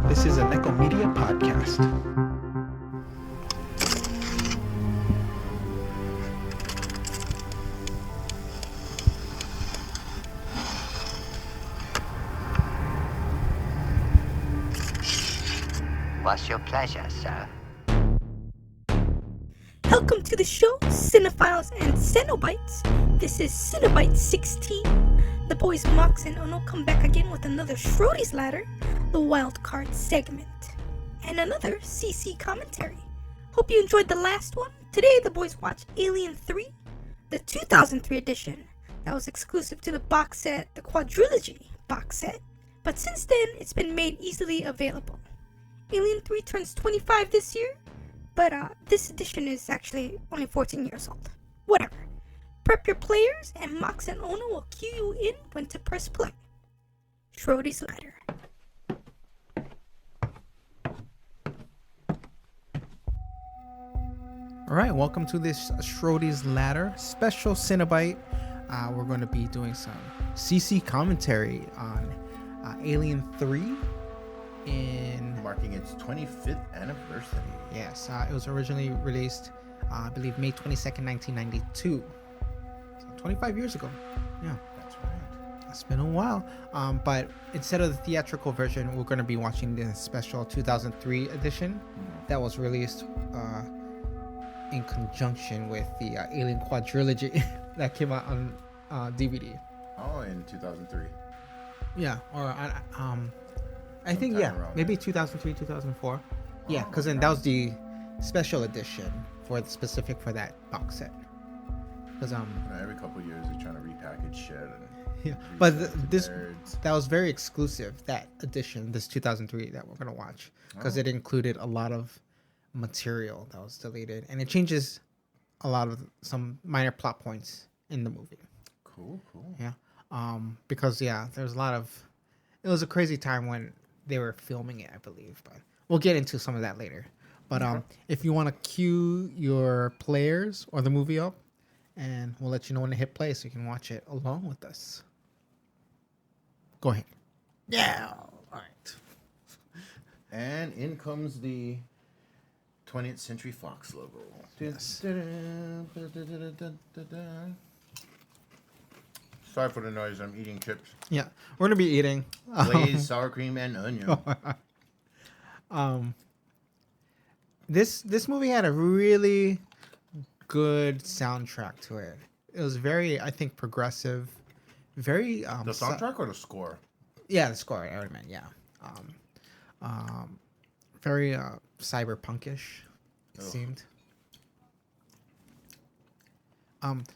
This is a Nekko Media podcast. What's your pleasure, sir? Welcome to the show, Cinephiles and Cenobites. This is Cinebite 16. The boys Mox and Ono come back again with another Schrody's Ladder, the wild card segment, and another CC commentary. Hope you enjoyed the last one. Today the boys watch Alien 3, the 2003 edition. That was exclusive to the box set, the quadrilogy box set. But since then, it's been made easily available. Alien 3 turns 25 this year, but this edition is actually only 14 years old. Whatever. Prep your players, and Mox and Ono will cue you in when to press play. Schrody's Ladder. Alright, welcome to this Schrody's Ladder special Cinebite. We're going to be doing some CC commentary on Alien 3 in... marking its 25th anniversary. Yes, it was originally released, I believe, May 22nd, 1992. So 25 years ago. Yeah. That's right. It's been a while. But instead of the theatrical version, we're going to be watching the special 2003 edition that was released in conjunction with the Alien quadrilogy that came out on DVD. Oh, in 2003. Yeah, or I think, yeah, maybe there. 2003, 2004. Yeah, Oh, because then okay. that was the special edition for the specific for that box set. Because Every couple of years they're trying to repackage shit. And yeah, but resell it to this nerds. that was very exclusive. That edition, this 2003 that we're gonna watch, because it included a lot of material that was deleted, and it changes a lot of some minor plot points in the movie. Cool. Yeah, because there's a lot of. It was a crazy time when they were filming it, I believe, but we'll get into some of that later. But if you want to cue your players or the movie up, and we'll let you know when to hit play so you can watch it along with us. Go ahead. Yeah. All right. And in comes the 20th Century Fox logo. Yes. Sorry for the noise. I'm eating chips. Yeah, we're gonna be eating. Glazed sour cream and onion. This movie had a really good soundtrack to it. It was very, I think, progressive. Very The soundtrack or the score? yeah, the score. I meant, yeah. Very cyberpunkish. It seemed.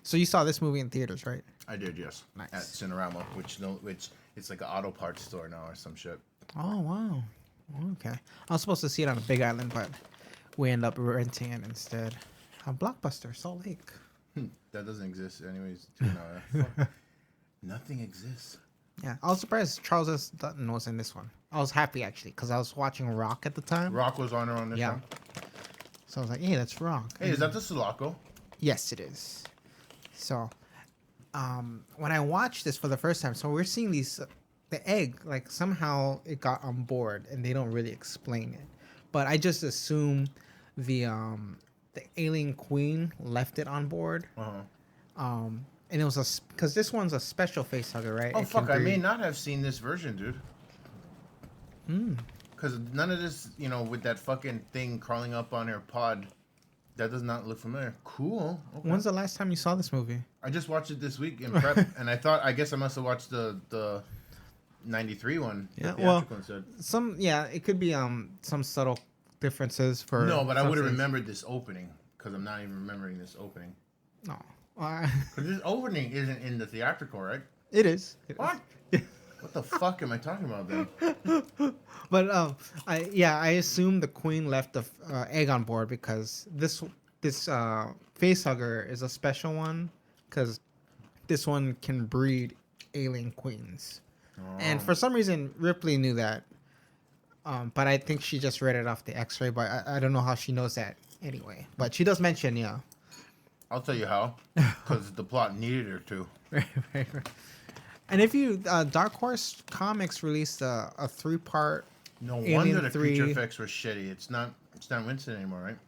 So you saw this movie in theaters, right? I did, yes. Nice. At Cinerama, which it's like an auto parts store now or some shit. Oh wow. Okay. I was supposed to see it on a Big Island, but we ended up renting it instead. A Blockbuster, Salt Lake. That doesn't exist anyways. No, nothing exists. Yeah, I was surprised Charles S. Dutton was in this one. I was happy actually because I was watching Rock at the time. Rock was on this Yeah. one. So I was like, "Hey, that's Rock." Hey, is that the Sulaco? Yes, it is. So, when I watched this for the first time, so we're seeing these, the egg, like somehow it got on board, and they don't really explain it. But I just assume the alien queen left it on board. And it was because this one's a special face hugger, right? Oh It can fuck! I may breathe. not have seen this version, dude. Because none of this, with that fucking thing crawling up on her pod, that does not look familiar. Cool. Okay. When's the last time you saw this movie? I just watched it this week in prep, and I guess I must have watched the 93 one. Yeah, the well, theatrical instead. It could be some subtle differences for. No, but I some would have things. remembered this opening because I'm not even remembering this opening. No, Because this opening isn't in the theatrical, right? it is. It is. What? What the fuck am I talking about then? But I assume the queen left the egg on board because this face hugger is a special one because this one can breed alien queens, and for some reason Ripley knew that, but I think she just read it off the X-ray. But I don't know how she knows that anyway. But she does mention, yeah. I'll tell you how. Because the plot needed her to. Right. And if you Dark Horse Comics released a 3-part No Alien wonder the 3. creature effects were shitty. It's not Winston anymore, right?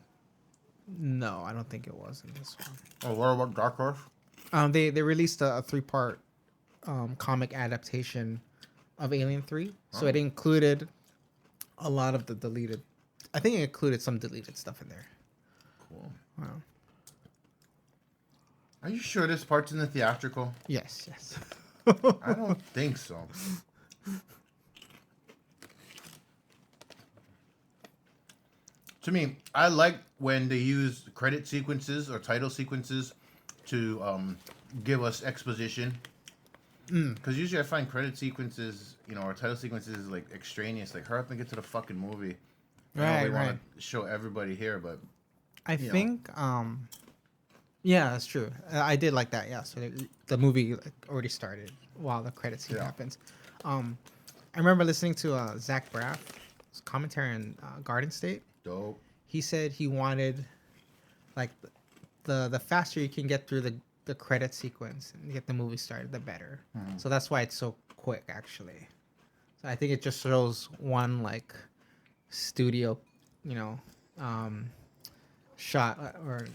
No, I don't think it was in this one. Oh, what about Dark Horse? They released a 3-part comic adaptation of Alien 3, so it included a lot of the deleted. I think it included some deleted stuff in there. Cool. Wow. Are you sure this part's in the theatrical? Yes, yes. I don't think so. To me, I like when they use credit sequences or title sequences to give us exposition. Because usually I find credit sequences, or title sequences like extraneous. Like, hurry up and get to the fucking movie. I know we want to show everybody here, but I think, yeah, that's true. I did like that. Yeah, so the movie already started while the credits scene happens. I remember listening to Zach Braff's commentary on Garden State. dope. He said he wanted, like, the faster you can get through the credit sequence and get the movie started, the better. So that's why it's so quick, actually. So I think it just shows one, like, studio, shot or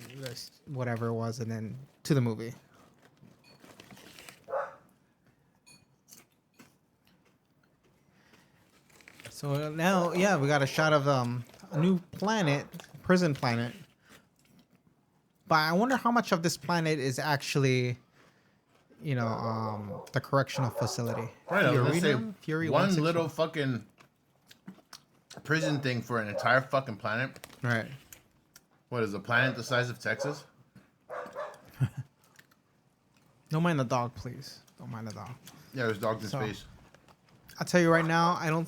whatever it was, and then to the movie. So now, yeah, we got a shot of a new planet, prison planet. But I wonder how much of this planet is actually, the correctional facility. Right, I was gonna say, Fury one 161. little fucking prison thing for an entire fucking planet. Right. What is a planet the size of Texas? Don't mind the dog, please. Don't mind the dog. Yeah, there's dogs in So- space. I'll tell you right now, I'm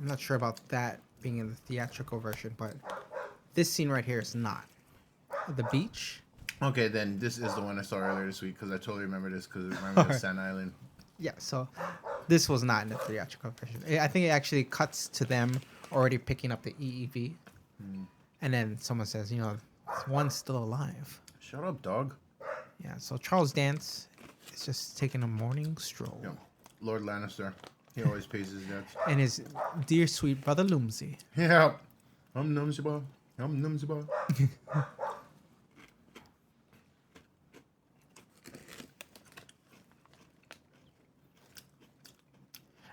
not sure about that being in the theatrical version, but this scene right here is not. The beach. Okay, then this is the one I saw earlier this week because I totally remember this because I remember the Sand Island. Yeah, so this was not in the theatrical version. I think it actually cuts to them already picking up the EEV. And then someone says, one's still alive. Shut up, dog. Yeah, so Charles Dance is just taking a morning stroll. Yeah. Lord Lannister. He always pays his debts. And his dear sweet brother Lumsy. Yeah. I'm Numsaba. I'm Numsaba.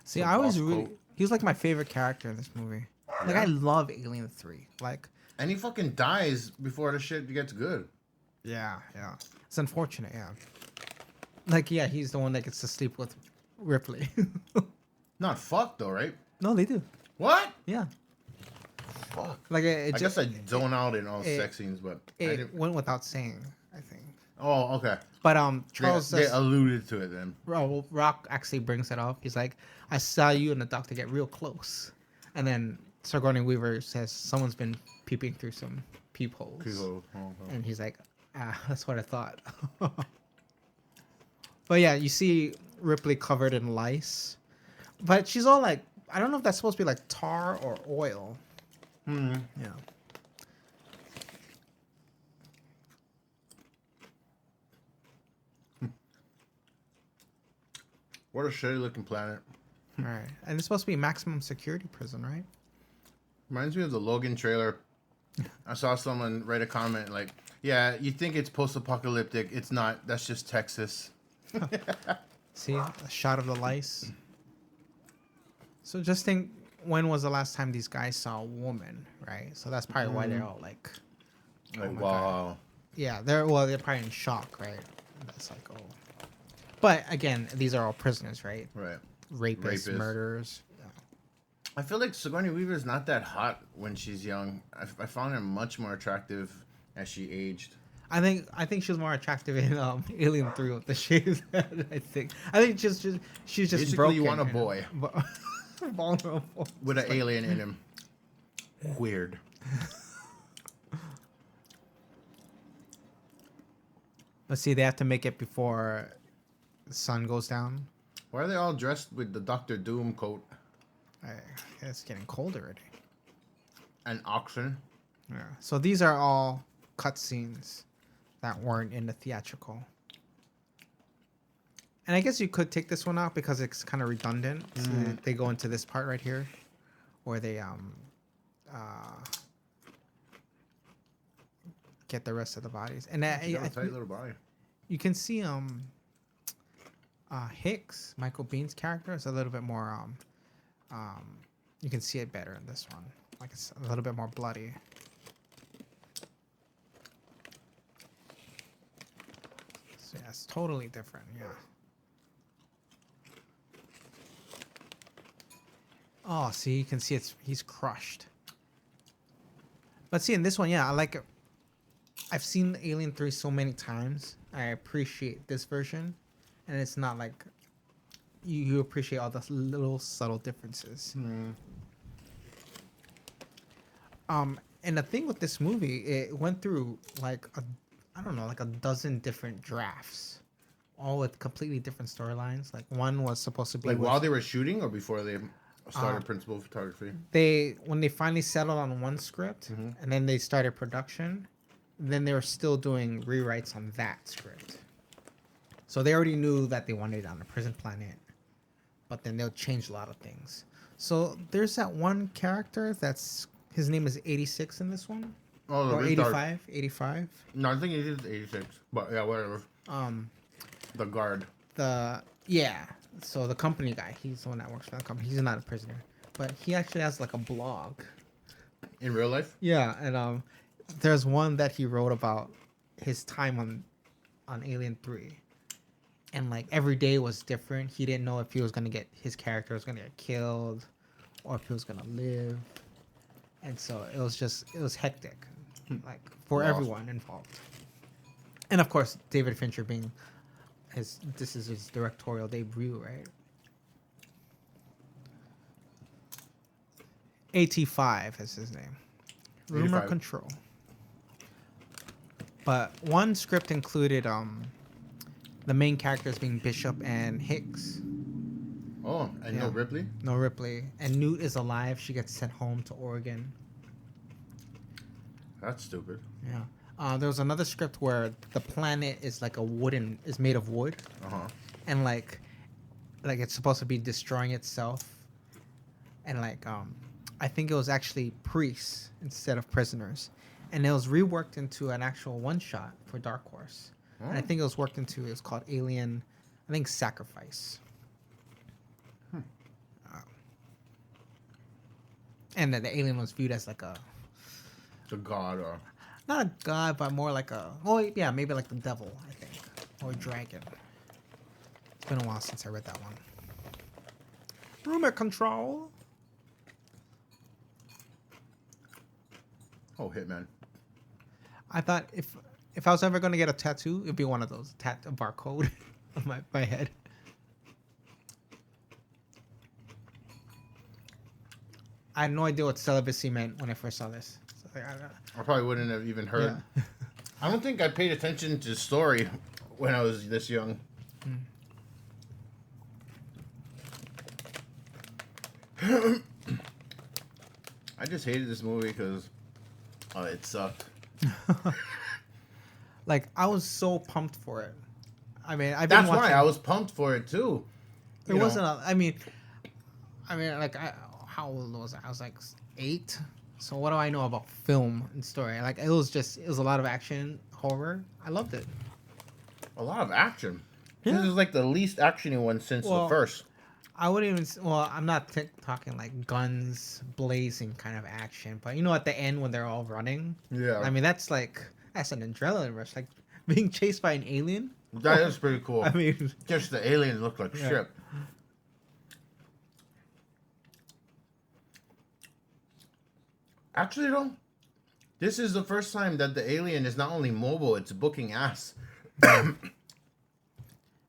See, The I was boss really... coat. He was like my favorite character in this movie. Like, I love Alien 3. Like... And he fucking dies before the shit gets good. Yeah. It's unfortunate, yeah. Like, yeah, he's the one that gets to sleep with Ripley. Not fuck though, right? No, they do. What? Yeah. Fuck. Like, I guess I zone out in all sex scenes, but I it didn't... went without saying, I think. Oh, okay. But Charles They says, alluded to it then. Rock actually brings it up. He's like, I saw you and the doctor get real close. And then Sigourney Weaver says, someone's been peeping through some peepholes. People- oh, oh. And he's like, that's what I thought. But yeah, you see Ripley covered in lice. But she's all like, I don't know if that's supposed to be like tar or oil. Hmm. Yeah. What a shitty looking planet. All right. And it's supposed to be maximum security prison, right? Reminds me of the Logan trailer. I saw someone write a comment like, yeah, you think it's post-apocalyptic. It's not. That's just Texas. See, a shot of the lice. So just think, when was the last time these guys saw a woman, right? So that's probably why they're all like, Like, my wow. yeah, they're probably in shock, right? That's like, oh. But again, these are all prisoners, right? Right. Rapists, Rapists. murderers. Yeah. I feel like Sigourney Weaver is not that hot when she's young. I found her much more attractive as she aged. I think she was more attractive in Alien 3 with the shaved head. I think she's just Basically, broken. you want a boy. Vulnerable. With an alien in him. Weird. But see, they have to make it before the sun goes down. Why are they all dressed with the Doctor Doom coat It's getting cold already. and oxen? Yeah. So these are all cutscenes that weren't in the theatrical. And I guess you could take this one out because it's kind of redundant. So they go into this part right here, where they get the rest of the bodies. And You got a tight little body. you can see Hicks, Michael Bean's character, is a little bit more you can see it better in this one. Like it's a little bit more bloody. So yeah, it's totally different. Yeah. Oh, see, you can see he's crushed. But see, in this one, yeah, I like it. I've seen Alien 3 so many times. I appreciate this version, and it's not like you appreciate all the little subtle differences. And the thing with this movie, it went through like a dozen different drafts, all with completely different storylines. Like one was supposed to be Like while they were shooting or before they started principal photography? when they finally settled on one script, and then they started production, then they were still doing rewrites on that script. So they already knew that they wanted it on a prison planet, but then they'll change a lot of things. So there's that one character his name is 86 in this one. Oh, Or 85. 85. No, I think it is 86. But yeah, whatever. The guard. So the company guy, he's the one that works for the company. He's not a prisoner, but he actually has like a blog. In real life? Yeah, and there's one that he wrote about his time on Alien 3. And like every day was different. He didn't know if his character was gonna get killed or if he was gonna live. And so it was hectic, like for everyone involved. And of course, David Fincher being this is his directorial debut, right? AT5 is his name. Rumor 85. Control. But one script included the main characters being Bishop and Hicks. Oh, and no Ripley? No Ripley. And Newt is alive. She gets sent home to Oregon. That's stupid. Yeah. There was another script where the planet is like is made of wood. And like it's supposed to be destroying itself. And like I think it was actually priests instead of prisoners. And it was reworked into an actual one shot for Dark Horse. And I think it was called Alien, I think Sacrifice. And then the alien was viewed as like a god, or not a god, but more like maybe like the devil, I think, or a dragon. It's been a while since I read that one. Rumor Control. Oh, Hitman. I thought if I was ever gonna get a tattoo, it'd be one of those a barcode on my head. I had no idea what celibacy meant when I first saw this. So, I probably wouldn't have even heard. Yeah. I don't think I paid attention to story when I was this young. I just hated this movie because it sucked. Like I was so pumped for it. I mean, That's why I was pumped for it too. It wasn't. I mean, like how old was I? I was like 8. So what do I know about film and story? Like it was a lot of action, horror. I loved it. A lot of action. Yeah. This is like the least actiony one since the first. I wouldn't even. Well, I'm not talking like guns blazing kind of action, but at the end when they're all running. Yeah. I mean, that's an adrenaline rush, like being chased by an alien. That is pretty cool. I mean, just the alien looked like shit. Actually, though, this is the first time that the alien is not only mobile; it's booking ass.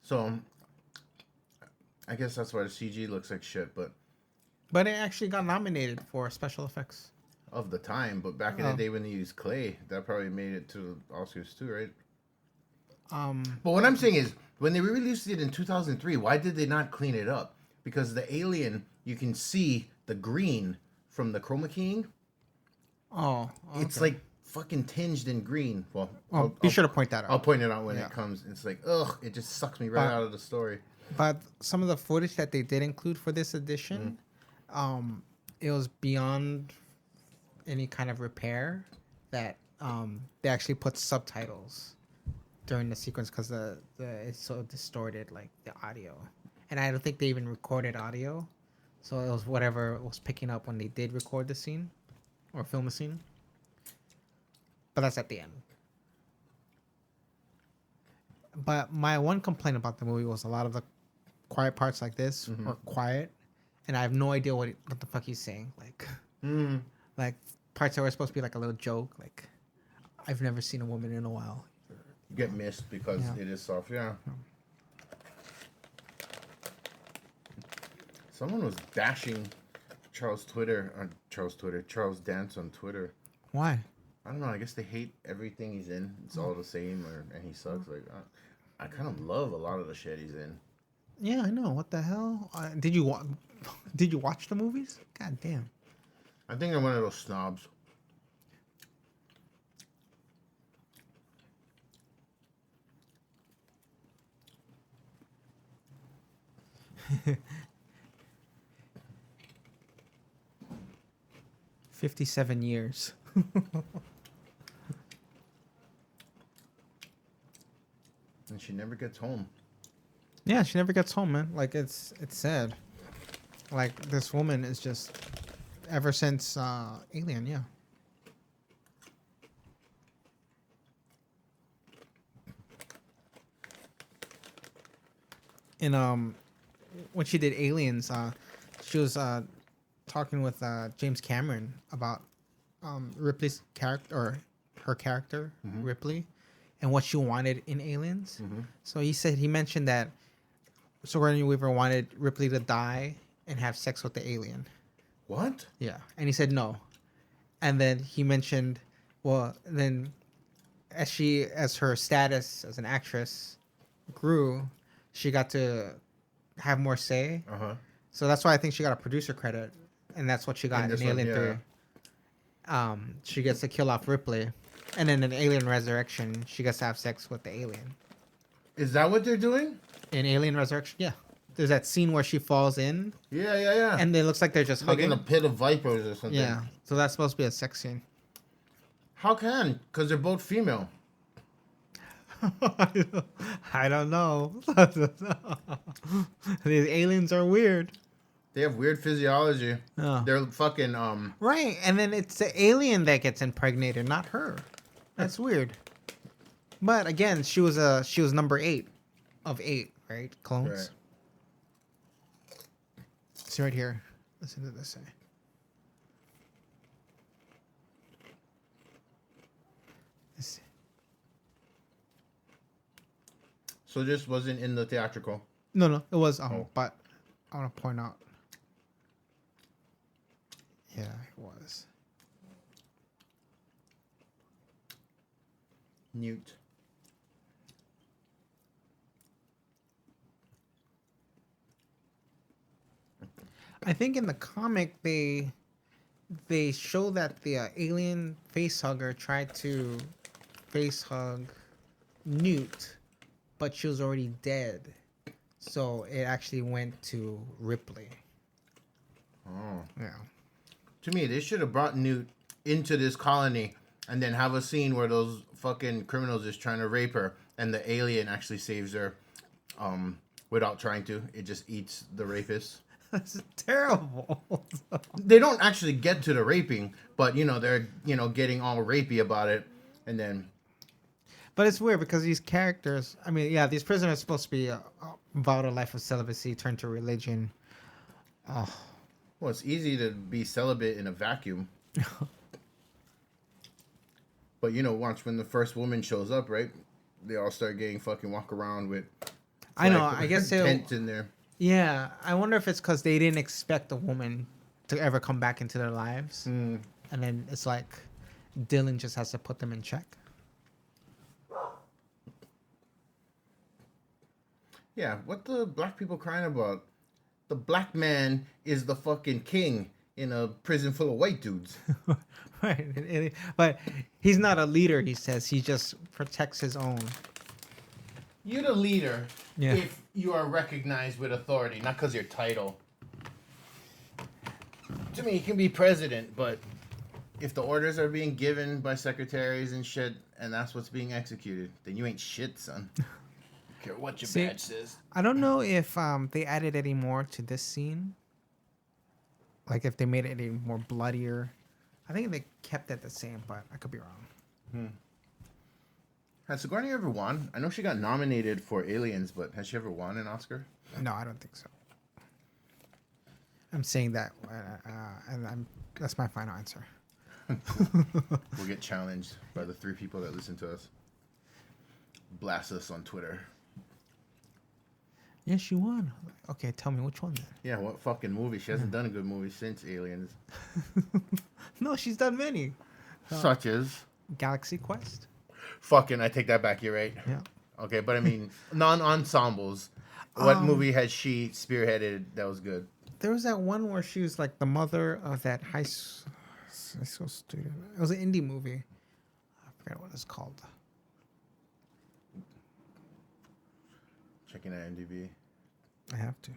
So, I guess that's why the CG looks like shit. But it actually got nominated for special effects of the time. But back in the day when they used clay, that probably made it to Oscars too, right? But what I'm saying is, when they released it in 2003, why did they not clean it up? Because the alien, you can see the green from the chroma keying. Oh, okay. It's like fucking tinged in green. Well, Well, be sure to point that out. I'll point it out when Yeah. it comes. It's like, ugh, it just sucks me right out of the story. But some of the footage that they did include for this edition, it was beyond any kind of repair. That they actually put subtitles during the sequence because the it's so distorted, like the audio, and I don't think they even recorded audio, so it was whatever was picking up when they did record the scene or film the scene. But that's at the end. But my one complaint about the movie was a lot of the quiet parts like this are quiet, and I have no idea what the fuck he's saying. Like parts that were supposed to be like a little joke, like I've never seen a woman in a while. Get missed because it is soft. Yeah. Someone was bashing Charles Dance on Twitter. Why? I don't know. I guess they hate everything he's in. It's all the same, and he sucks. Like, I kind of love a lot of the shit he's in. Yeah, I know. What the hell? Did you watch the movies? God damn. I think I'm one of those snobs. $57 years. And she never gets home. Yeah, she never gets home, man. Like it's sad. Like this woman is just ever since Alien, yeah. And when she did Aliens, she was talking with James Cameron about Ripley's character or her character, Ripley, and what she wanted in Aliens. So he mentioned that Sigourney Weaver wanted Ripley to die and have sex with the alien. What? Yeah. And he said no. And then he mentioned, well, then as her status as an actress grew, she got to have more say. So that's why I think she got a producer credit, and that's what she got in Alien 3. She gets to kill off Ripley, and then in Alien Resurrection, she gets to have sex with the alien. Is that what they're doing? In Alien Resurrection, yeah. There's that scene where she falls in. Yeah. And it looks like they're just like hugging. in a pit of vipers or something. Yeah. So that's supposed to be a sex scene. How can? Because they're both female. I don't know. These aliens are weird. They have weird physiology. Oh. They're fucking Right, and then it's the alien that gets impregnated, not her. That's weird. But again, she was number 8 of 8, right? Clones. Right. See right here. Listen to this. This. So this wasn't in the theatrical. No, it was. But I want to point out. Yeah, it was. Newt. I think in the comic they show that the alien facehugger tried to facehug Newt, but she was already dead. So it actually went to Ripley. Oh. Yeah. To me, they should have brought Newt into this colony and then have a scene where those fucking criminals is trying to rape her and the alien actually saves her without trying to. It just eats the rapist. That's terrible. They don't actually get to the raping, but they're getting all rapey about it, and then. But it's weird because these characters, I mean, yeah, these prisoners are supposed to be vowed a life of celibacy, turn to religion. Oh. Well, it's easy to be celibate in a vacuum. But once when the first woman shows up, right, they all start getting fucking walk around with. I know. I guess tents in there. Yeah, I wonder if it's because they didn't expect a woman to ever come back into their lives, and then it's like Dylan just has to put them in check. Yeah, what the black people crying about? The black man is the fucking king. in a prison full of white dudes. Right. But he's not a leader, he says. He just protects his own. You're the leader Yeah. if you are recognized with authority, not because your title. To me, you can be president, but if the orders are being given by secretaries and shit, and that's what's being executed, then you ain't shit, son. Don't care what your See, badge says. I don't know if they added any more to this scene. Like if they made it any more bloodier. I think they kept it the same, but I could be wrong. Has Sigourney ever won? I know she got nominated for Aliens, but has she ever won an Oscar? No, I don't think so. I'm saying that, and that's my final answer. We'll get challenged by the 3 people that listen to us. Blast us on Twitter. Yes, she won. Okay, tell me which one then. Yeah, what fucking movie? She hasn't done a good movie since Aliens. No, she's done many. Such as... Galaxy Quest. Fucking, I take that back, you're right. Yeah. Okay, but I mean, non-ensembles. What movie had she spearheaded that was good? There was that one where she was like the mother of that high school student. It was an indie movie. I forget what it's called. Checking out MDB. I have to.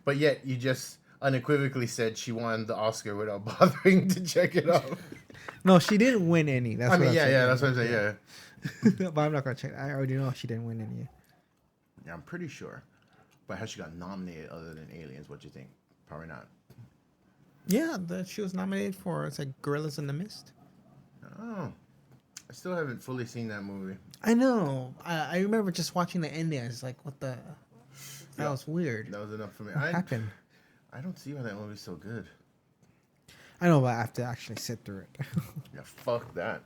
But yet, you just unequivocally said she won the Oscar without bothering to check it out. No, she didn't win any. That's I mean, what I'm yeah, saying. that's what I'm saying, yeah. But I'm not gonna check. I already know she didn't win any. Yeah, I'm pretty sure. But how she got nominated other than Aliens, what do you think? Probably not. Yeah, she was nominated for it's like Gorillas in the Mist. Oh. I still haven't fully seen that movie. I know. I remember just watching the ending. I was like, what the? That Yeah. was weird. That was enough for me. What happened? I don't see why that movie's so good. I know, but I have to actually sit through it. Yeah, fuck that.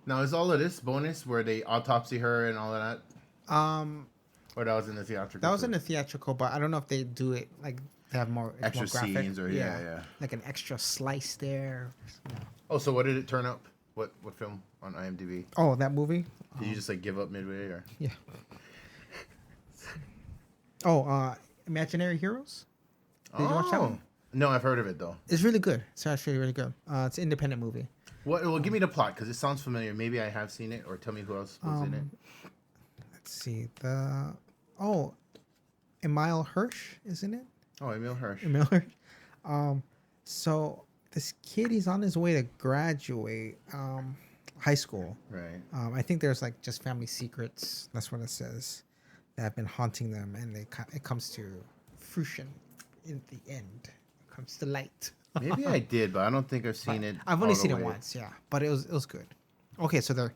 Now, is all of this bonus where they autopsy her and all of that? Or that was in the theatrical? That was too? in the theatrical, but I don't know if they do it like they have more it's Extra more graphic. scenes or yeah. like an extra slice there. Oh, so what did it turn up? What film on IMDb? Oh, that movie. Did you just like give up midway or? Yeah. Oh, Imaginary Heroes. Did you watch that one? No, I've heard of it though. It's really good. It's actually really good. It's an independent movie. What? Well, give me the plot because it sounds familiar. Maybe I have seen it, or tell me who else was in it. Let's see. Emile Hirsch, isn't it? Oh, Emil Hirsch. Emile Hirsch. So this kid, he's on his way to graduate high school. Right. I think there's like just family secrets. That's what it says. That have been haunting them, and it comes to fruition in the end. It comes to light. Maybe I did, but I don't think I've seen it. I've only all the seen it way. once, yeah, but it was good. Okay, so they're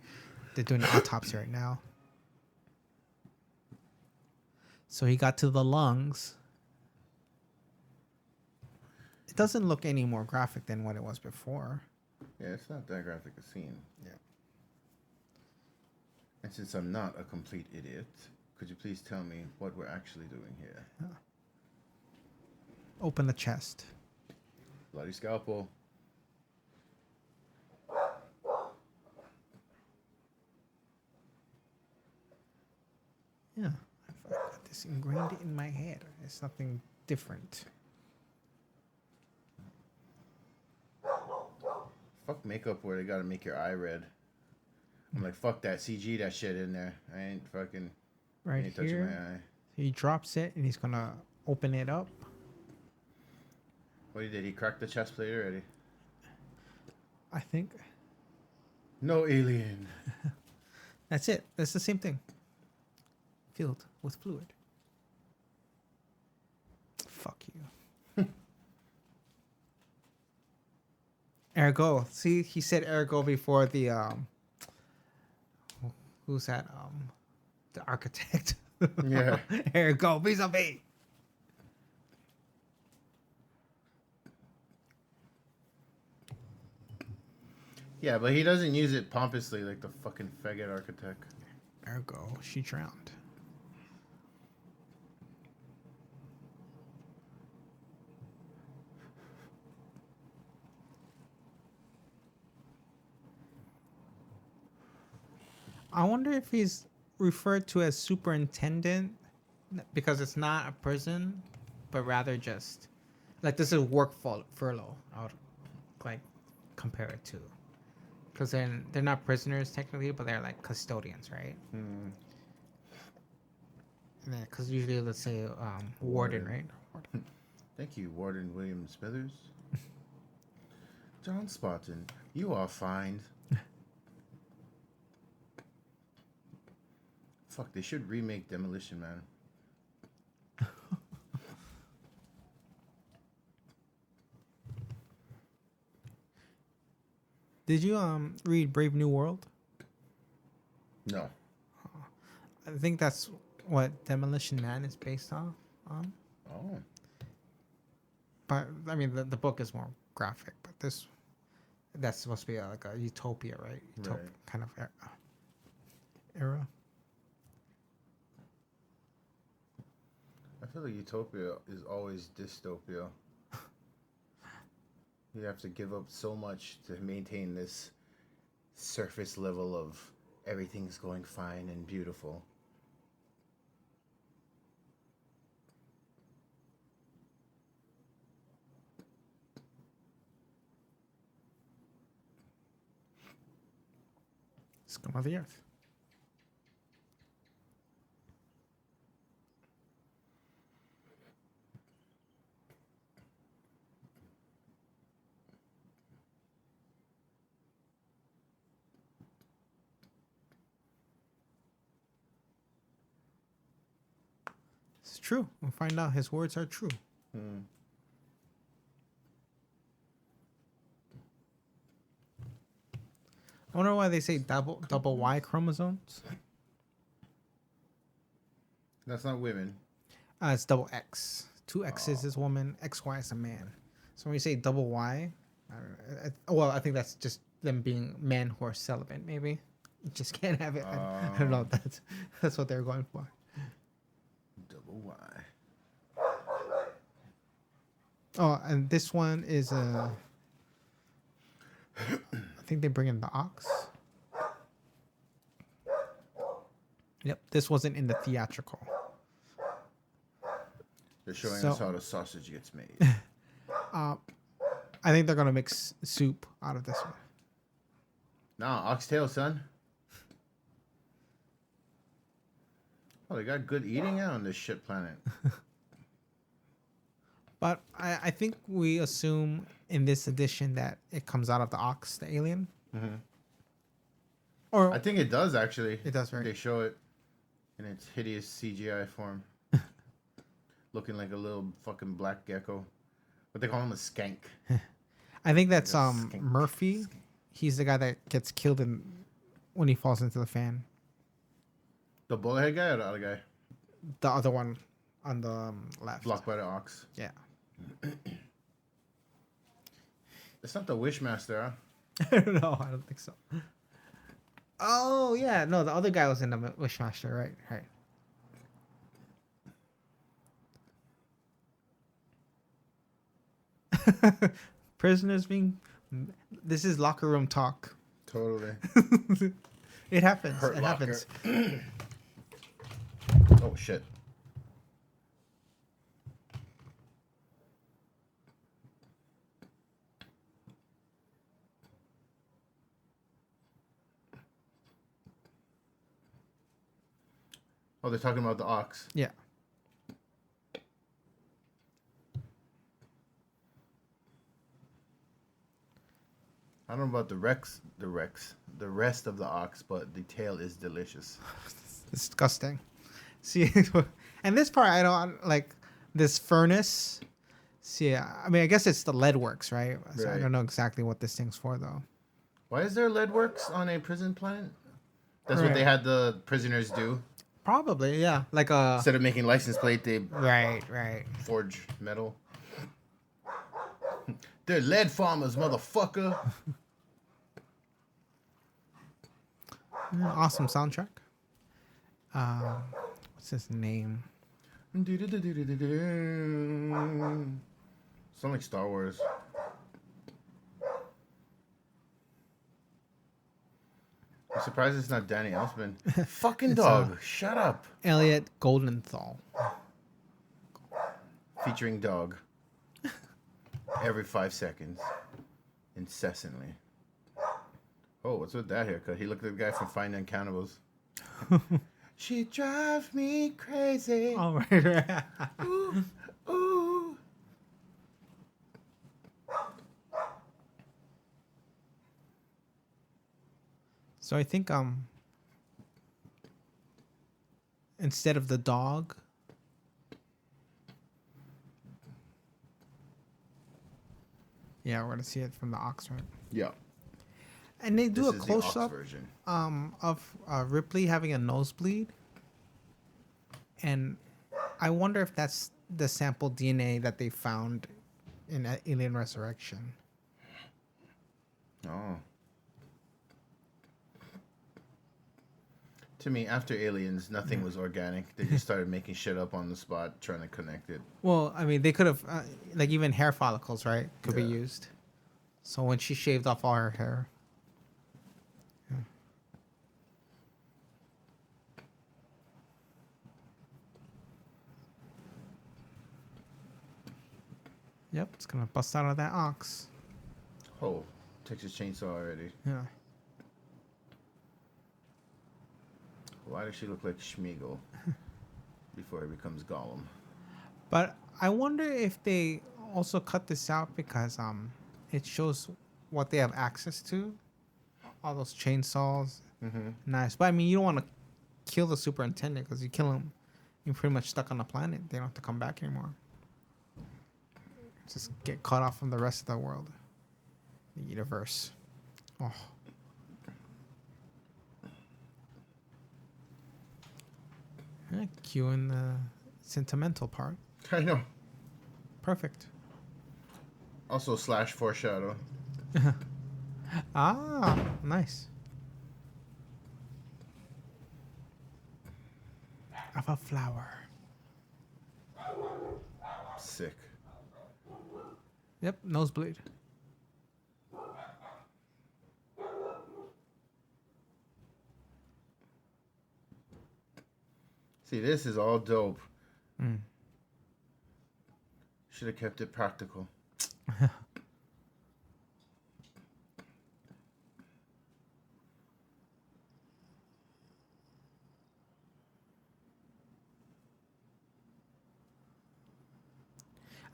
doing the autopsy right now. So he got to the lungs. It doesn't look any more graphic than what it was before. Yeah, it's not that graphic a scene. Yeah. And since I'm not a complete idiot, could you please tell me what we're actually doing here? Open the chest. Bloody scalpel. Yeah, I've got this ingrained in my head. It's nothing different. Fuck makeup where they gotta make your eye red. I'm like, fuck that CG that shit in there. I ain't fucking Right ain't touching my here, eye. he drops it and he's gonna open it up. What did he crack the chest plate already? I think No alien. that's it. That's the same thing. Filled with fluid. Fuck you. Ergo. See, he said ergo before the who's that? The architect. Yeah. Ergo, vis a vis. Yeah, but he doesn't use it pompously like the fucking faggot architect. Ergo, she drowned. I wonder if he's referred to as superintendent because it's not a prison, but rather just like this is work furlough. I would like compare it to because then they're not prisoners technically, but they're like custodians, right? Hmm. Because usually let's say warden, right? Thank you, Warden William Smithers. John Spartan, you are fined. Fuck, they should remake Demolition Man. Did you read Brave New World? No. I think that's what Demolition Man is based on. Oh. But I mean, the book is more graphic. But that's supposed to be like a utopia, right? Right. Kind of era. I feel like utopia is always dystopia. You have to give up so much to maintain this surface level of everything's going fine and beautiful. Scum of the earth. It's true. We'll find out his words are true. Hmm. I wonder why they say double Y chromosomes. That's not women. It's double X. Two X's is woman. XY is a man. So when you say double Y, I don't know. Well, I think that's just them being men who are celibate. Maybe you just can't have it. I don't know. If that's what they're going for. Double Y. Oh, and this one is I think they bring in the ox. Yep, this wasn't in the theatrical. They're showing So- us how the sausage gets made. I think they're gonna mix soup out of this one. Nah, oxtail, son. Oh, they got good eating out on this shit planet. But I think we assume in this edition that it comes out of the ox, the alien. Mhm. Or I think it does actually. It does, right? They show it in its hideous CGI form, looking like a little fucking black gecko. But they call him a skank. I think that's Like a skink. Murphy. He's the guy that gets killed when he falls into the fan. The bullethead guy or the other guy? The other one on the left. Blocked by the ox. Yeah. It's not the Wishmaster, huh? No, I don't think so. Oh yeah, no, the other guy was in the Wishmaster, right? Right. Prisoners being. This is locker room talk. Totally. It happens. Hurt It locker. happens. Oh shit. Oh, they're talking about the ox. Yeah. I don't know about the rest of the ox, but the tail is delicious. Disgusting. See, and this part I don't like. This furnace. See, I mean, I guess it's the lead works, right? So I Right. don't know exactly what this thing's for though. Why is there lead works on a prison planet? That's what Right. they had the prisoners do. Probably, yeah. Like a. Instead of making license plate, they Right. forge metal. They're lead farmers, motherfucker. Awesome soundtrack. What's his name? Sound like Star Wars. surprised it's not Danny Elfman. Fucking dog. Shut up. Elliot Goldenthal. Featuring dog. Every 5 seconds. Incessantly. Oh, what's with that haircut? He looked like the guy from Finding Cannibals. She drives me crazy. All right. Ooh, ooh. So I think instead of the dog, yeah, we're gonna see it from the ox, right? Yeah. And they do This a is the close ox up version. of Ripley having a nosebleed, and I wonder if that's the sample DNA that they found in Alien Resurrection. Oh. To me, after Aliens, nothing was organic. They just started making shit up on the spot, trying to connect it. Well, I mean, they could have like even hair follicles, right? Could be Yeah. used. So when she shaved off all her hair. Yep, it's gonna bust out of that ox. Oh, Texas Chainsaw already. Yeah. Why does she look like Schmeagol before he becomes Gollum? But I wonder if they also cut this out because it shows what they have access to. All those chainsaws, knives. But I mean, you don't want to kill the superintendent because you kill him, you're pretty much stuck on the planet. They don't have to come back anymore. Just get cut off from the rest of the world, the universe. Oh. Yeah, cue in the sentimental part. I know. Perfect. Also, slash foreshadow. Ah, nice. Of a flower. Sick. Yep, nosebleed. See, this is all dope. Should have kept it practical.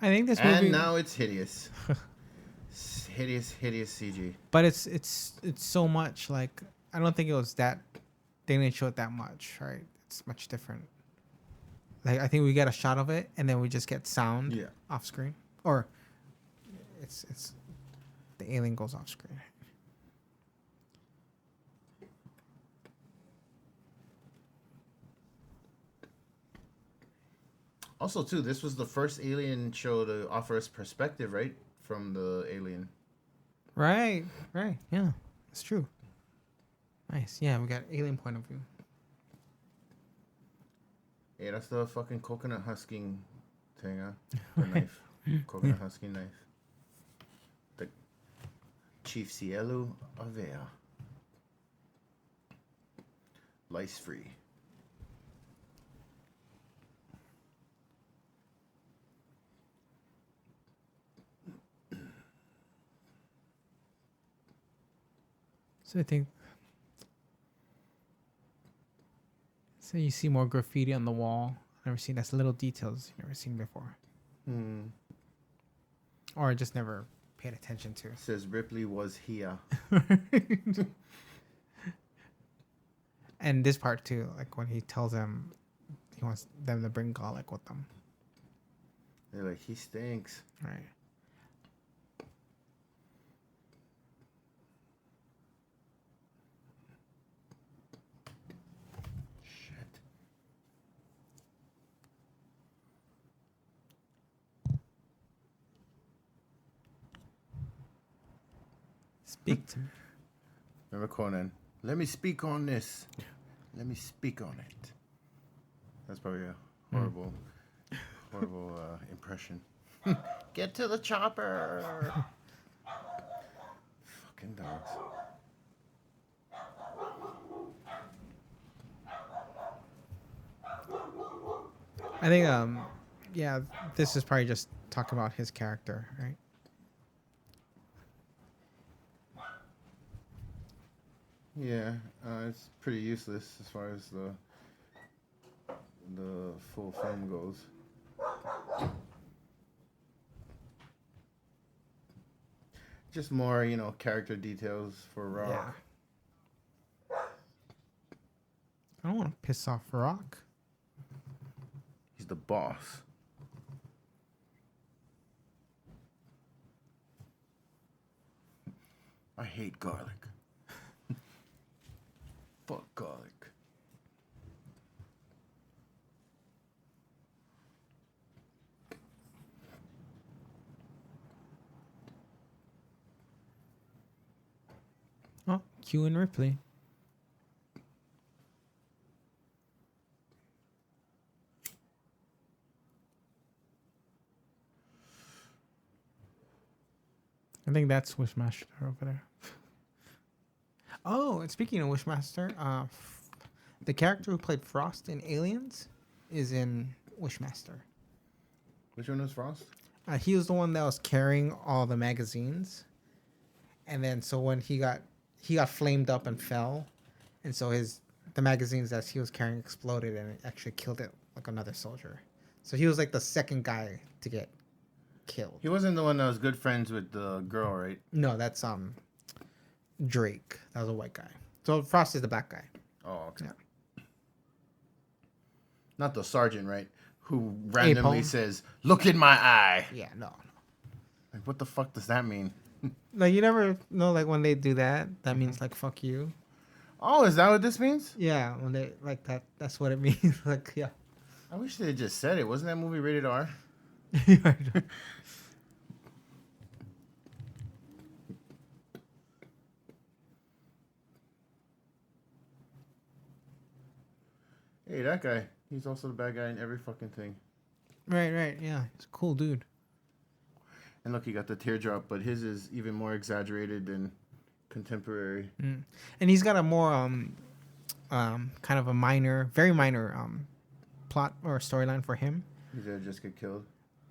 I think this And movie, now it's hideous. Hideous, hideous CG. but it's so much like I don't think it was that. They didn't show it that much, right? It's much different. Like I think we get a shot of it, and then we just get sound off screen, or it's the alien goes off screen. Also, too, this was the first Alien show to offer us perspective, right? From the alien. Right, yeah, it's true. Nice, yeah, we got alien point of view. Yeah, that's the fucking coconut husking thing, huh? The knife. Coconut husking knife. The Chief Cielo Avea. Lice free. So I think. So you see more graffiti on the wall. Never seen that's little details you never seen before, or I just never paid attention to. Says Ripley was here. And this part too, like when he tells them he wants them to bring garlic with them. They're like, he stinks. Right. Shit. Speak to me. Remember Conan? Let me speak on this. Let me speak on it. That's probably a horrible, horrible impression. Get to the chopper. Fucking dogs. I think yeah, this is probably just talking about his character, right? Yeah, it's pretty useless as far as the full film goes. Just more, character details for Rock. Yeah. I don't want to piss off Rock. He's the boss. I hate garlic. Fuck garlic. Oh, Q and Ripley. I think that's Wishmaster over there. Oh, and speaking of Wishmaster, the character who played Frost in Aliens is in Wishmaster. Which one was Frost? He was the one that was carrying all the magazines, and then so when he got flamed up and fell, and so the magazines that he was carrying exploded and it actually killed it like another soldier. So he was like the second guy to get killed. He wasn't the one that was good friends with the girl, right? No, that's Drake. That was a white guy. So Frost is the black guy. Oh, okay. Yeah. Not the sergeant, right? Who randomly Apone. says, "Look in my eye." Yeah, no. Like, what the fuck does that mean? Like you never know, like when they do that, that means like fuck you. Oh, is that what this means? Yeah, when they like that, that's what it means. Like yeah. I wish they had just said it. Wasn't that movie rated R? Hey, that guy. He's also the bad guy in every fucking thing. Right, yeah. He's a cool dude. And look, he got the teardrop, but his is even more exaggerated than contemporary. Mm. And he's got a more kind of a minor, very minor plot or storyline for him. He's gonna just get killed.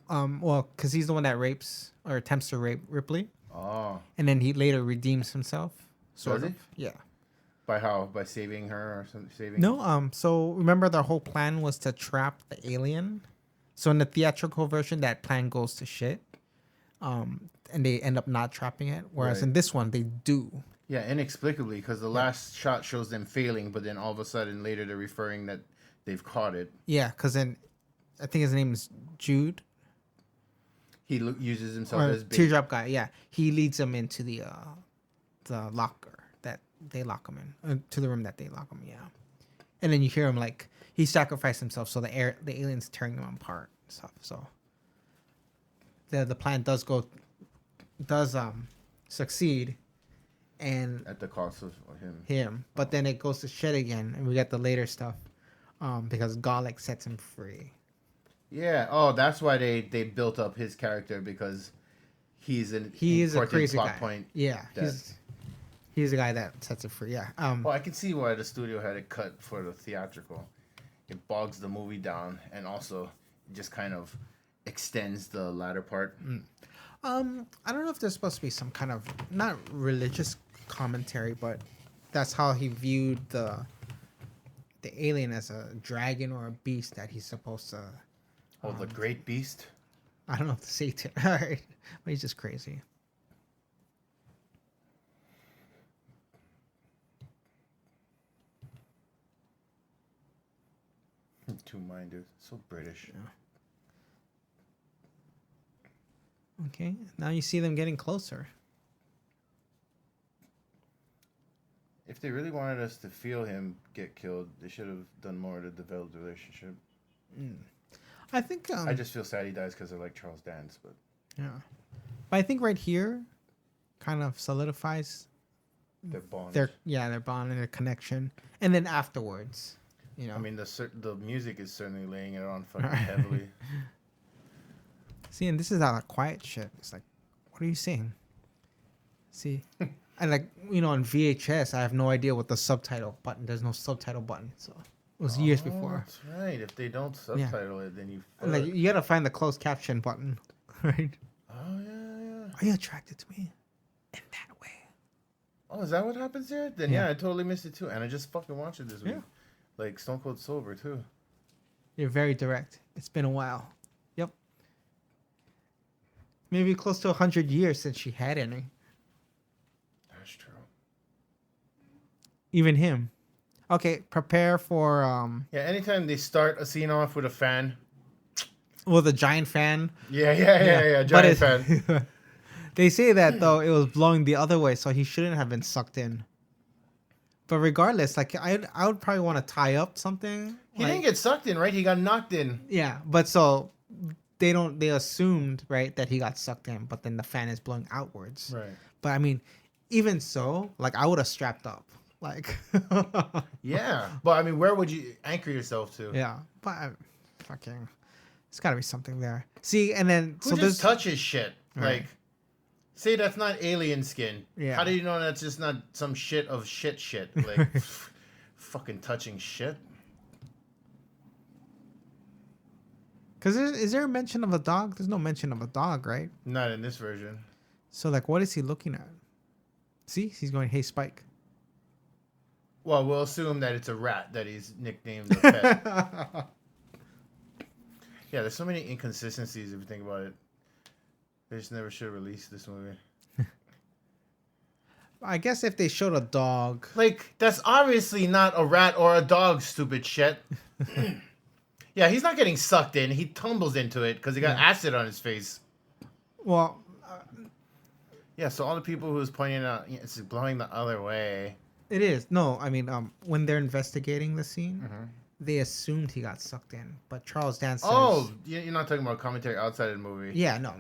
Well, because he's the one that rapes or attempts to rape Ripley, Oh. and then he later redeems himself. Sort Does of. Yeah. By how? By saving her or something? Saving? No. So remember, their whole plan was to trap the alien. So in the theatrical version, that plan goes to shit. And they end up not trapping it. Whereas Right. in this one, they do. Yeah, inexplicably, because the last shot shows them failing, but then all of a sudden later they're referring that they've caught it. Yeah, because then I think his name is Jude. He uses himself Or as bait. teardrop guy. Yeah, he leads them into the locker that they lock him in, to the room that they lock him. Yeah, and then you hear him like he sacrificed himself, so the aliens tearing them apart and stuff. So the plan does succeed, and At the cost of him. him, but then it goes to shit again, and we get the later stuff, because Garlic sets him free. Yeah. Oh, that's why they built up his character, because he's an He is a important crazy plot guy. point. Yeah, that- he's the guy that sets it free. Yeah. Well, I can see why the studio had it cut for the theatrical. It bogs the movie down, and also just kind of extends the latter part. I don't know if there's supposed to be some kind of not religious commentary, but that's how he viewed the alien as a dragon or a beast that he's supposed to. Oh, the great beast. I don't know if to say it. All right, but he's just crazy. Two-minded. So British. Okay, now you see them getting closer. If they really wanted us to feel him get killed, they should have done more to develop the relationship. I think. I just feel sad he dies because I like Charles Dance, but Yeah, but I think right here, kind of solidifies their bond. their bond and their connection, and then afterwards, I mean, the music is certainly laying it on fucking heavily. See, and this is all that quiet shit. It's like, what are you saying? See, I like, on VHS, I have no idea what the subtitle button. There's no subtitle button, so It was years before. That's right. If they don't subtitle it, then you. And, like, you gotta find the closed caption button, right? Oh yeah. Are you attracted to me in that way? Oh, is that what happens here? Then Yeah. I totally missed it too, and I just fucking watched it this week. Yeah. Like Stone Cold Sober too. You're very direct. It's been a while. Yep. Maybe close to 100 years since she had any. That's true. Even him. Okay, prepare for Yeah, anytime they start a scene off with a fan. well, the giant fan. Yeah. But Giant fan. They say that though it was blowing the other way, so he shouldn't have been sucked in. But regardless, like I would probably want to tie up something. He didn't get sucked in, right? He got knocked in. Yeah, but so they assumed, right, that he got sucked in, but then the fan is blowing outwards. Right. But I mean, even so, like I would have strapped up. Like Yeah, but I mean, where would you anchor yourself to? yeah, but fucking there's got to be something there. See, and then Who so just this touches shit? Right. Like, say that's not alien skin. Yeah. How do you know that's just not some shit of shit? Like, fucking touching shit. because is there a mention of a dog? There's no mention of a dog, right? Not in this version. So like, what is he looking at? See, he's going, "Hey, Spike." Well, we'll assume that it's a rat that he's nicknamed the pet. Yeah, there's so many inconsistencies if you think about it. They just never should have released this movie. I guess if they showed a dog, Like, that's obviously not a rat or a dog, stupid shit. Yeah, he's not getting sucked in. He tumbles into it because he got acid on his face. well, Yeah, so all the people who was pointing out, yeah, it's blowing the other way. it is. No, I mean, when they're investigating the scene, they assumed he got sucked in, but Charles Dance says, Oh, you're not talking about commentary outside of the movie. yeah, no.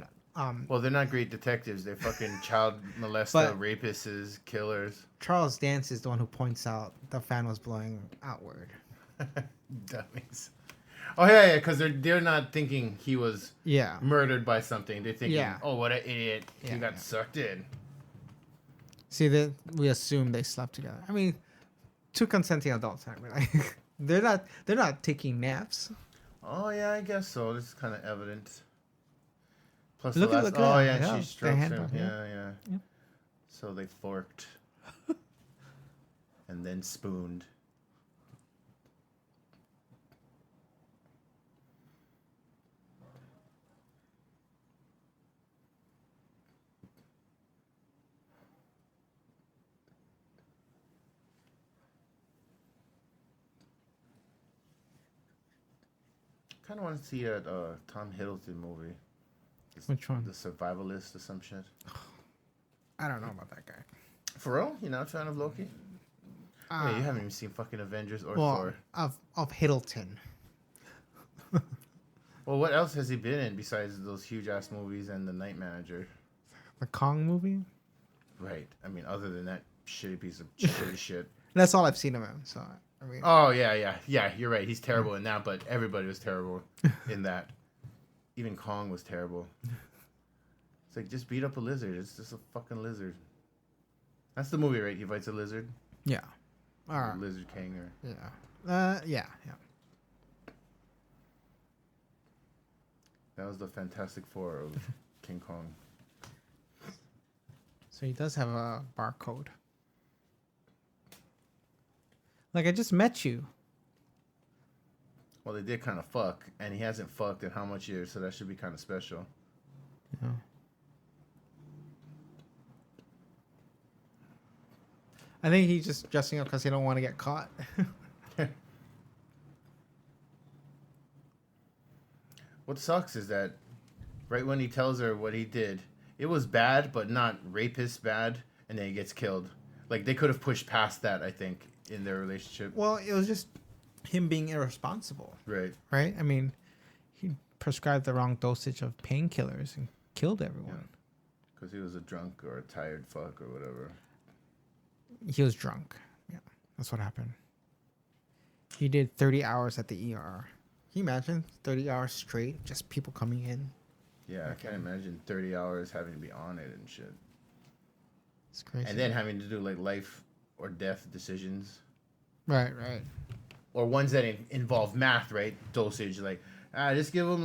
Well, they're not great detectives. They're fucking child molester, But- rapists, killers. Charles Dance is the one who points out the fan was blowing outward. Dummies. Oh yeah, because they're not thinking he was Yeah. murdered by something. They're thinking, Yeah. oh, what an idiot. Yeah, He got yeah. sucked in. See that we assume they slept together. I mean, two consenting adults. I mean, like, they're not taking naps. Oh yeah, I guess so. This is kind of evident. Plus Look the at- last. look at Oh that. yeah, Yeah, she the strokes him. handle, yeah. Yeah. Yeah. So they forked. And then spooned. Kind of want to see that Tom Hiddleston movie. Which one? The Survivalist or some shit. I don't know about that guy. For real? You're not a fan of Loki? Yeah, you haven't even seen fucking Avengers or Well, Thor. of Hiddleton. Well, what else has he been in besides those huge ass movies and The Night Manager? The Kong movie. Right. I mean, other than that shitty piece of shitty shit. That's all I've seen of him. So I mean, Oh yeah. You're right. He's terrible in that, but everybody was terrible in that. Even Kong was terrible. It's like just beat up a lizard. It's just a fucking lizard. That's the movie, right? He fights a lizard. yeah. All right. Lizard King or Yeah. that was the Fantastic Four of King Kong. So he does have a barcode. Like, I just met you. Well, they did kind of fuck, and he hasn't fucked in how much years, so that should be kind of special. Yeah. I think he's just dressing up because he don't want to get caught. What sucks is that right when he tells her what he did, it was bad, but not rapist bad, and then he gets killed. Like, they could have pushed past that, I think, in their relationship. Well, it was just him being irresponsible, Right. right? I mean, he prescribed the wrong dosage of painkillers and killed everyone. Because he was a drunk or a tired fuck or whatever. He was drunk. Yeah, that's what happened. He did 30 hours at the ER. Can you imagine 30 hours straight, just people coming in? Yeah, I can't imagine 30 hours having to be on it and shit. It's crazy. And then having to do, like, life or death decisions. right. or ones that involve math, right? Dosage, like just give them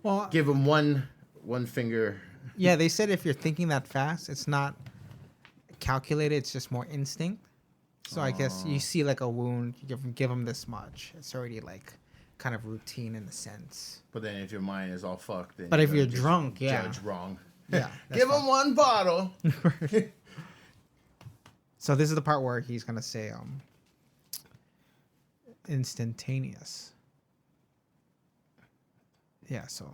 Well, give them one finger. yeah, they said if you're thinking that fast, it's not calculated. It's just more instinct. So I guess you see like a wound, you give them this much. It's already like kind of routine in a sense. But then if your mind is all fucked, then But if you're just drunk, yeah. judge wrong. Yeah, that's Give fine. him one bottle. So this is the part where he's gonna say instantaneous. Yeah, so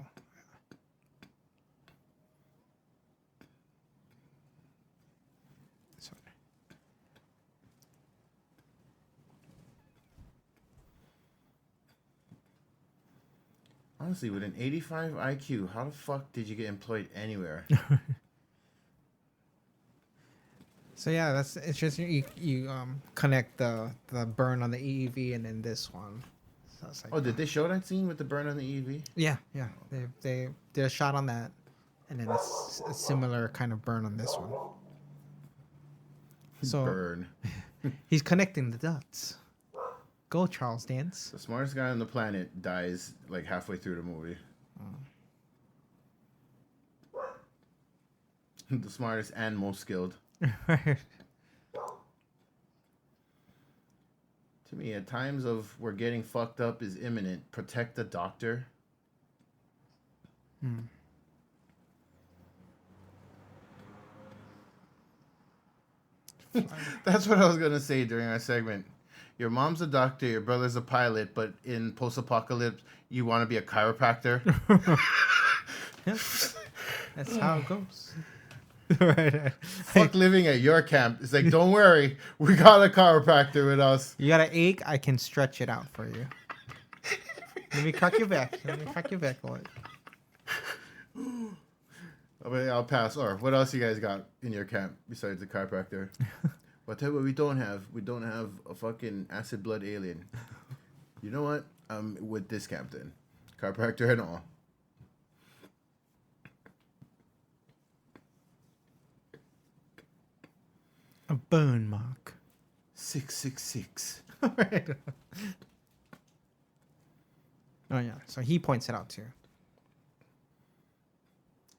Honestly, with an 85 IQ, how the fuck did you get employed anywhere? So yeah, that's interesting. You connect the burn on the EEV and then this one. So it's like, Oh, did they show that scene with the burn on the EV? yeah. They did a shot on that, and then a similar kind of burn on this one. So Burn. he's connecting the dots. Go Charles Dance. The smartest guy on the planet dies like halfway through the movie. The smartest and most skilled. Right. To me, at times of where getting fucked up is imminent, protect the doctor. That's what I was gonna say during our segment. Your mom's a doctor, your brother's a pilot, but in post-apocalypse, you want to be a chiropractor. That's how it goes. Right. Fuck living at your camp. It's like, don't worry, we got a chiropractor with us. You got an ache, I can stretch it out for you. Let me crack your back. Boy. I'll pass. Or what else you guys got in your camp besides the chiropractor? Well, I'll tell you what we don't have. We don't have a fucking acid blood alien. You know what? I'm with this captain. Chiropractor and all. A burn mark. 666. Right. Oh yeah. So he points it out too.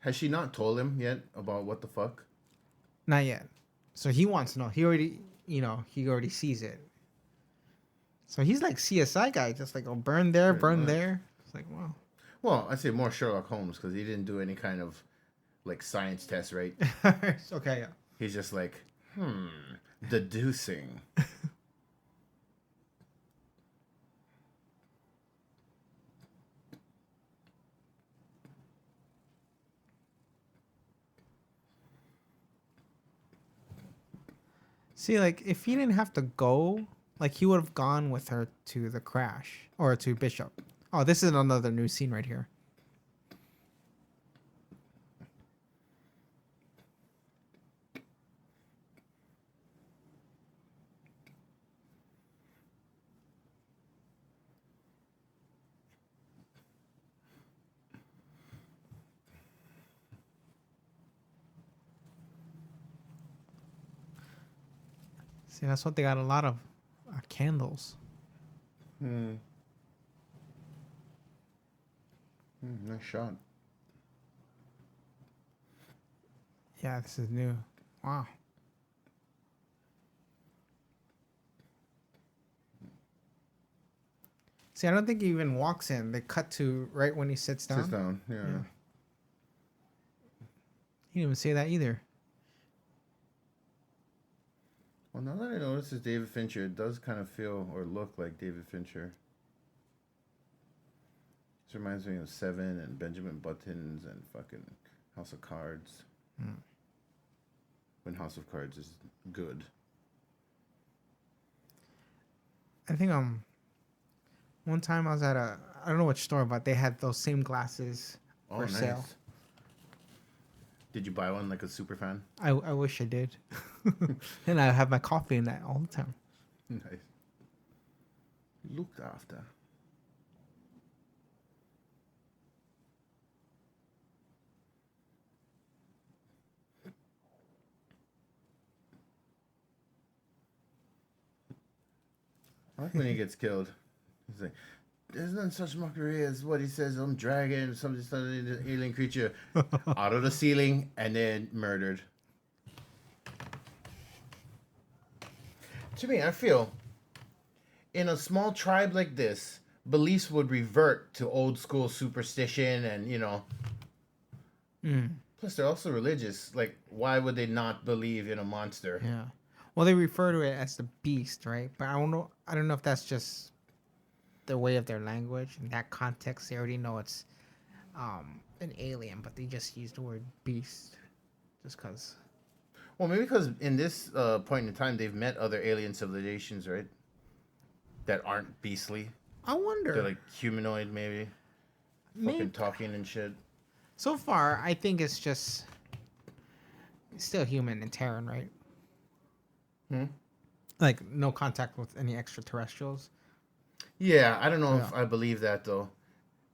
Has she not told him yet about what the fuck? Not yet. So he wants to know. He already sees it. So he's like CSI guy, just like, oh, burn there, burn there. It's like, wow. Well, I'd say more Sherlock Holmes because he didn't do any kind of like science test, right? Okay, yeah. He's just like, deducing. See, like, if he didn't have to go, like, he would have gone with her to the crash or to Bishop. Oh, this is another new scene right here. See, that's what they got, a lot of candles. Nice shot. Yeah, this is new. Wow. See, I don't think he even walks in. They cut to right when he sits down. Sits down, yeah. He didn't even say that either. Well, now that I notice it's David Fincher, it does kind of feel or look like David Fincher. This reminds me of Seven and Benjamin Buttons and fucking House of Cards. When House of Cards is good. I think one time I was at I don't know which store, but they had those same glasses for sale. Did you buy one like a super fan? I wish I did. And I have my coffee in that all the time. Nice. Looked after. I like when he gets killed. He's like, there's none such mockery as what he says. I'm dragon, some alien creature, out of the ceiling, and then murdered. To me, I feel in a small tribe like this, beliefs would revert to old school superstition, and plus they're also religious. Like, why would they not believe in a monster? Yeah. Well, they refer to it as the beast, right? But I don't know. I don't know if that's just the way of their language. In that context, they already know it's an alien, but they just use the word beast just because. Well, maybe because in this point in time, they've met other alien civilizations, right? That aren't beastly. I wonder. They're like humanoid, maybe. Fucking talking and shit. So far, I think it's just still human and Terran, right? Like no contact with any extraterrestrials. Yeah, I don't know if I believe that though.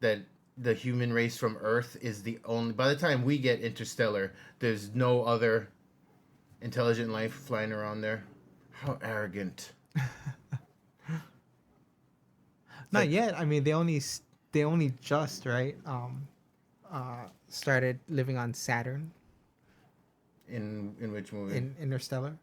That the human race from Earth is the only. By the time we get interstellar, there's no other intelligent life flying around there. How arrogant! Not yet. I mean, they only just right started living on Saturn In which movie? in Interstellar.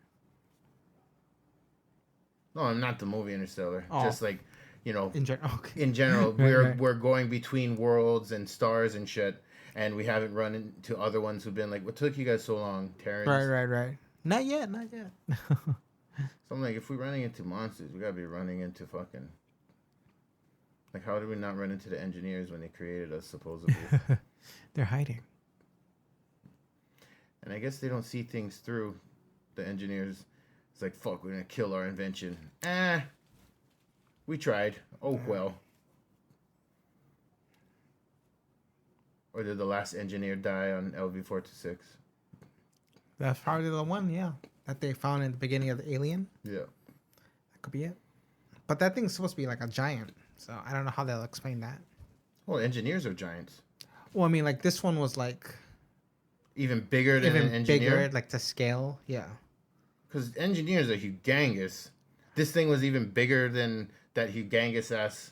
No, I'm not the movie Interstellar. Oh. Just like, In general, okay. in general, Right. we're going between worlds and stars and shit, and we haven't run into other ones who've been like, what took you guys so long, Terrence? Right. Not yet. So I'm like, if we're running into monsters, we gotta be running into fucking. Like, how did we not run into the engineers when they created us, supposedly? They're hiding. And I guess they don't see things through. The engineers, it's like, fuck, we're gonna kill our invention. We tried. Oh well. Or did the last engineer die on LV-426? That's probably the one, yeah, that they found in the beginning of the Alien. Yeah. That could be it. But that thing's supposed to be like a giant, so I don't know how they'll explain that. Well, engineers are giants. Well, I mean, like this one was like Even bigger than an even engineer? bigger, like to scale. Yeah. Because engineers are humongous. This thing was even bigger than that humongous ass.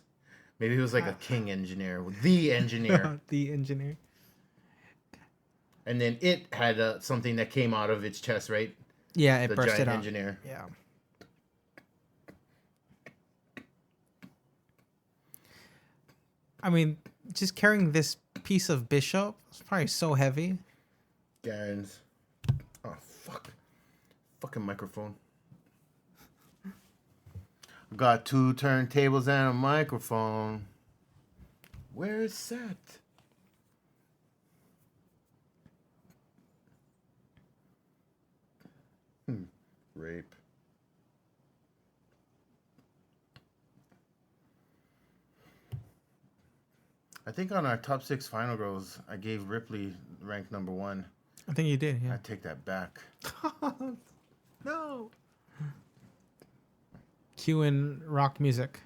Maybe he was like a king engineer. The engineer. The engineer. And then it had something that came out of its chest, right? Yeah, it The bursted giant out. engineer. Yeah. I mean, just carrying this piece of bishop is probably so heavy. Garens. Oh, fuck. Fucking microphone. Got 2 turntables and a microphone. Where is that? Rape. I think on our top 6 final girls, I gave Ripley rank number 1. I think you did, I yeah. take that back. No. Cue in rock music.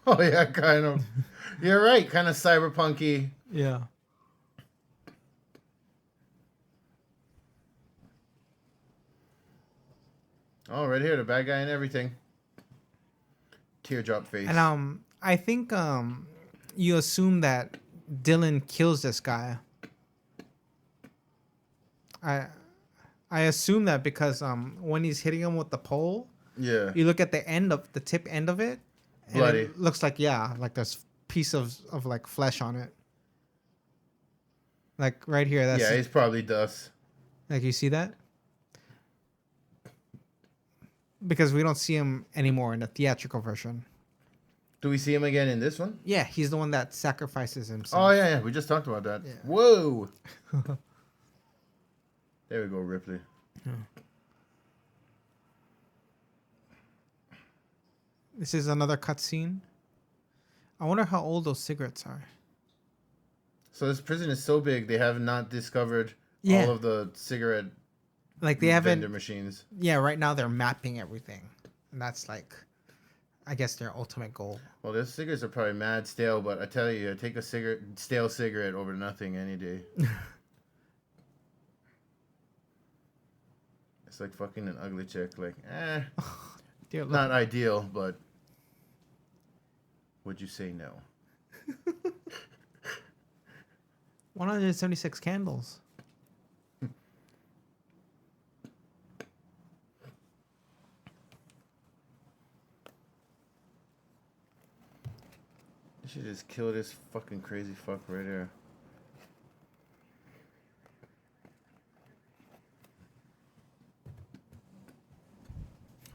Oh yeah, kind of. You're right, kind of cyberpunky. Yeah. Oh, right here, the bad guy and everything. Teardrop face. And I think you assume that Dylan kills this guy. I assume that because when he's hitting him with the pole, Yeah. you look at the tip end of it, and Bloody. it looks like like there's piece of like flesh on it. Like right here, that's Yeah, he's probably dust. like you see that? Because we don't see him anymore in the theatrical version. Do we see him again in this one? Yeah, he's the one that sacrifices himself. Oh yeah, we just talked about that. Yeah. Whoa. There we go, Ripley. This is another cutscene. I wonder how old those cigarettes are. So this prison is so big, they have not discovered Yeah. all of the cigarette Like they vendor haven't. machines. Yeah, right now they're mapping everything, and that's like, I guess their ultimate goal. Well, those cigarettes are probably mad stale, but I tell you, I take a stale cigarette over nothing any day. It's like fucking an ugly chick. Like, Dear not ideal, but would you say no? 176 candles. You should just kill this fucking crazy fuck right there.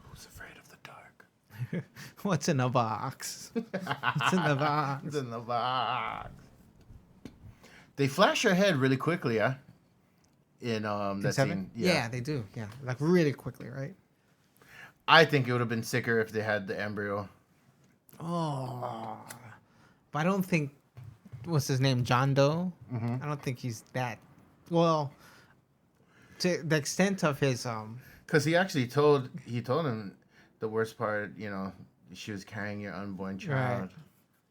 Who's afraid of the dark? What's in a box? What's in the box? It's in the box. They flash her head really quickly, yeah? In that scene. Yeah, they do. Yeah, like really quickly, right? I think it would have been sicker if they had the embryo. Oh, but I don't think what's his name, John Doe. Mm-hmm. I don't think he's that. Well, to the extent of his Because he actually told him the worst part. You know, she was carrying your unborn child. Right.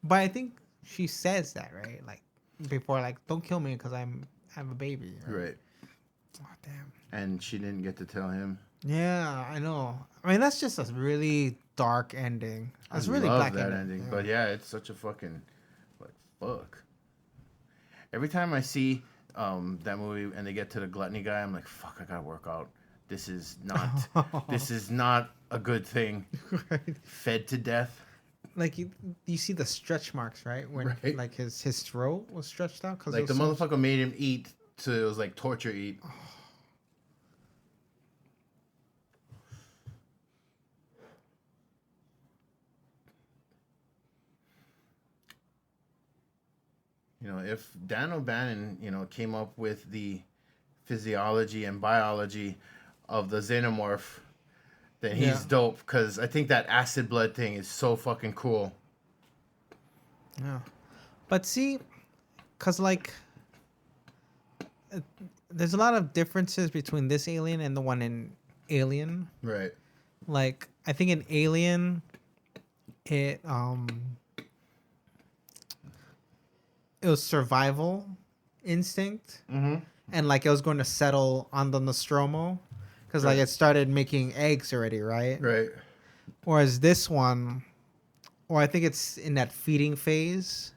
But I think she says that, right? Like before, like don't kill me because I have a baby. Right. Oh damn. And she didn't get to tell him. Yeah, I know. I mean, that's just a really dark ending. That's really love black that ending. ending. Yeah. But yeah, it's such a fucking like fuck. Every time I see that movie and they get to the gluttony guy, I'm like, fuck, I gotta work out. This is not a good thing. Right. Fed to death. Like you see the stretch marks, right? When Right. like his throat was stretched out because Like the motherfucker made him eat so it was like torture eat. You know, if Dan O'Bannon, you know, came up with the physiology and biology of the xenomorph, then he's Yeah. dope. Because I think that acid blood thing is so fucking cool. Yeah, but see, because like there's a lot of differences between this alien and the one in Alien. Right. Like I think in Alien, it was survival instinct, and like it was going to settle on the Nostromo because like Right. it started making eggs already, right? Right. Whereas this one, or I think it's in that feeding phase.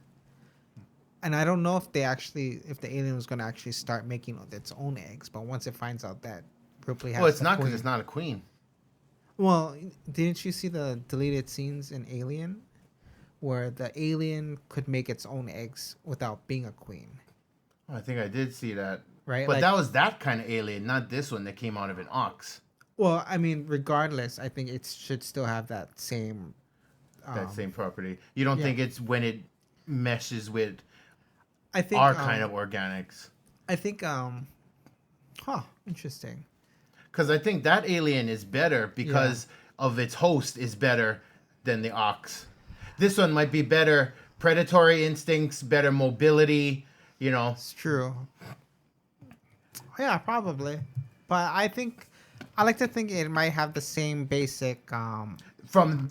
And I don't know if the alien was going to actually start making its own eggs, but once it finds out that Ripley has, Well, it's the not because queen- it's not a queen. Well, didn't you see the deleted scenes in Alien, where the alien could make its own eggs without being a queen, Oh, I think I did see that. right? But Like, that was that kind of alien, not this one that came out of an ox. well, I mean, regardless, I think it should still have that same. That same property. You don't yeah. think it's when it meshes with I think our kind of organics? I think. Interesting. Because I think that alien is better because of its host is better than the ox. This one might be better predatory instincts, better mobility, you know. It's true. Yeah, probably. But I like to think it might have the same basic From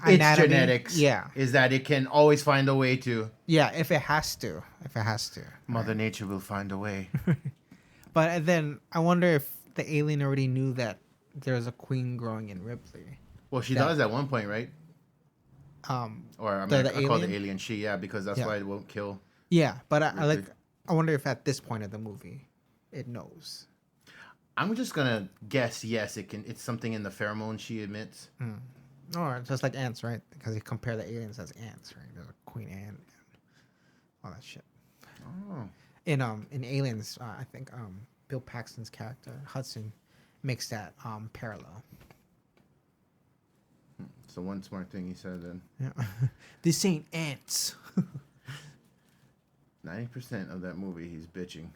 its anatomy. genetics, Yeah. is that it can always find a way to. Yeah, if it has to. Mother Nature will find a way. But then I wonder if the alien already knew that there's a queen growing in Ripley. Well, she That- does at one point, right? Or I mean, The I call the alien? alien she, yeah, because that's Yeah. why it won't kill. Yeah, but I Ripley. wonder if at this point of the movie it knows. I'm just gonna guess. Yes, it can. It's something in the pheromone she emits. Or just like ants, right? Because you compare the aliens as ants, right? There's a queen ant and all that shit. Oh, In Aliens, I think Bill Paxton's character Hudson makes that parallel. so one smart thing he said then. Yeah. This ain't ants. 90% of that movie, he's bitching.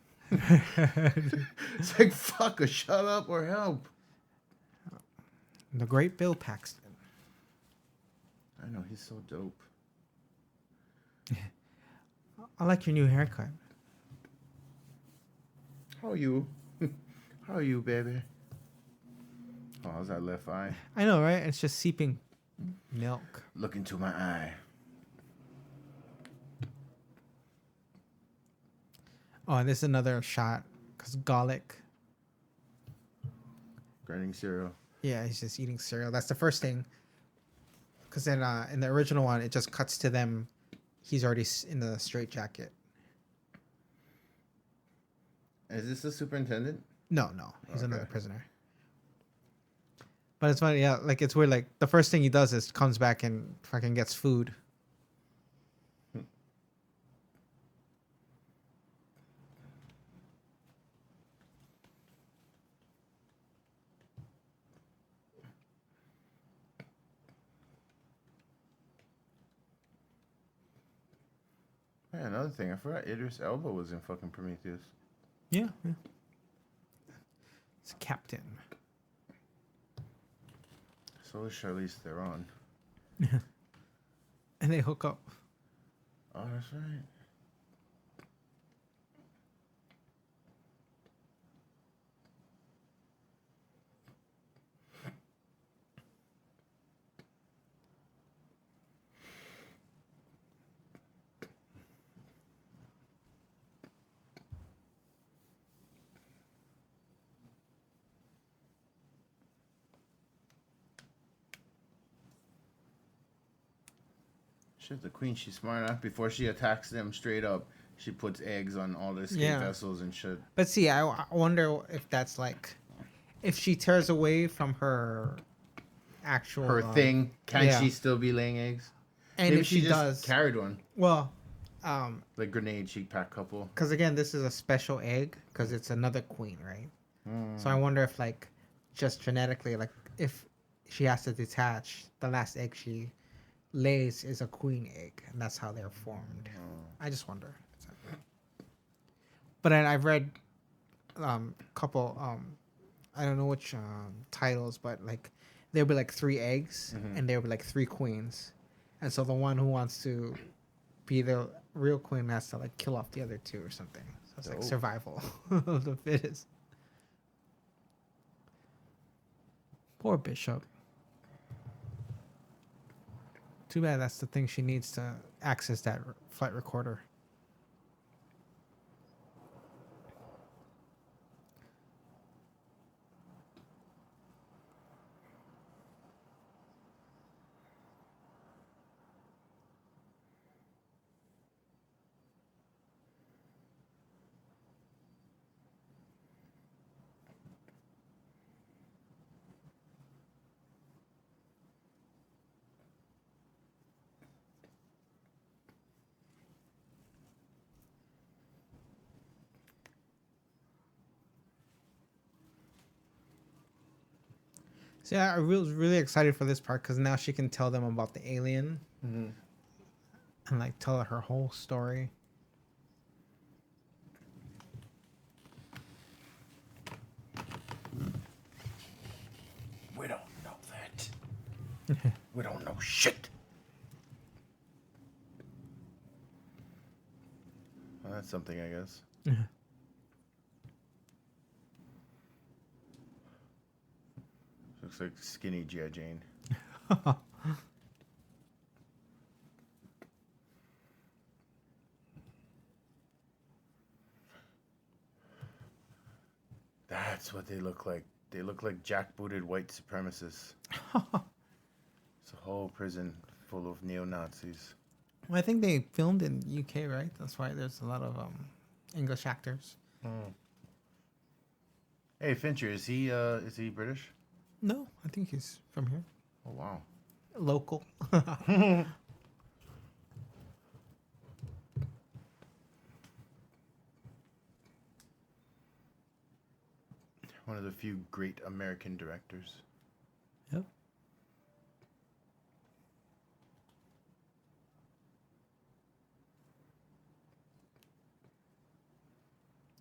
It's like fuck, or shut up or help. The great Bill Paxton. I know he's so dope. I like your new haircut. How are you? How are you, baby? Oh, how's that left eye? I know, right? It's just seeping milk. Look into my eye. Oh, and this is another shot because garlic. Burning cereal. Yeah, he's just eating cereal. That's the first thing. Because then in the original one, it just cuts to them. He's already in the straitjacket. Is this the superintendent? No, he's Okay. another prisoner. But it's funny, yeah. Like it's weird. Like the first thing he does is comes back and fucking gets food. Yeah, another thing. I forgot Idris Elba was in fucking Prometheus. Yeah. It's Captain. So is Charlize Theron. And they hook up. Oh, that's right. Shit, the queen, she's smart enough. Before she attacks them straight up, she puts eggs on all the escape vessels and shit. But see, I wonder if that's like, if she tears away from her actual Her thing, can yeah. she still be laying eggs? And Maybe if she she just does, carried one. well, Like grenade, she packed a couple. because again, this is a special egg because it's another queen, right? So I wonder if like, just genetically, like if she has to detach the last egg she lays is a queen egg, and that's how they're formed. I just wonder. But then I've read couple I don't know which titles, but like there'll be like 3 eggs and there'll be like 3 queens, and so the one who wants to be the real queen has to like kill off the other 2 or something. So it's like Dope. survival of the fittest. Poor Bishop. Too bad that's the thing she needs to access that flight recorder. So yeah, I was really excited for this part because now she can tell them about the alien and like tell her whole story. We don't know that. We don't know shit. Well, that's something, I guess. Looks like skinny G.I. Jane. That's what they look like. They look like jackbooted white supremacists. It's a whole prison full of neo-Nazis. Well, I think they filmed in UK, right? That's why there's a lot of English actors. Hey, Fincher, is he British? No, I think he's from here. Oh, wow. Local. One of the few great American directors. Yep.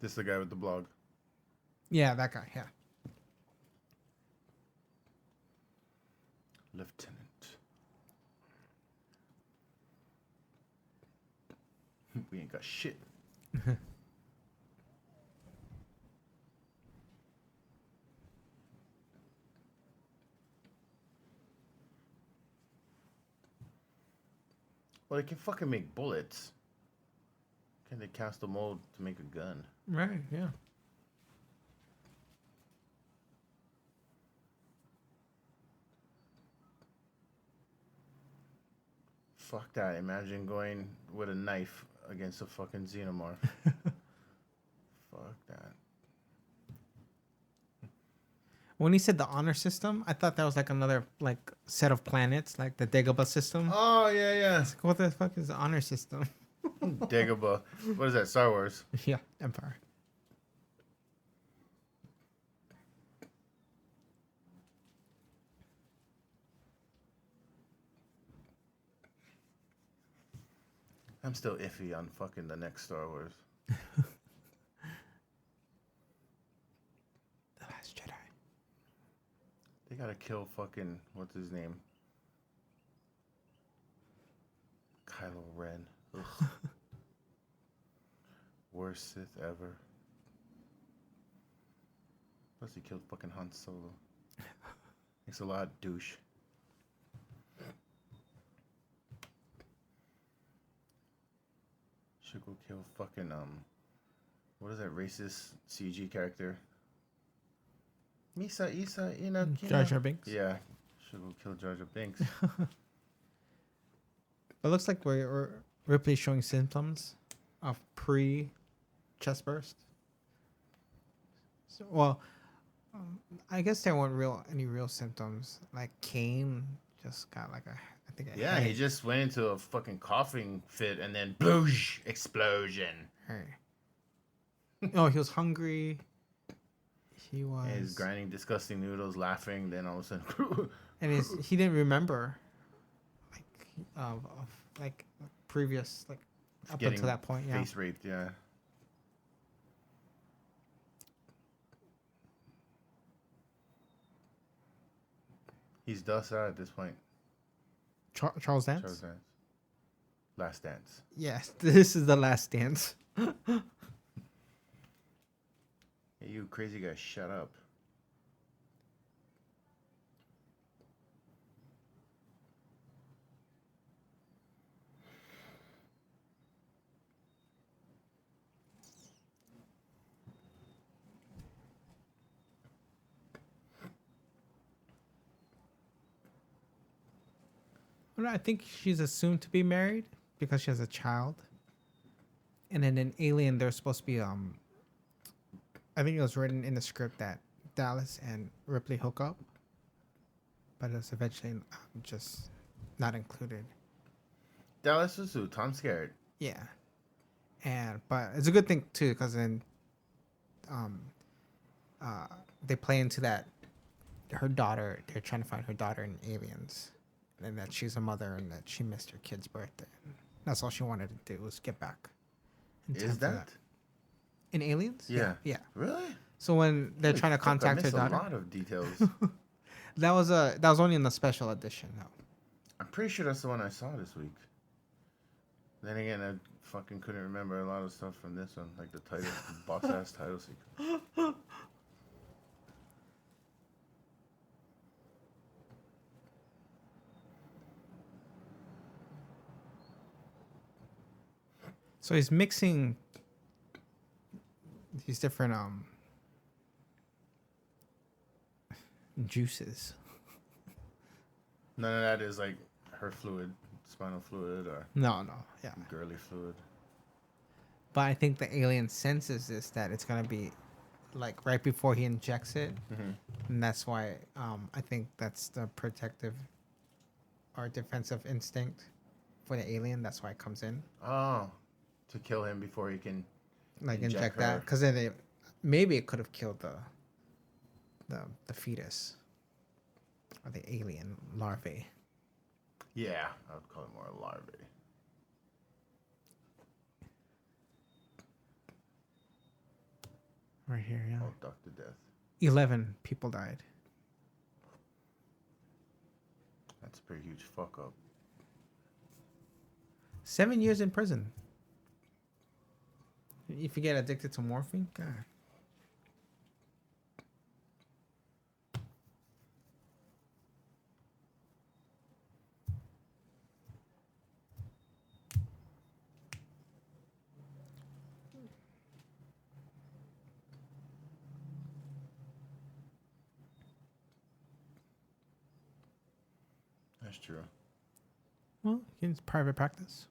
This is the guy with the blog. Yeah, that guy. Yeah. Lieutenant. We ain't got shit. Well, they can fucking make bullets. Can they cast a mold to make a gun? Right. Yeah. Fuck that. Imagine going with a knife against a fucking xenomorph. Fuck that. When he said the honor system, I thought that was like another like set of planets, like the Dagobah system. Oh, yeah, yeah. It's like, what the fuck is the honor system? Dagobah. What is that? Star Wars. Yeah, Empire. I'm still iffy on fucking the next Star Wars. The Last Jedi. They gotta kill fucking, what's his name? Kylo Ren. Ugh. Worst Sith ever. Plus he killed fucking Han Solo. Thanks a lot, douche. Should go kill fucking, what is that racist CG character? Misa, Isa, Jar Jar Binks. Yeah. Should go kill Jar Jar Binks. It looks like we're Ripley showing symptoms of pre-chest burst. So, well, I guess there weren't any real symptoms. Like Kane just got like I think. Yeah, he just went into a fucking coughing fit and then boosh explosion. Oh, he was hungry. He was. And he's grinding disgusting noodles, laughing. Then all of a sudden, And he didn't remember, like, of like previous like up getting until that point. Yeah. face raped. Yeah. He's dust out at this point. Charles Dance. Charles Dance. Last Dance. Yes, this is the last dance. Hey, you crazy guy, shut up. Well, I think she's assumed to be married because she has a child. And then in Alien, there's supposed to be I think it was written in the script that Dallas and Ripley hook up, but it's eventually just not included. Dallas was who? Tom Skerritt. Yeah, but it's a good thing too because then, they play into that. Her daughter, they're trying to find her daughter in Aliens, and that she's a mother and that she missed her kid's birthday. That's all she wanted to do was get back. in time Is for that? in Aliens? Yeah. Yeah. Really? So when they're Holy trying to fuck, I contact her missed daughter, a lot of details. that was only in the special edition though. I'm pretty sure that's the one I saw this week. Then again, I fucking couldn't remember a lot of stuff from this one, like the title, boss ass title sequence. So he's mixing these different juices. None of that is like her fluid, spinal fluid, or No, yeah. girly fluid. But I think the alien senses this that it's gonna be like right before he injects it, and that's why I think that's the protective or defensive instinct for the alien. That's why it comes in, Oh, to kill him before he can like inject inject her. that, because then maybe it could have killed the fetus or the alien larvae. Yeah, I would call it more a larvae. Right here, yeah. Oh, ducked to death. 11 people died. That's a pretty huge fuck up. 7 years in prison. If you get addicted to morphine, God. That's true. Well, it's private practice.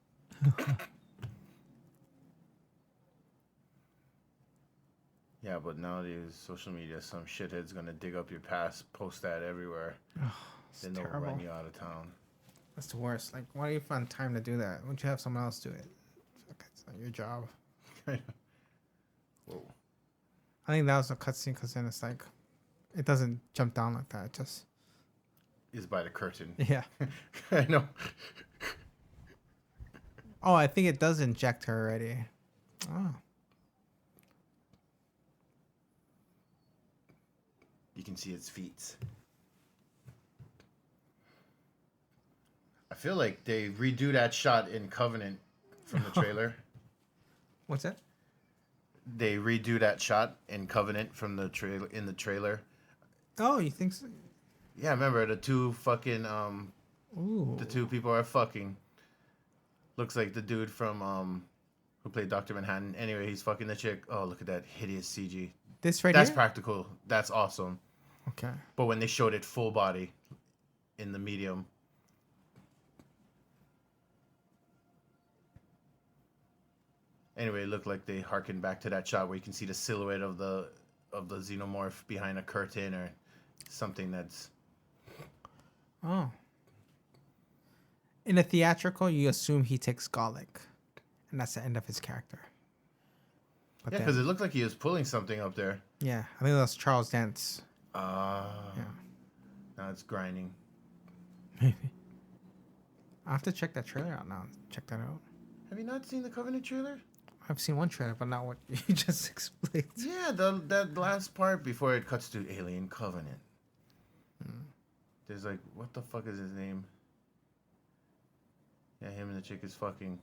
Yeah, but nowadays, social media, some shithead's gonna dig up your past, post that everywhere. It's Then they'll terrible. run you out of town. That's the worst. Like, why do you find time to do that? Why don't you have someone else do it? It's not your job. Whoa. I think that was a cutscene because then it's like, it doesn't jump down like that. It just, Is by the curtain. yeah. I know. Oh, I think it does inject her already. Oh. You can see its feet. I feel like they redo that shot in Covenant from the trailer. What's that? They redo that shot in Covenant from the trailer. Oh, you think so? Yeah, remember the two fucking Ooh. the two people are fucking. Looks like the dude from who played Dr. Manhattan. Anyway, he's fucking the chick. Oh, look at that hideous CG. This right That's here? practical. That's awesome. Okay. But when they showed it full body in the medium. Anyway, it looked like they harkened back to that shot where you can see the silhouette of the xenomorph behind a curtain or something that's. Oh. In a theatrical, you assume he takes garlic, and that's the end of his character. But Yeah, because it looked like he was pulling something up there. yeah, I think that's Charles Dance. Yeah. Yeah. Now it's grinding. Maybe. I have to check that trailer out now. Check that out. Have you not seen the Covenant trailer? I've seen one trailer, but not what you just explained. Yeah, that last part before it cuts to Alien Covenant. There's like, what the fuck is his name? Yeah, him and the chick is fucking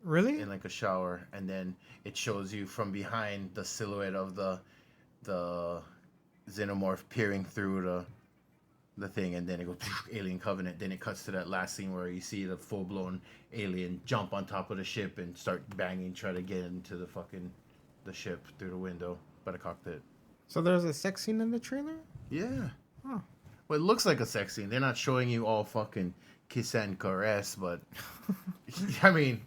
Really? in like a shower, and then it shows you from behind the silhouette of the xenomorph peering through the thing, and then it goes Alien Covenant. Then it cuts to that last scene where you see the full blown alien jump on top of the ship and start banging, try to get into the ship through the window by the cockpit. So there's a sex scene in the trailer? Yeah. Oh. Well, it looks like a sex scene. They're not showing you all fucking kiss and caress, but I mean,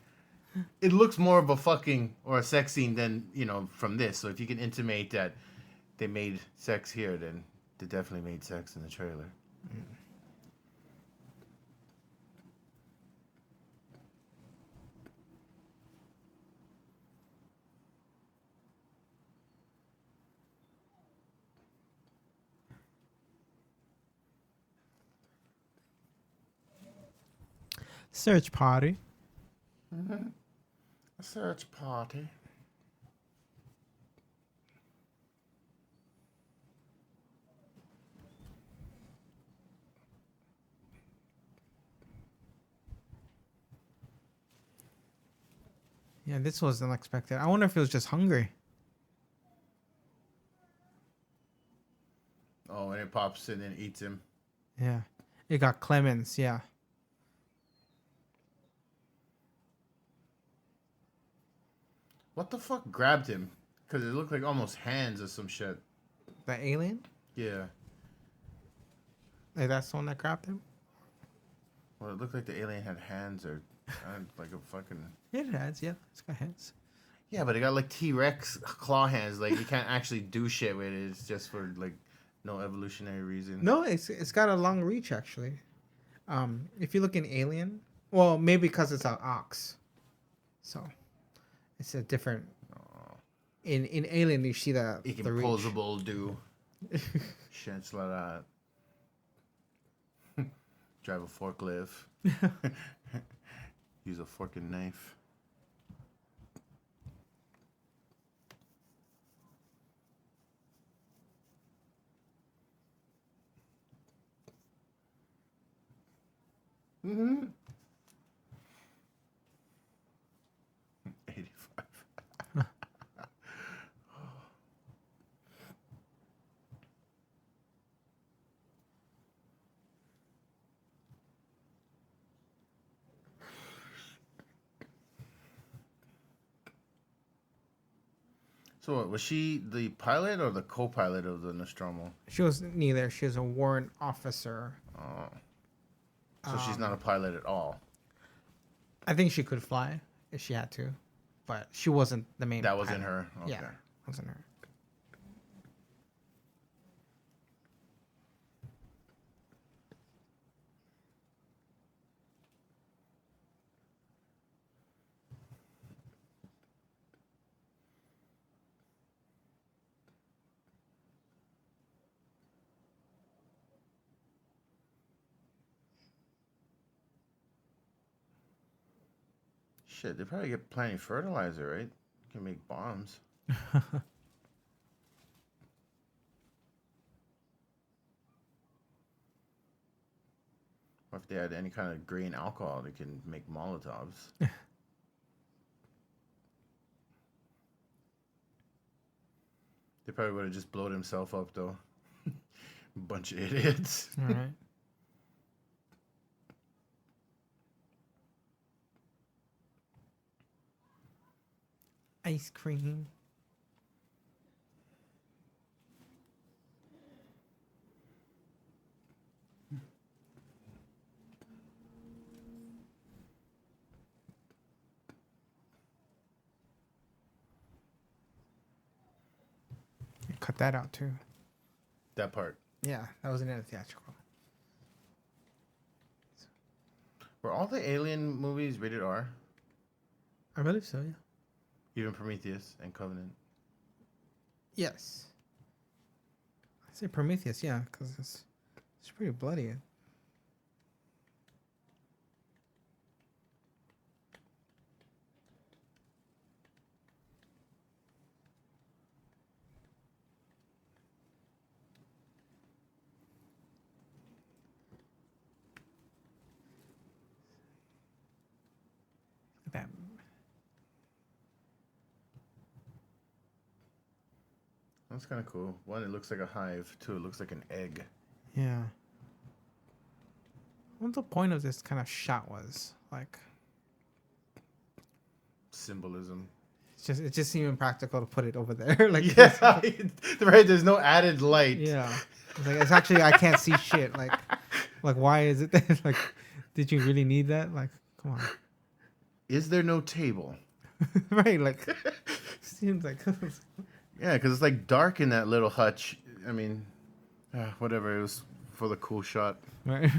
it looks more of a fucking or a sex scene than, from this. So if you can intimate that they made sex here, then they definitely made sex in the trailer. Search party. A search party. Yeah, this was unexpected. I wonder if it was just hungry. Oh, and it pops in and eats him. Yeah. It got Clemens, yeah. What the fuck grabbed him? Because it looked like almost hands or some shit. The alien? Yeah. Like that's the one that grabbed him? Well, it looked like the alien had hands or like a fucking. Yeah, it has, yeah. It's got hands. Yeah, but it got like T-Rex claw hands. Like you can't actually do shit with it. It's just for like no evolutionary reason. No, it's got a long reach actually. If you look in Alien, well, maybe because it's an ox, so it's a different. In Alien, you see that It can the reach. posable do shits like that. Drive a forklift. Use a fork and knife. Mm-hmm. 85. So what, was she the pilot or the co-pilot of the Nostromo? She was neither. She was a warrant officer. Oh. So she's not a pilot at all. I think she could fly if she had to, but she wasn't the main. That wasn't pilot. her. Okay. Yeah, wasn't her. Shit, they probably get plenty of fertilizer, right? Can make bombs. Or if they had any kind of green alcohol, they can make Molotovs. They probably would have just blown himself up, though. Bunch of idiots. All right. Ice cream. Cut that out too. That part. Yeah, that wasn't in a theatrical. Were all the Alien movies rated R? I believe so. Yeah. Even Prometheus and Covenant? Yes. I say Prometheus, yeah, because it's pretty bloody. That. That's kind of cool. One, it looks like a hive. Two, it looks like an egg. Yeah. What the point of this kind of shot was? Like, Symbolism. it just seemed impractical to put it over there. Like, Yeah, right. There's no added light. yeah. It's actually I can't see shit. Like why is it there? Like, did you really need that? Like, come on. Is there no table? Right. Like, seems like. Yeah, because it's like dark in that little hutch. I mean, whatever. It was for the cool shot. Right.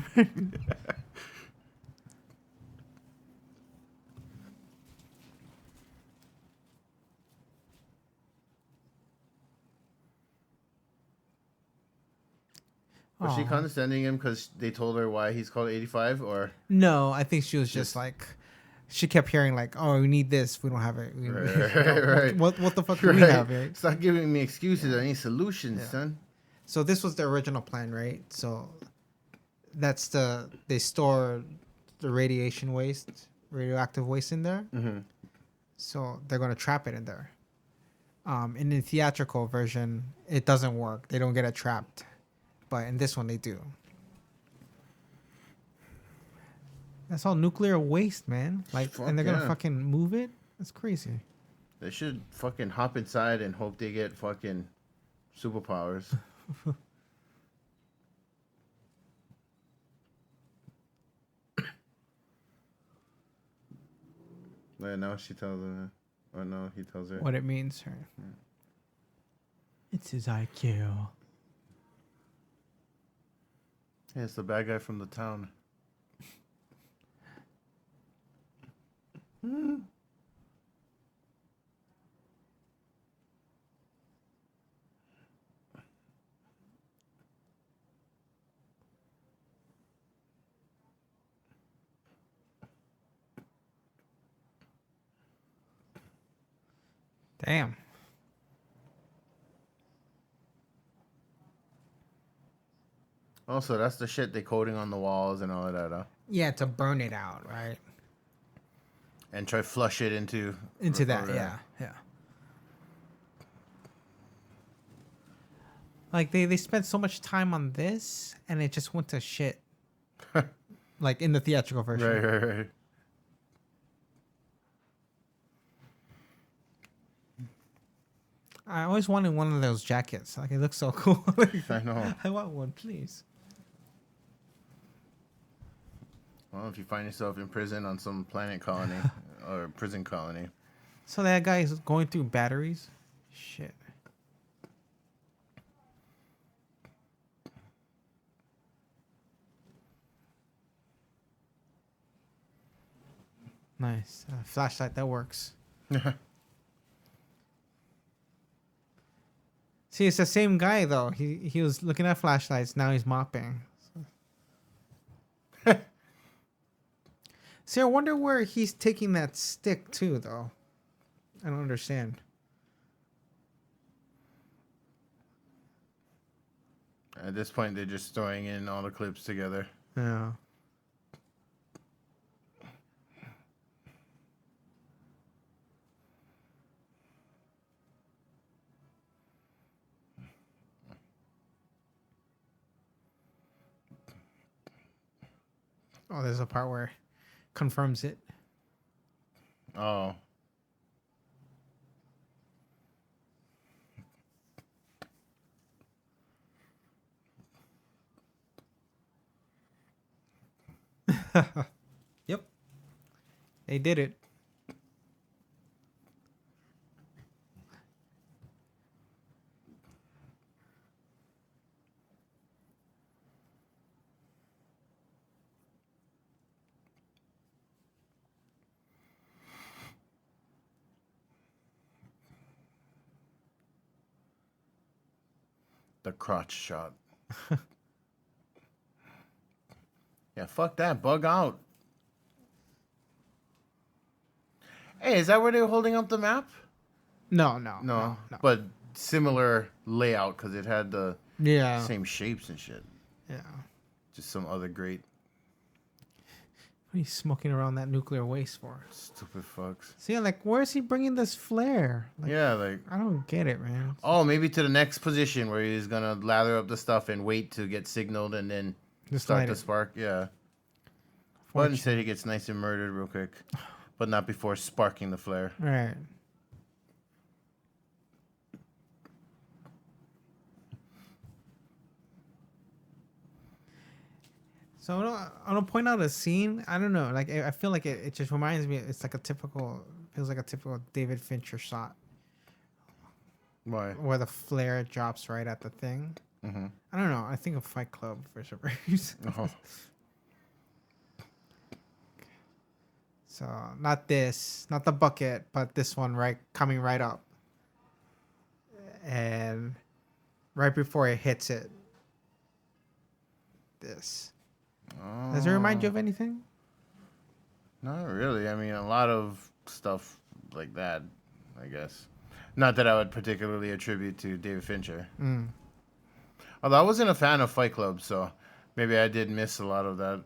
Was she Aw. condescending him because they told her why he's called 85? Or No, I think she was just like, she kept hearing like, "Oh, we need this. We don't have it. Right. What the fuck do we have?" Right. Stop giving me excuses. I need solutions, Yeah. son. So this was the original plan, right? So that's they store the radioactive waste in there. Mm-hmm. So they're gonna trap it in there. In the theatrical version, it doesn't work. They don't get it trapped, but in this one they do. That's all nuclear waste, man. Like, Fuck and they're gonna yeah. fucking move it. That's crazy. They should fucking hop inside and hope they get fucking superpowers. Yeah, now she tells her. Oh no, he tells her. What it means, right? Yeah. It's his IQ. Yeah, it's the bad guy from the town. Damn. Also, that's the shit they coating on the walls and all of that, huh? Yeah, to burn it out, right? And try flush it into That, or, yeah. Like they spent so much time on this, and it just went to shit. Like in the theatrical version. Right. I always wanted one of those jackets. Like, it looks so cool. I know. I want one, please. Well, if you find yourself in prison on some planet colony or prison colony. So that guy is going through batteries? Shit. Nice. Flashlight, that works. See, it's the same guy, though. He was looking at flashlights. Now he's mopping. See, I wonder where he's taking that stick to, though. I don't understand. At this point, they're just throwing in all the clips together. Yeah. Oh, there's a part where it confirms it. Oh. Yep. They did it. The crotch shot. Yeah, fuck that. Bug out. Hey, is that where they were holding up the map? No. No. But similar layout because it had the Yeah. same shapes and shit. Yeah. Just some other great What are you smoking around that nuclear waste for? stupid fucks. See, like, where's he bringing this flare? Like, Yeah, like... I don't get it, man. Oh, maybe to the next position where he's going to lather up the stuff and wait to get signaled and then Just start light the it. spark. Yeah. But instead he gets nice and murdered real quick. But not before sparking the flare. Right. So I don't point out a scene. I don't know. Like I feel like it just reminds me. It's like feels like a typical David Fincher shot Why? where the flare drops right at the thing. Mm-hmm. I don't know. I think of Fight Club for some reason. Oh. So not the bucket, but this one coming right up, and right before it hits it. This. Does it remind you of anything? Not really. I mean, a lot of stuff like that, I guess. Not that I would particularly attribute to David Fincher. Mm. Although I wasn't a fan of Fight Club, so maybe I did miss a lot of that.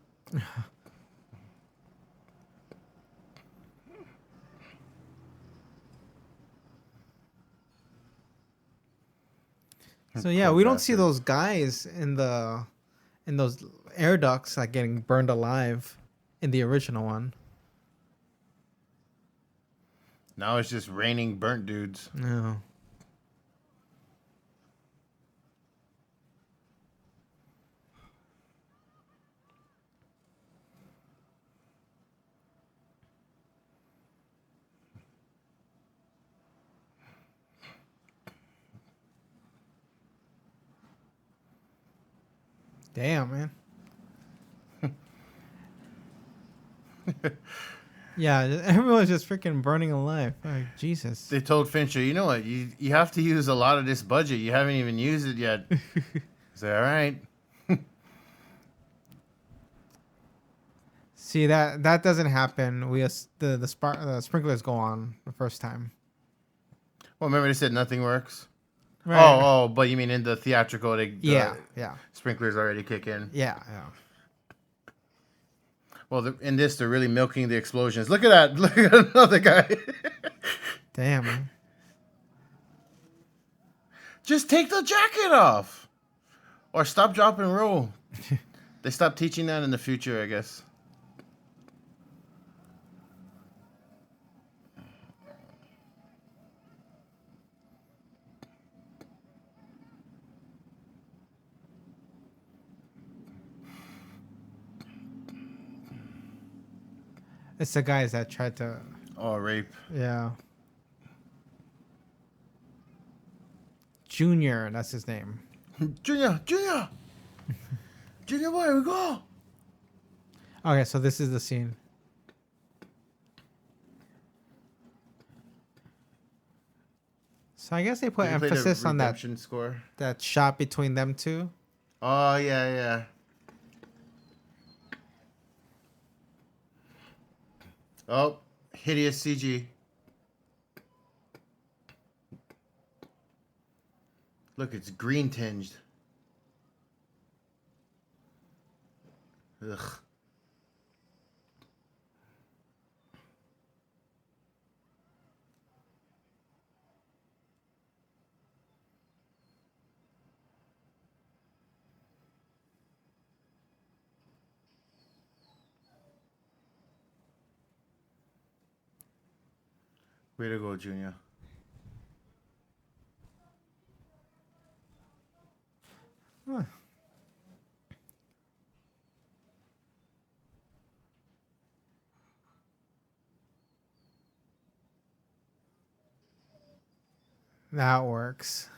So yeah, we don't see those guys in those air ducts like getting burned alive in the original one. Now it's just raining burnt dudes. No. Damn, man. Yeah, everyone's just freaking burning alive. Like, Jesus. They told Fincher, you know what, you have to use a lot of this budget. You haven't even used it yet. He's like, all right. See, that doesn't happen. The sprinklers go on the first time. Well, remember they said nothing works? Right. Oh, but you mean in the theatrical, Yeah. sprinklers already kick in? Yeah. Well, in this, they're really milking the explosions. Look at that. Look at another guy. Damn, man. Just take the jacket off. Or stop, drop, and roll. They stopped teaching that in the future, I guess. It's the guys that tried to. Oh, rape. Yeah. Junior, that's his name. Junior, Junior, Junior, where we go? Okay, so this is the scene. So I guess they put Did you play the emphasis on that redemption score. shot between them two. Oh yeah. Oh, hideous CG. Look, it's green tinged. Ugh. Way to go, Junior. Huh. That works.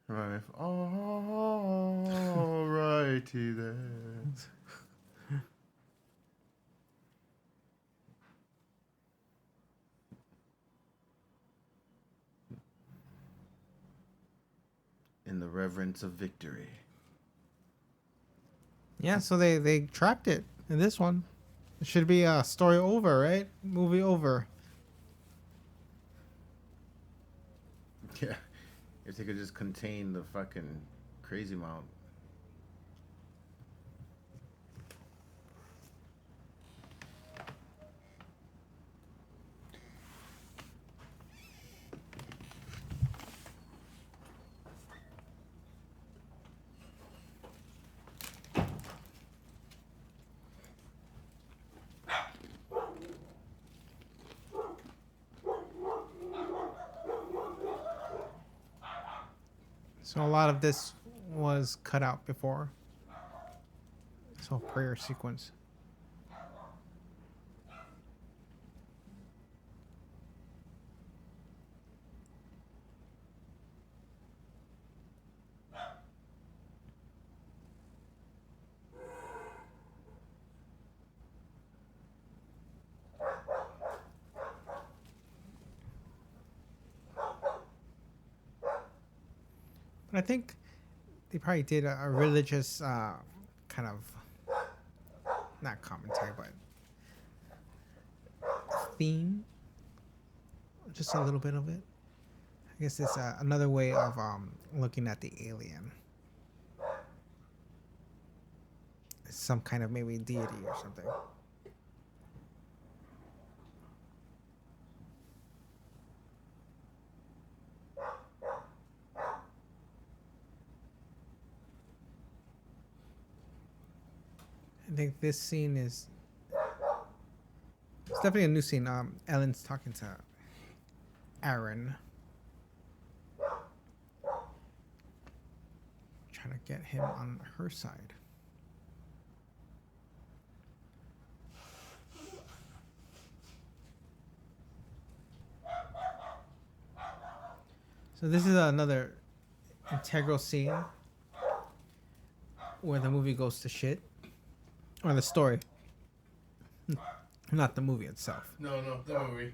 Right. All righty then. In the reverence of victory. Yeah, so they trapped it in this one. It should be a story over, right? Movie over. Yeah. If they could just contain the fucking crazy mount. So a lot of this was cut out before. So prayer sequence. But I think they probably did a religious kind of, not commentary, but theme. Just a little bit of it. I guess it's another way of looking at the alien. It's some kind of maybe deity or something. I think this scene is. It's definitely a new scene. Ellen's talking to Aaron. Trying to get him on her side. So this is another integral scene where the movie goes to shit. Or the story. Not the movie itself. No, the movie.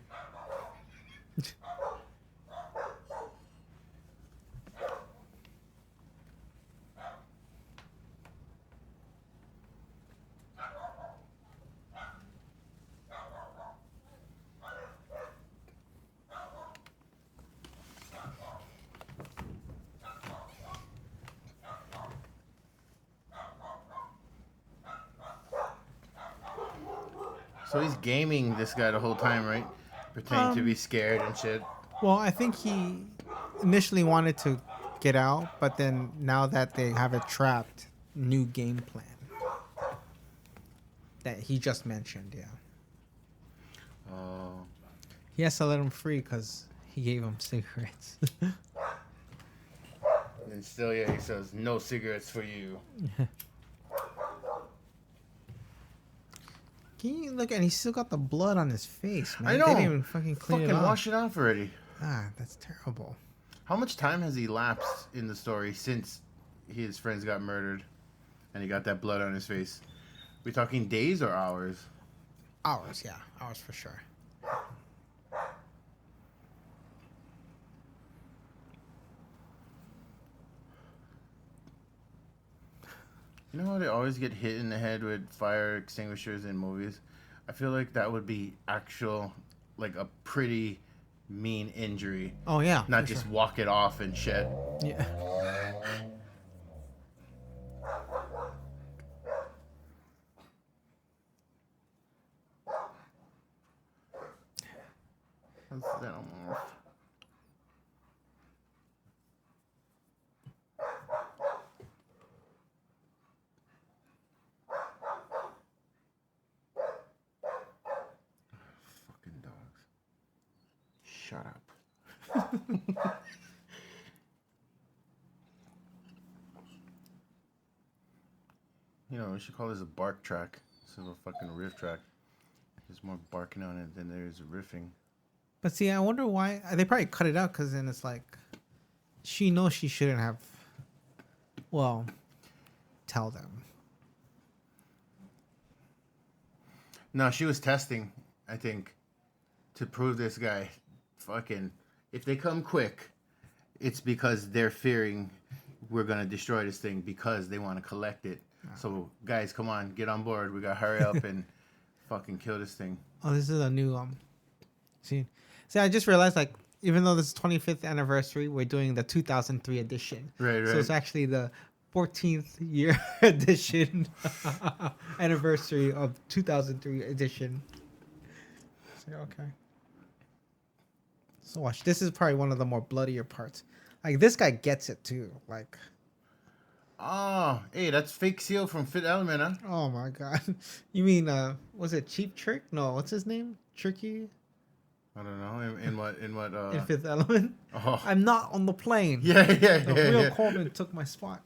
So he's gaming this guy the whole time, right? Pretending to be scared and shit. Well, I think he initially wanted to get out, but then now that they have it trapped, new game plan that he just mentioned. Yeah, Oh. he has to let him free because he gave him cigarettes. And still, yeah, he says, no cigarettes for you. Can you look? And he's still got the blood on his face, man. I know. They didn't even fucking clean it off. Wash it off already. Ah, that's terrible. How much time has elapsed in the story since his friends got murdered and he got that blood on his face? We talking days or hours? Hours, yeah. Hours for sure. You know how they always get hit in the head with fire extinguishers in movies? I feel like that would be actual, like a pretty mean injury. Oh, yeah. Not for just sure. walk it off and shit. Yeah. How's that almost? Fucking dogs. Shut up. You know, we should call this a bark track instead of a fucking riff track. There's more barking on it than there is riffing. But see, I wonder why. They probably cut it out because then it's like she knows she shouldn't have. Well, tell them. No, she was testing, I think, to prove this guy. Fucking, if they come quick, it's because they're fearing we're gonna destroy this thing because they want to collect it. So, guys, come on, get on board. We gotta hurry up and fucking kill this thing. Oh, this is a new See, I just realized like even though this is 25th anniversary, we're doing the 2003 edition. Right. So it's actually the 14th year edition anniversary of 2003 edition. So, okay. So watch. This is probably one of the more bloodier parts. Like this guy gets it too. Like, Oh, hey, that's fake seal from Fifth Element, huh? oh my god. You mean was it Cheap Trick? No, what's his name? Tricky I don't know. In what? in Fifth Element. Oh, I'm not on the plane. yeah. The real Coleman took my spot.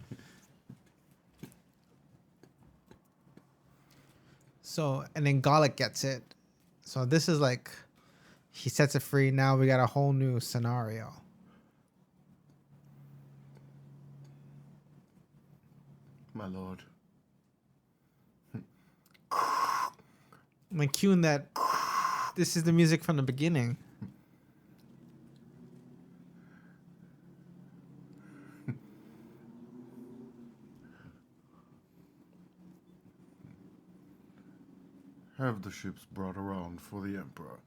So, and then Garlic gets it. So this is like, he sets it free. Now we got a whole new scenario. My lord. I'm like cueing that. This is the music from the beginning. Have the ships brought around for the Emperor.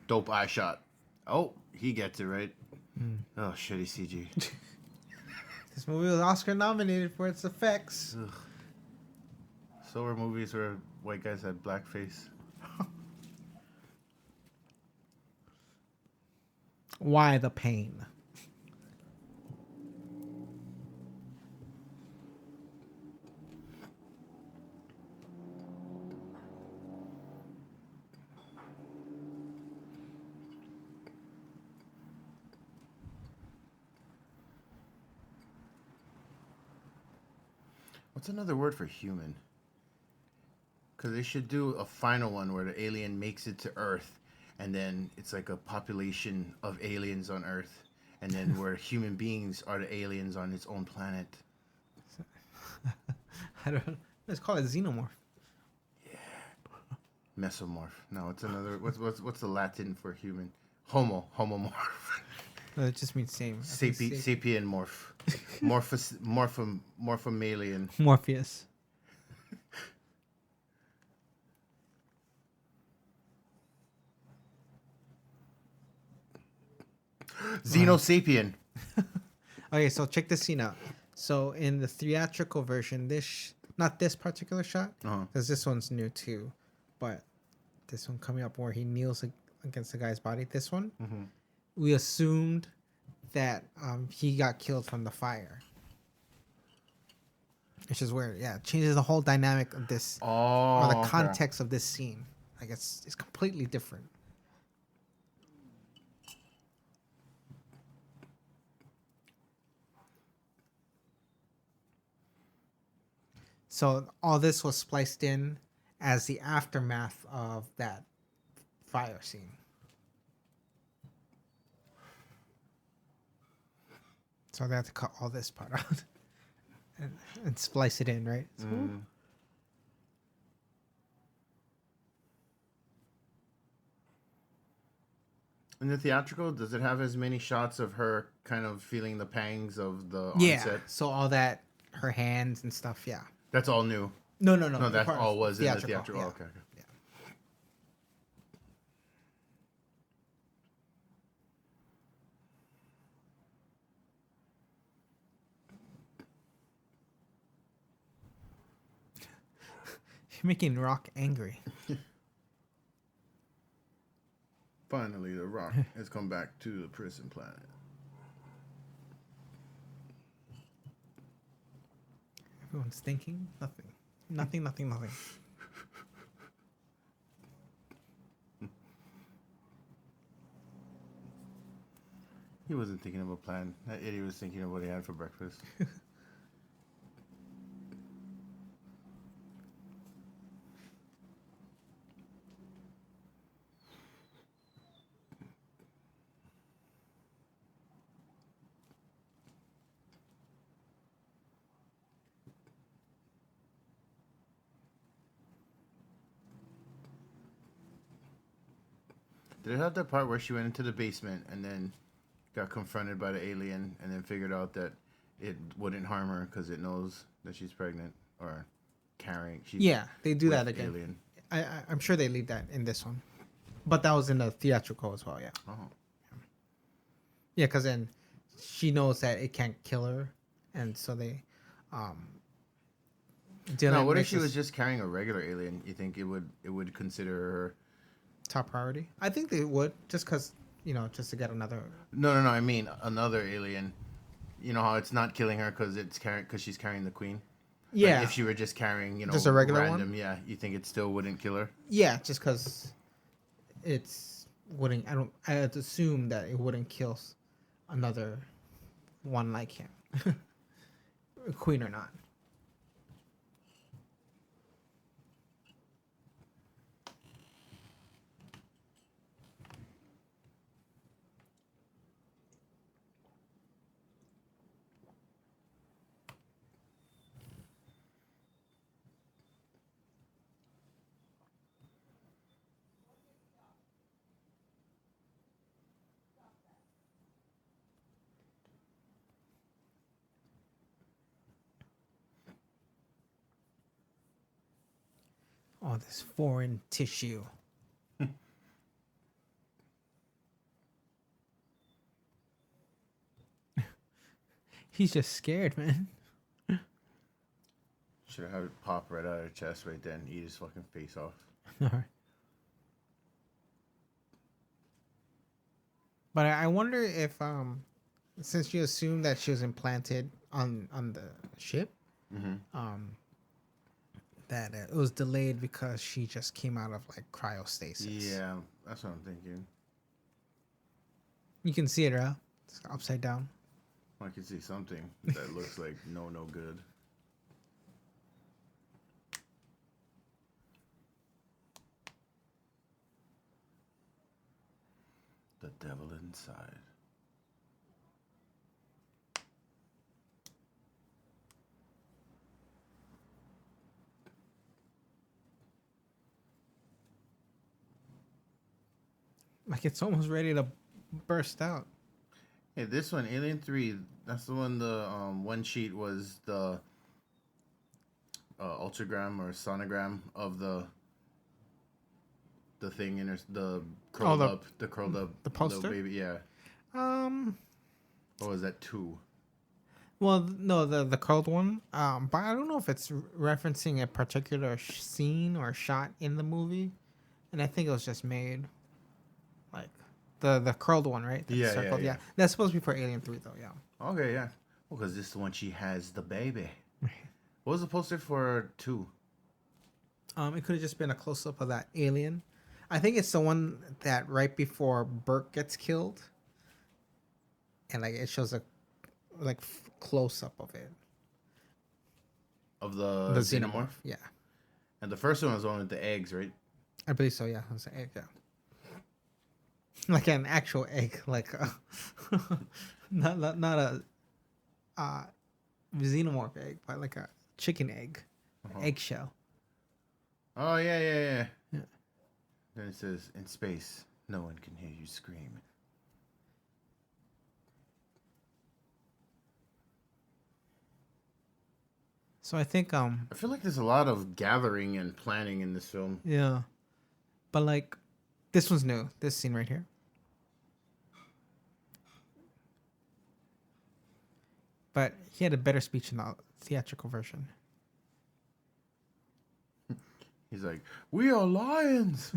Dope eye shot. Oh, he gets it right. Oh, shitty CG. This movie was Oscar nominated for its effects. Ugh. So were movies where white guys had blackface. Why the pain? What's another word for human? Because they should do a final one where the alien makes it to Earth, and then it's like a population of aliens on Earth, and then where human beings are the aliens on its own planet. I don't. Let's call it xenomorph. Mesomorph. No, it's another. What's the Latin for human? Homomorph. No, it just means same. Sapien morph. Morphomalian. Morpheus. Xenosapien. Okay, so check this scene out. So in the theatrical version, not this particular shot, because this one's new too, but this one coming up where he kneels against the guy's body. This one, we assumed that he got killed from the fire. which is weird. Yeah, it changes the whole dynamic of this or the context of this scene. Like it's completely different. So all this was spliced in as the aftermath of that fire scene. So they have to cut all this part out and splice it in, right? So, In the theatrical, does it have as many shots of her kind of feeling the pangs of the yeah. onset? So all that, her hands and stuff, yeah. That's all new. No. No, that part all was in the theatrical. Yeah. Oh, okay. Yeah. You're making Rock angry. Finally, the Rock has come back to the prison planet. Everyone's thinking nothing. Nothing. He wasn't thinking of a plan. That idiot was thinking of what he had for breakfast. Did it have that part where she went into the basement and then got confronted by the alien and then figured out that it wouldn't harm her because it knows that she's pregnant or carrying? Yeah, they do with that again. Alien. I'm sure they leave that in this one, but that was in the theatrical as well. Yeah. Oh. Yeah, because then she knows that it can't kill her, and so they. Now, what if makes she this was just carrying a regular alien? You think it would consider her? top priority? I think they would, just because just to get another. No. I mean another alien. You know how it's not killing her because she's carrying the queen. Yeah. Like if she were just carrying, just a regular random, one. yeah, you think it still wouldn't kill her? Yeah, just because it's wouldn't. I'd assume that it wouldn't kill another one like him, queen or not. All this foreign tissue. He's just scared, man. Should have had it pop right out of her chest right then, eat his fucking face off. But I wonder if since you assumed that she was implanted on the ship, that it was delayed because she just came out of like cryostasis. Yeah, that's what I'm thinking. You can see it, right? It's upside down. I can see something that looks like no good. The devil inside. Like it's almost ready to burst out. Hey, this one, Alien 3, that's the one, the one sheet was the ultragram or sonogram of the thing in her, the curled up the poster? baby, yeah. Or was that 2? Well, no, the curled one. But I don't know if it's referencing a particular scene or shot in the movie, and I think it was just made like the curled one, right? The Yeah, circled, yeah. That's supposed to be for Alien 3, though. Yeah. Okay, yeah. Well, because this is the one she has the baby. What was the poster for 2? It could have just been a close up of that alien. I think it's the one that right before Burke gets killed, and like it shows a close up of it. Of the The xenomorph? xenomorph, yeah, And the first one was the one with the eggs, right? I believe so. Yeah, it's an egg. Yeah, like an actual egg, like not a xenomorph egg, but like a chicken egg, eggshell. Oh, yeah. Yeah. Then it says, in space, no one can hear you scream. So I think I feel like there's a lot of gathering and planning in this film. yeah, but like this one's new. This scene right here. But he had a better speech in the theatrical version. He's like, we are lions.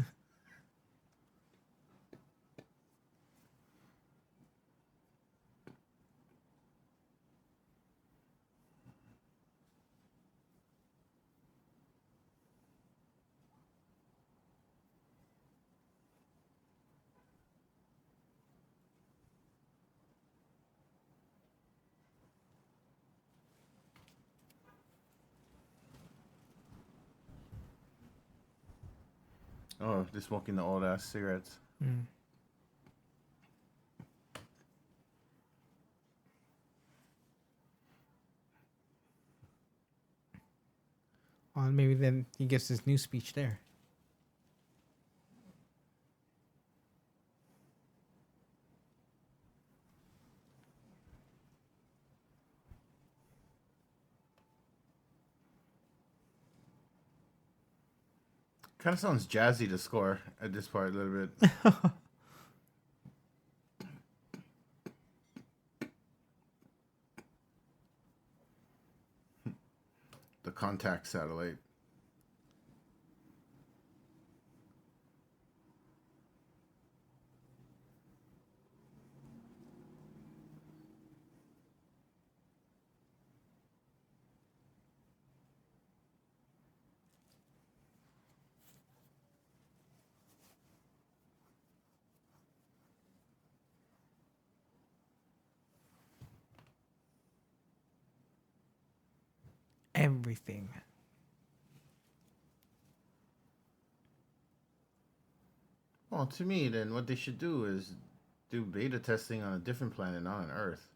Oh, they're smoking the old ass cigarettes. Mm. Well, maybe then he gives his new speech there. Kind of sounds jazzy to score at this part a little bit. The contact satellite. Everything. Well, to me, then what they should do is do beta testing on a different planet, not on Earth.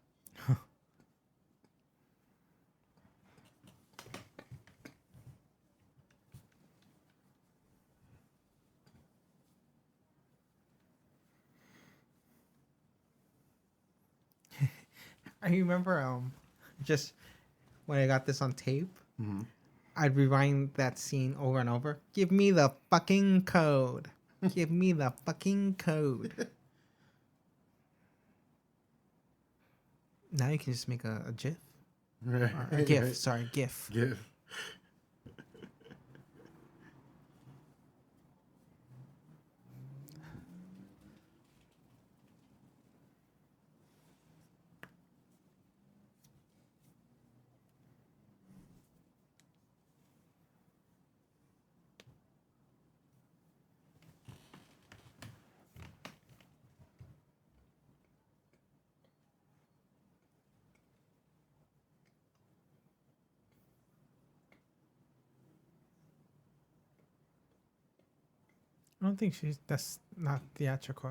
I remember just when I got this on tape, Mm-hmm. I'd rewind that scene over and over. Give me the fucking code. Give me the fucking code. Now you can just make a GIF. Or a GIF. Sorry, GIF. GIF. I don't think that's not theatrical.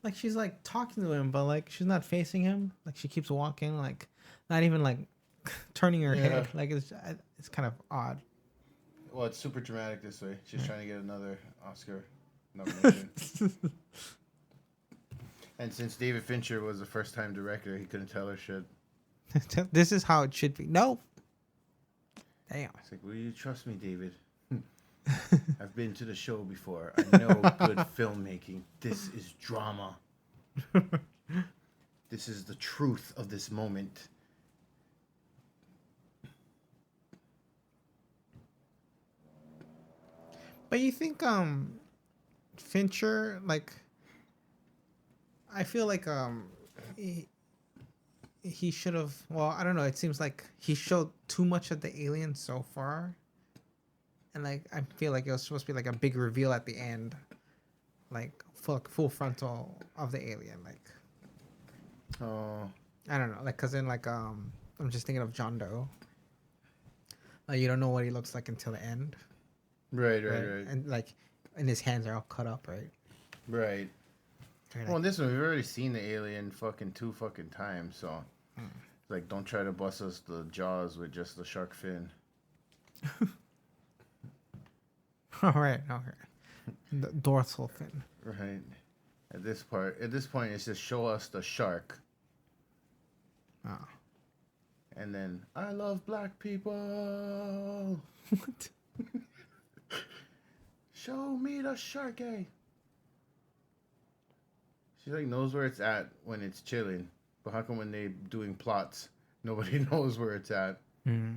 Like she's like talking to him, but like she's not facing him. Like she keeps walking, like not even like turning her head. Like it's kind of odd. Well, it's super dramatic this way. She's trying to get another Oscar nomination. And since David Fincher was a first-time director, he couldn't tell her shit. This is how it should be. No. Damn. It's like, will you trust me, David? I've been to the show before. I know good filmmaking. This is drama. This is the truth of this moment. But you think Fincher, like, I feel like he should have, well, I don't know, it seems like he showed too much of the alien so far. And like I feel like it was supposed to be like a big reveal at the end. Like full frontal of the alien, like Oh, I don't know, like cuz in like I'm just thinking of John Doe. Like you don't know what he looks like until the end. right. And like and his hands are all cut up, right? Right. You're Well, in like, this one, we've already seen the alien fucking 2 fucking times, so like, don't try to bust us the jaws with just the shark fin. all right, okay. The dorsal fin. Right. At this point, it's just show us the shark, Oh. and then I love black people. What? Show me the shark, eh? She like knows where it's at when it's chilling, but how come when they doing plots, nobody knows where it's at? Hmm.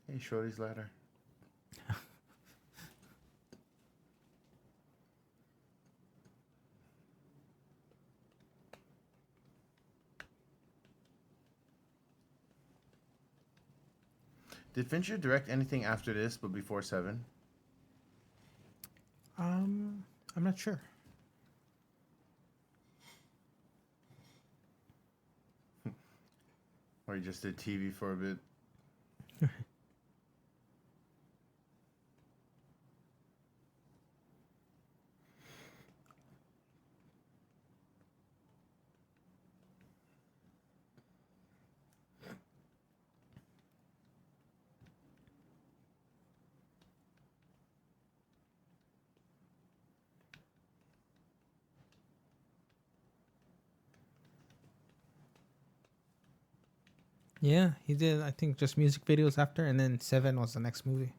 Hey, Shorty's ladder. Did Fincher direct anything after this, but before 7? I'm not sure. Or he just did TV for a bit? Yeah, he did. I think just music videos after, and then 7 was the next movie.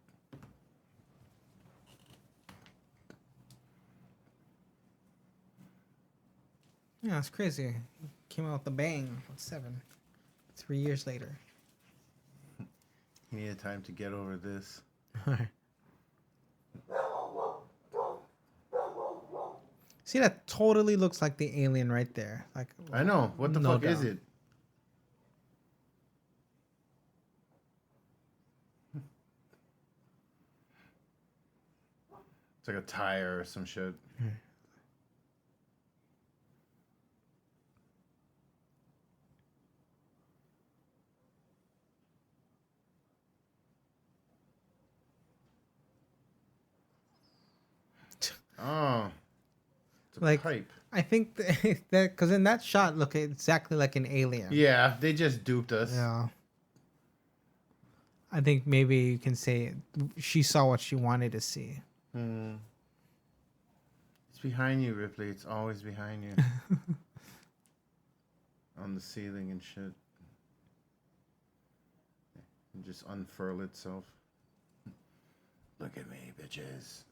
Yeah, it's crazy. He came out with a bang with 7. 3 years later. He needed time to get over this. See, that totally looks like the alien right there. Like I know. What the no fuck is doubt. it? It's like a tire or some shit. Oh. It's a Like pipe. I think that because in that shot, look exactly like an alien. Yeah, they just duped us. Yeah. I think maybe you can say she saw what she wanted to see. Hmm. It's behind you, Ripley. It's always behind you. On the ceiling and shit. And just unfurl itself. Look at me, bitches.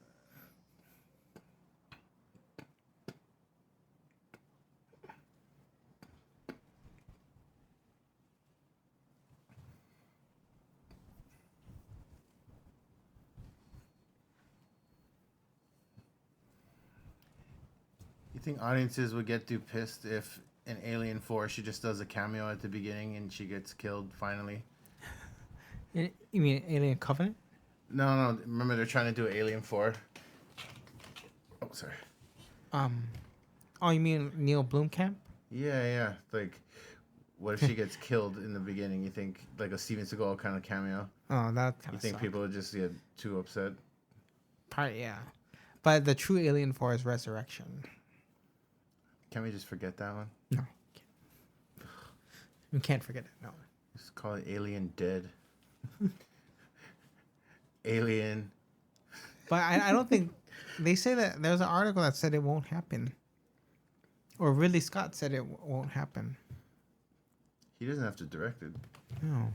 You think audiences would get too pissed if in Alien 4 she just does a cameo at the beginning and she gets killed finally? You mean Alien Covenant? No. Remember they're trying to do Alien 4? Oh, sorry. Oh, you mean Neil Blomkamp? Yeah. Like, what if she gets killed in the beginning? You think, like a Steven Seagal kind of cameo? Oh, that kind You of. think people would just get too upset? Part, yeah. But the true Alien 4 is Resurrection. Can we just forget that one? No. You can't forget it. No. Just call it Alien Dead. Alien. But I don't think they say that there's an article that said it won't happen. Or Ridley Scott said it won't happen. He doesn't have to direct it. No.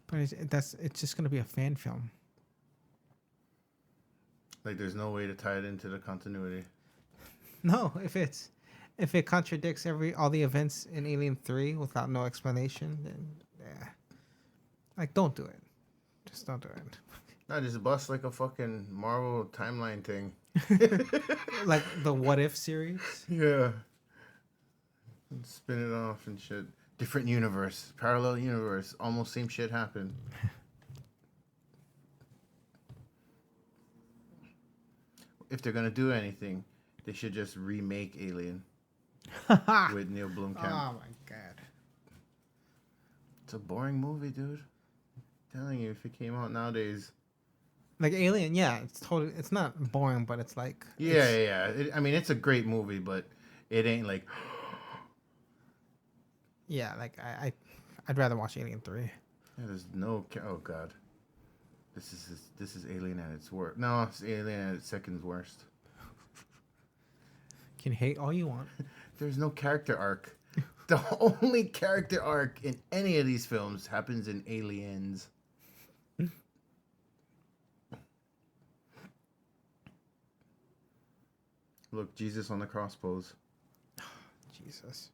But it's just going to be a fan film. Like, there's no way to tie it into the continuity. No, if it's If it contradicts all the events in Alien 3 without no explanation, then yeah. Like, don't do it. Just don't do it. No, just bust like a fucking Marvel timeline thing. Like the What If series. Yeah. And spin it off and shit. Different universe. Parallel universe. Almost same shit happened. If they're gonna do anything, they should just remake Alien with Neil Blomkamp. Oh my god. It's a boring movie, dude. I'm telling you, if it came out nowadays. Like Alien, yeah, it's not boring, but it's like Yeah. I mean, it's a great movie, but it ain't like. Yeah, like I'd rather watch Alien 3. Yeah, there's no. Oh god. This is Alien at its worst. No, it's Alien at its second worst. Can hate all you want. There's no character arc. The only character arc in any of these films happens in Aliens. Look, Jesus on the cross pose. Jesus.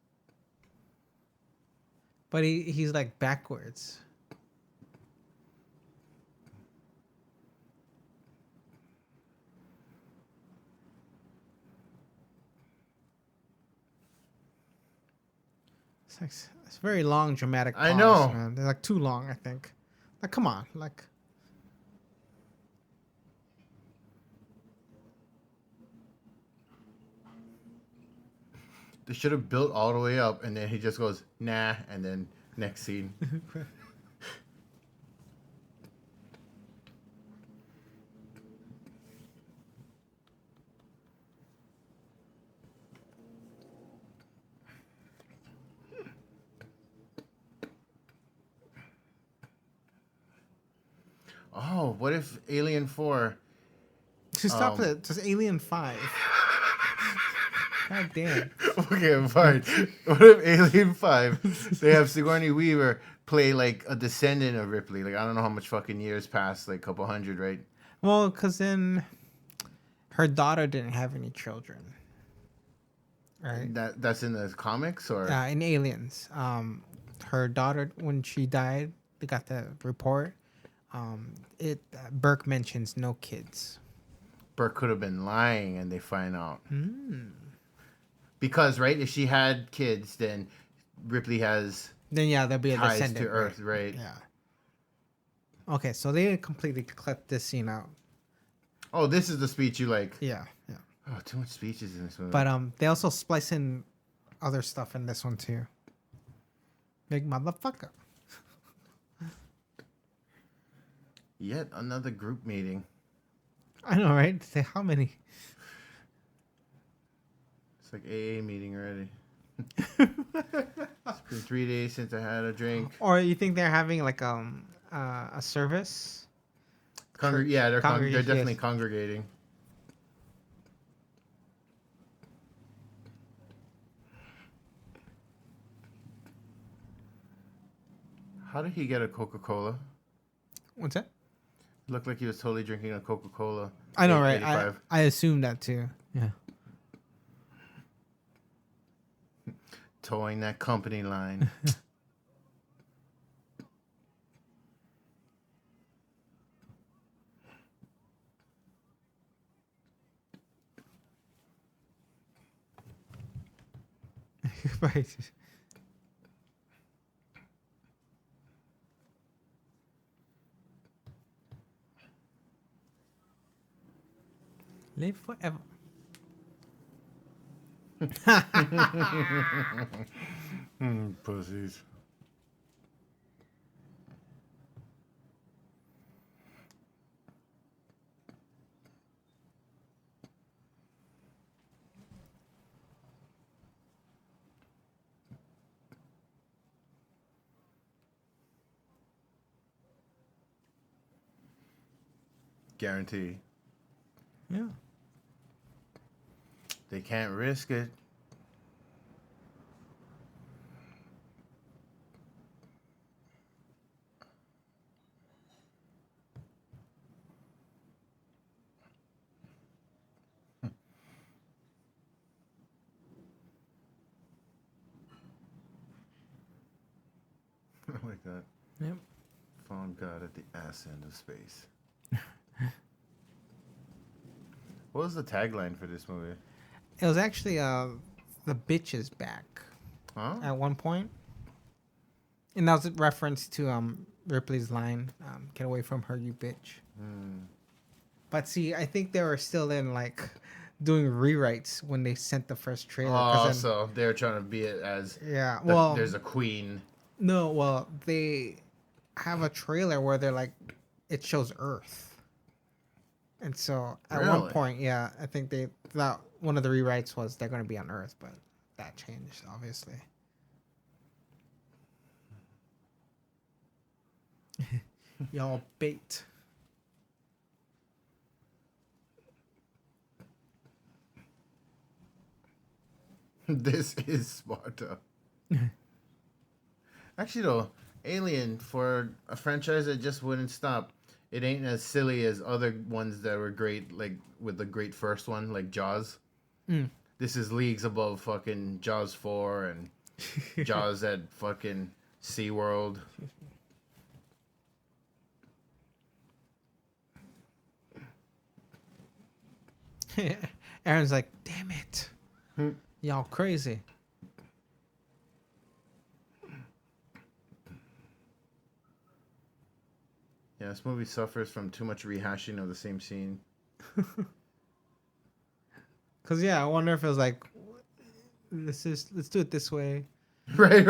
But he's like backwards. It's very long, dramatic. I Pause, know. Man. They're like too long, I think. Like, come on, like. They should have built all the way up, and then he just goes, nah, and then next scene. Oh, what if Alien 4? Just stop it. Just Alien 5. God damn. Okay, fine. What if Alien 5, they have Sigourney Weaver play like a descendant of Ripley? Like, I don't know how much fucking years passed, like a couple hundred, right? Well, because then her daughter didn't have any children. Right? That's in the comics, or? In Aliens. Her daughter, when she died, they got the report. Burke mentions no kids. Burke could have been lying, and they find out. Because, right, if she had kids, then Ripley has Then yeah, there'll be a ties descendant. to Earth, right? Yeah. Okay, so they completely clipped this scene out. Oh, this is the speech you like. Yeah. Oh, too much speeches in this movie. But they also splice in other stuff in this one too. Big motherfucker. Yet another group meeting. I know, right? Say how many? It's like AA meeting already. It's been 3 days since I had a drink. Or you think they're having like a service? Yeah, they're Congregation, definitely yes. congregating. How did he get a Coca-Cola? What's that? Looked like he was totally drinking a Coca-Cola. I know, right? 85. I assumed that too. Yeah. Towing that company line. Right. Live forever. Pussies. Guarantee. Yeah. They can't risk it. that. Yep. Found God at the ass end of space. What was the tagline for this movie? It was actually the bitch is back Huh? at one point. And that was a reference to Ripley's line, "Get away from her, you bitch." But see, I think they were still in like doing rewrites when they sent the first trailer. Oh, Then, so they're trying to be it as yeah. Well, there's a queen. no. Well, they have a trailer where they're like, it shows Earth, and so at one Really? point, yeah, I think they thought one of the rewrites was they're going to be on Earth, but that changed obviously. Y'all bait. This is Sparta. Actually, though, Alien, for a franchise that just wouldn't stop, it ain't as silly as other ones that were great, like with the great first one, like Jaws. This is leagues above fucking Jaws 4 and Jaws at fucking SeaWorld. Aaron's like, damn it. Y'all crazy. Yeah, this movie suffers from too much rehashing of the same scene. Cause yeah, I wonder if it was like, let's do it this way. Right.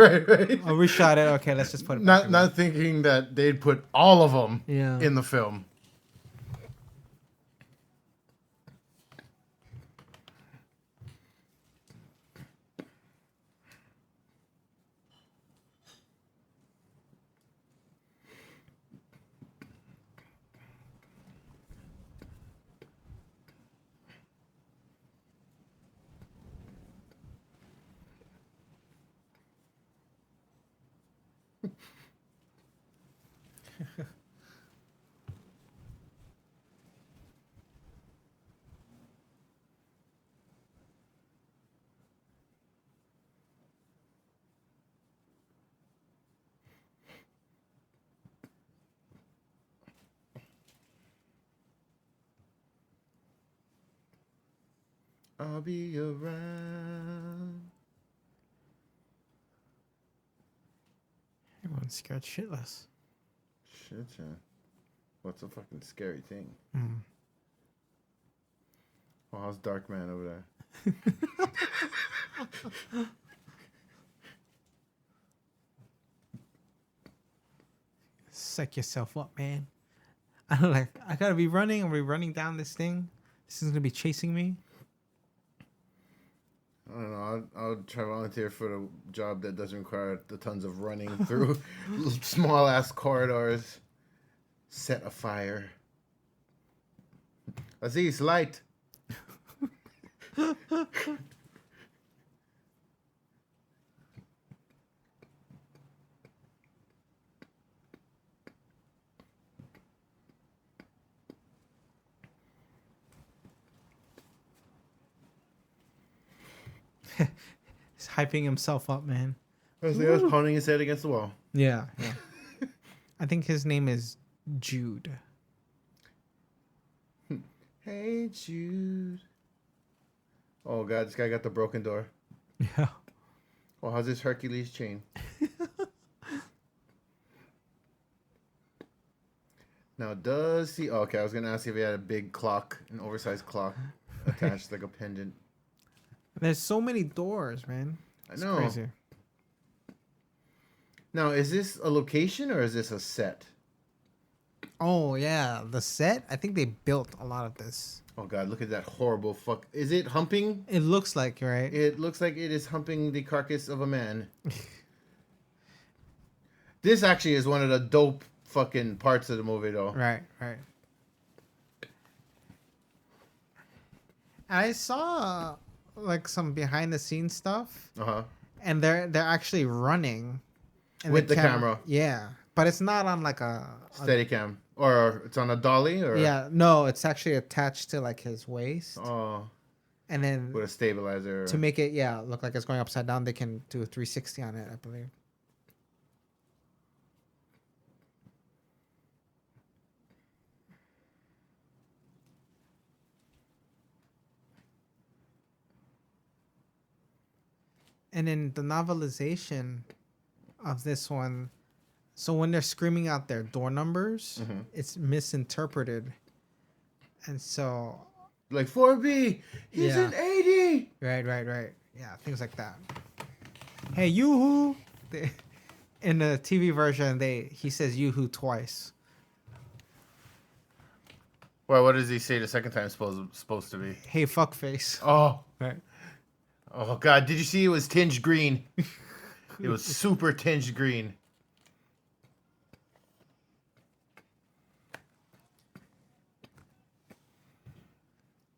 Oh, we shot it. Okay, let's just put it back Not thinking that they'd put all of them Yeah. in the film. I'll be around. Everyone's scared shitless. Shit, yeah. What's a fucking scary thing? Oh, how's Dark Man over there? Psych yourself up, man. I'm like, I gotta be running. Are we running down this thing? This is gonna be chasing me. I don't know. I'll try to volunteer for the job that doesn't require the tons of running through small ass corridors. Set a fire. Aziz, light. He's hyping himself up, man. I was pounding his head against the wall. Yeah. I think his name is Jude. Hey, Jude. Oh, God, this guy got the broken door. Yeah. Oh, how's this Hercules chain? Now, does he... Oh, okay, I was going to ask if he had a big clock, an oversized clock attached like a pendant. There's so many doors, man. I It's know. crazy. Now, is this a location or is this a set? Oh yeah, the set. I think they built a lot of this. Oh, God, look at that horrible fuck. Is it humping? It looks like, right? It looks like it is humping the carcass of a man. This actually is one of the dope fucking parts of the movie, though. Right. I saw like some behind the scenes stuff, Uh-huh. and they're actually running and With the camera. Yeah, but it's not on like a Steadicam. Or it's on a dolly? Or yeah. No, it's actually attached to like his waist, Oh, and then with a stabilizer. to make it look like it's going upside down, they can do a 360 on it, I believe. And in the novelization of this one, so when they're screaming out their door numbers, it's misinterpreted. And so, Like 4B, he's Yeah. an 80. right. Yeah, things like that. Hey, yoo-hoo! In the TV version, he says yoo-hoo twice. Well, what does he say the second time supposed to be? Hey, fuckface. Oh, Right. oh God! Did you see it was tinged green? It was super tinged green.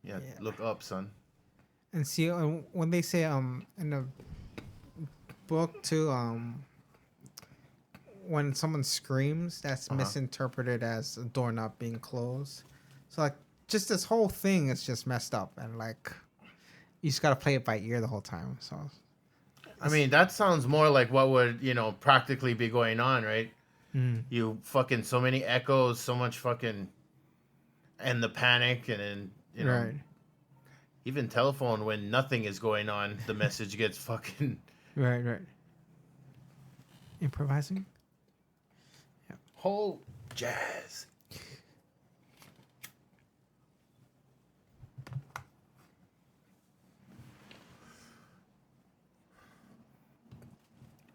Yeah, Yeah. look up, son. And see, when they say in the book too, when someone screams, that's misinterpreted as a door not being closed. So like, just this whole thing is just messed up, and like, you just gotta play it by ear the whole time. So, I mean, that sounds more like what would, practically be going on, right? You fucking so many echoes, so much fucking, and the panic, and then, right, even telephone when nothing is going on, the message gets fucking right. Improvising. whole jazz.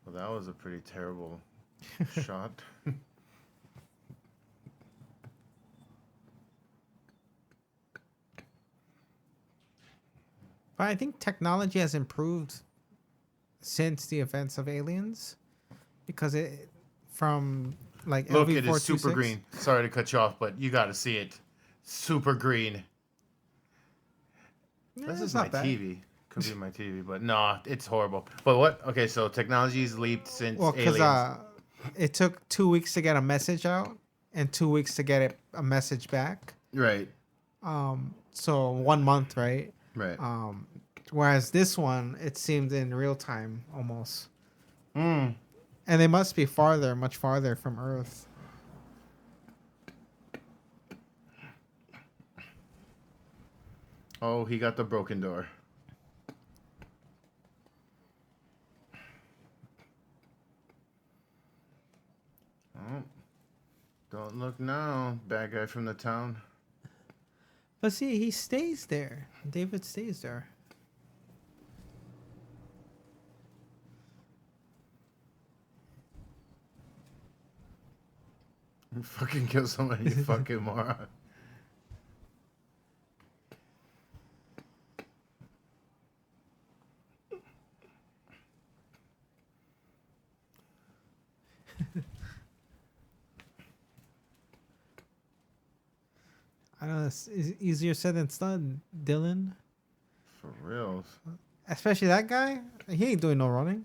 Well, that was a pretty terrible shot. But I think technology has improved since the events of Aliens, because it from like Look, LV it is super green. Sorry to cut you off, but you got to see it. Super green. This is my TV. Could be my TV, but no, it's horrible. But what? Okay, so technology's leaped since Well, because Aliens. it took 2 weeks to get a message out and 2 weeks to get a message back. Right. So 1 month, right? Right. Whereas this one, it seemed in real time almost. Mm. And they must be much farther from Earth. Oh, he got the broken door. Oh, don't look now, bad guy from the town. But see, he stays there. David stays there. You fucking kill somebody, you fucking moron. I know it's easier said than done, Dylan. For reals. Especially that guy. He ain't doing no running.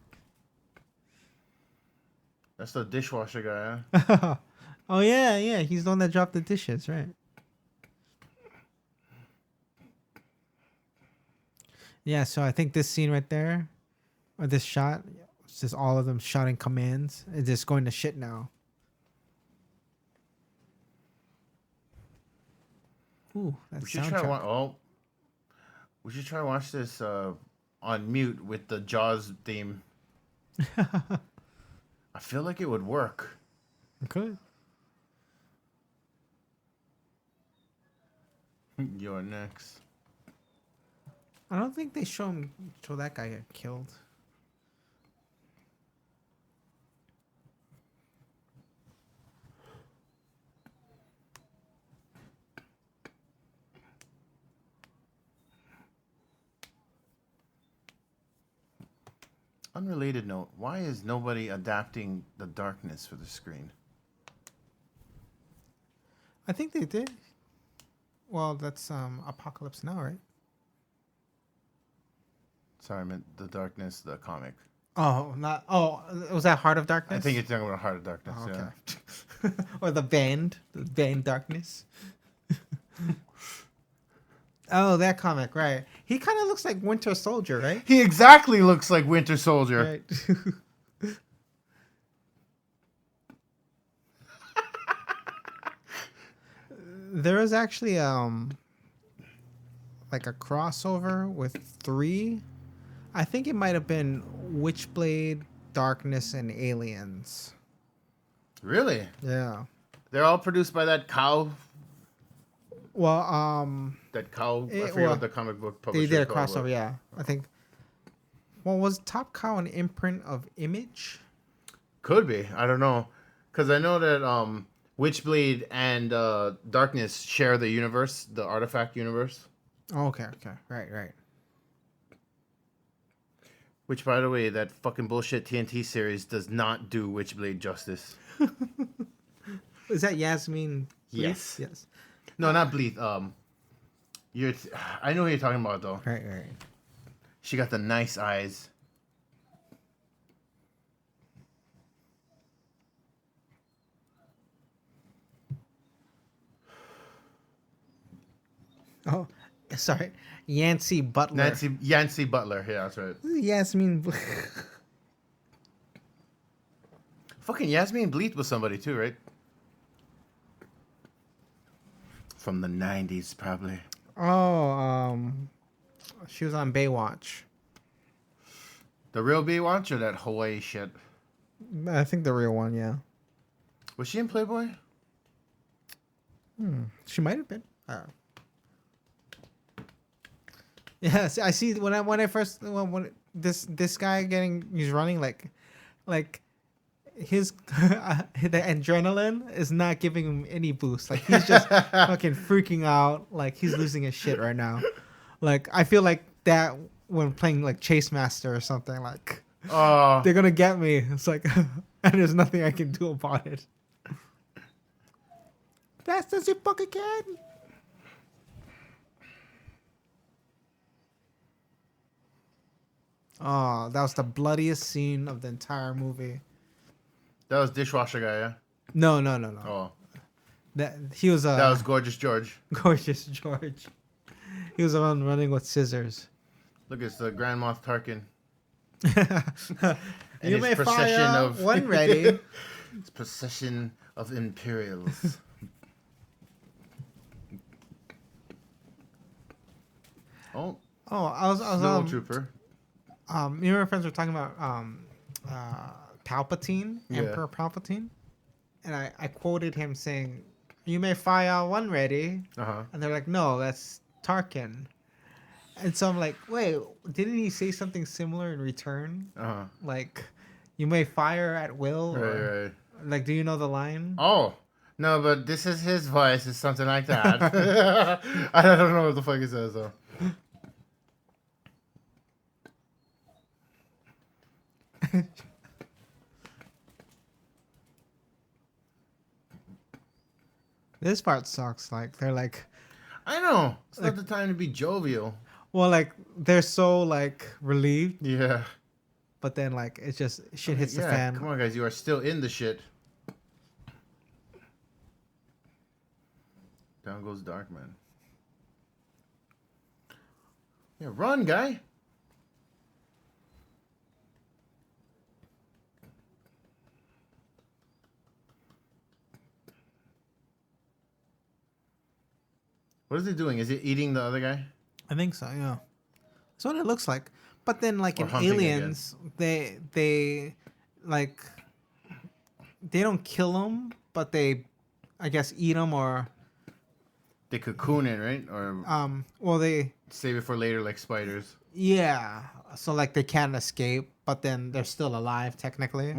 That's the dishwasher guy, huh? Oh yeah. He's the one that dropped the dishes, right? Yeah. So I think this scene right there, or this shot, it's just all of them shouting commands. It's just going to shit now. Ooh, that's We should try we should try to watch this on mute with the Jaws theme. I feel like it would work. Good. You're next. I don't think they show that guy get killed. Unrelated note, why is nobody adapting the darkness for the screen? I think they did. Well, that's Apocalypse Now, right? Sorry, I meant the darkness, the comic. Oh, not. Oh, was that Heart of Darkness? I think you're talking about Heart of Darkness, Oh, yeah. okay. Or the band Darkness. Oh, that comic, right? He kind of looks like Winter Soldier, right? He exactly looks like Winter Soldier. Right. There was actually like a crossover with 3. I think it might have been Witchblade, Darkness, and Aliens. Really? Yeah. They're all produced by that cow. Well, That cow. I It- forget well, what the comic book publisher. they did a called, crossover. but Yeah, I think. Well, was Top Cow an imprint of Image? Could be. I don't know, because I know that Witchblade and Darkness share the universe, the Artifact universe. Oh, okay. Right. Which, by the way, that fucking bullshit TNT series does not do Witchblade justice. Is that Yasmin? Yes. Yes. No, not Bleeth. I know who you're talking about though. Right. She got the nice eyes. Oh, sorry. Yancey Butler. Yancey Butler. Yeah, that's right. Yasmin. Fucking Yasmin Bleeth was somebody too, right? From the 90s, probably. Oh, she was on Baywatch. The real Baywatch or that Hawaii shit? I think the real one. Yeah. Was she in Playboy? She might have been. Yes, I see. When I first when this guy he's running like his the adrenaline is not giving him any boost. Like he's just fucking freaking out. Like he's losing his shit right now. Like I feel like that when playing like Chase Master or something. Like they're gonna get me. It's like and there's nothing I can do about it. Fast as you fucking can. Oh, that was the bloodiest scene of the entire movie. That was Dishwasher guy, yeah? No. Oh. That he was That was Gorgeous George. Gorgeous George. He was the one running with scissors. Look, it's the Grand Moff Tarkin. And You his may procession fire of one ready. It's procession of Imperials. Oh, Oh, I was Snow Trooper. me and my friends were talking about Palpatine, Yeah. Emperor Palpatine, and I quoted him saying, "You may fire one ready," and they're like, "No, that's Tarkin." And so I'm like, "Wait, didn't he say something similar in return? Like, you may fire at will, or Right. like, do you know the line?" Oh, no, but this is his voice. It's something like that. I don't know what the fuck he says, though. This part sucks. Like they're like, I know. It's not the time to be jovial. well, like they're so like relieved, Yeah. but then like it's just shit hits the Yeah, fan. come on, guys. You are still in the shit. Down goes Darkman. Yeah, run, guy. What is he doing? Is he eating the other guy? I think so. Yeah, that's what it looks like. But then like Or in hunting Aliens, they like they don't kill them, but they, I guess, eat them or They cocoon it, right? Or well they save it for later, like spiders. yeah. So like they can't escape, but then they're still alive technically.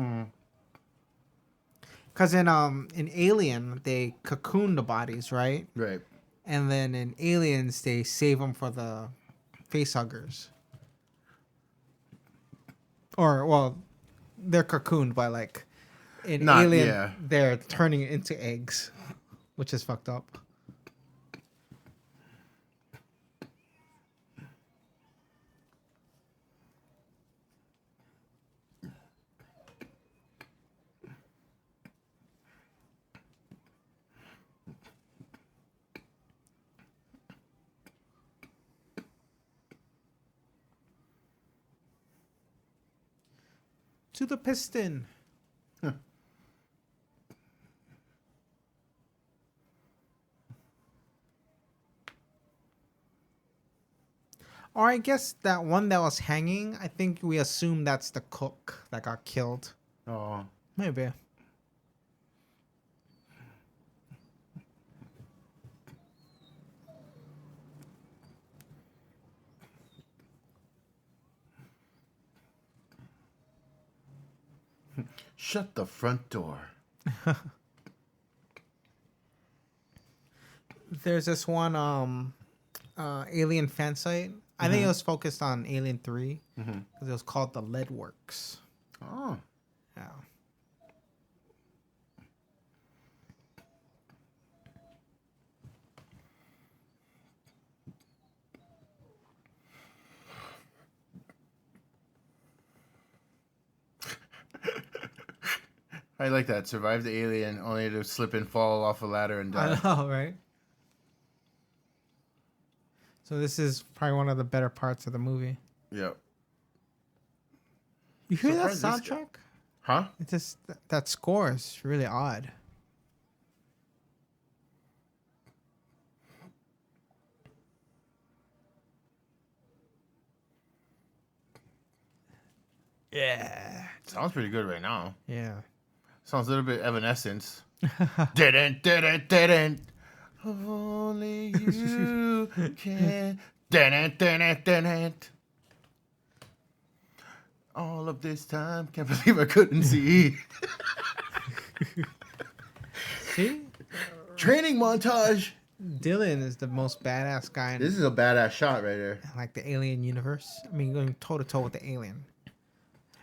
Cause in Alien they cocoon the bodies, right? Right. And then in Aliens, they save them for the facehuggers. Or, well, they're cocooned by, like, in Alien, they're turning it into eggs, which is fucked up. To the piston. Or I guess that one that was hanging, I think we assume that's the cook that got killed. Oh. Maybe. Shut the front door. There's this one Alien fan site. I think it was focused on Alien 3 because it was called the Lead Works. Oh. Yeah. I like that. Survive the alien only to slip and fall off a ladder and die. I know, right? So this is probably one of the better parts of the movie. Yep. You hear that Surprised this guy- soundtrack? Huh? It's just that score is really odd. Yeah. Sounds pretty good right now. Yeah. Sounds a little bit Evanescence. Didn't. Only you can. Didn't. All of this time, can't believe I couldn't see. See? Training montage. Dylan is the most badass guy in This is a badass shot right there. like the Alien universe. I mean, going toe to toe with the Alien.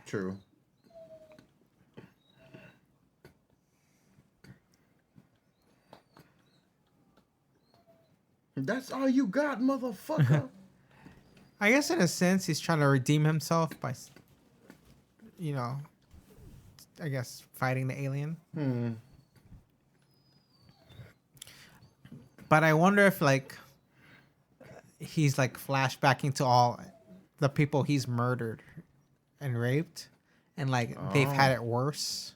True. That's all you got, motherfucker. I guess in a sense he's trying to redeem himself by, you know, I guess fighting the alien. But I wonder if like he's like flashbacking to all the people he's murdered and raped, and like they've had it worse.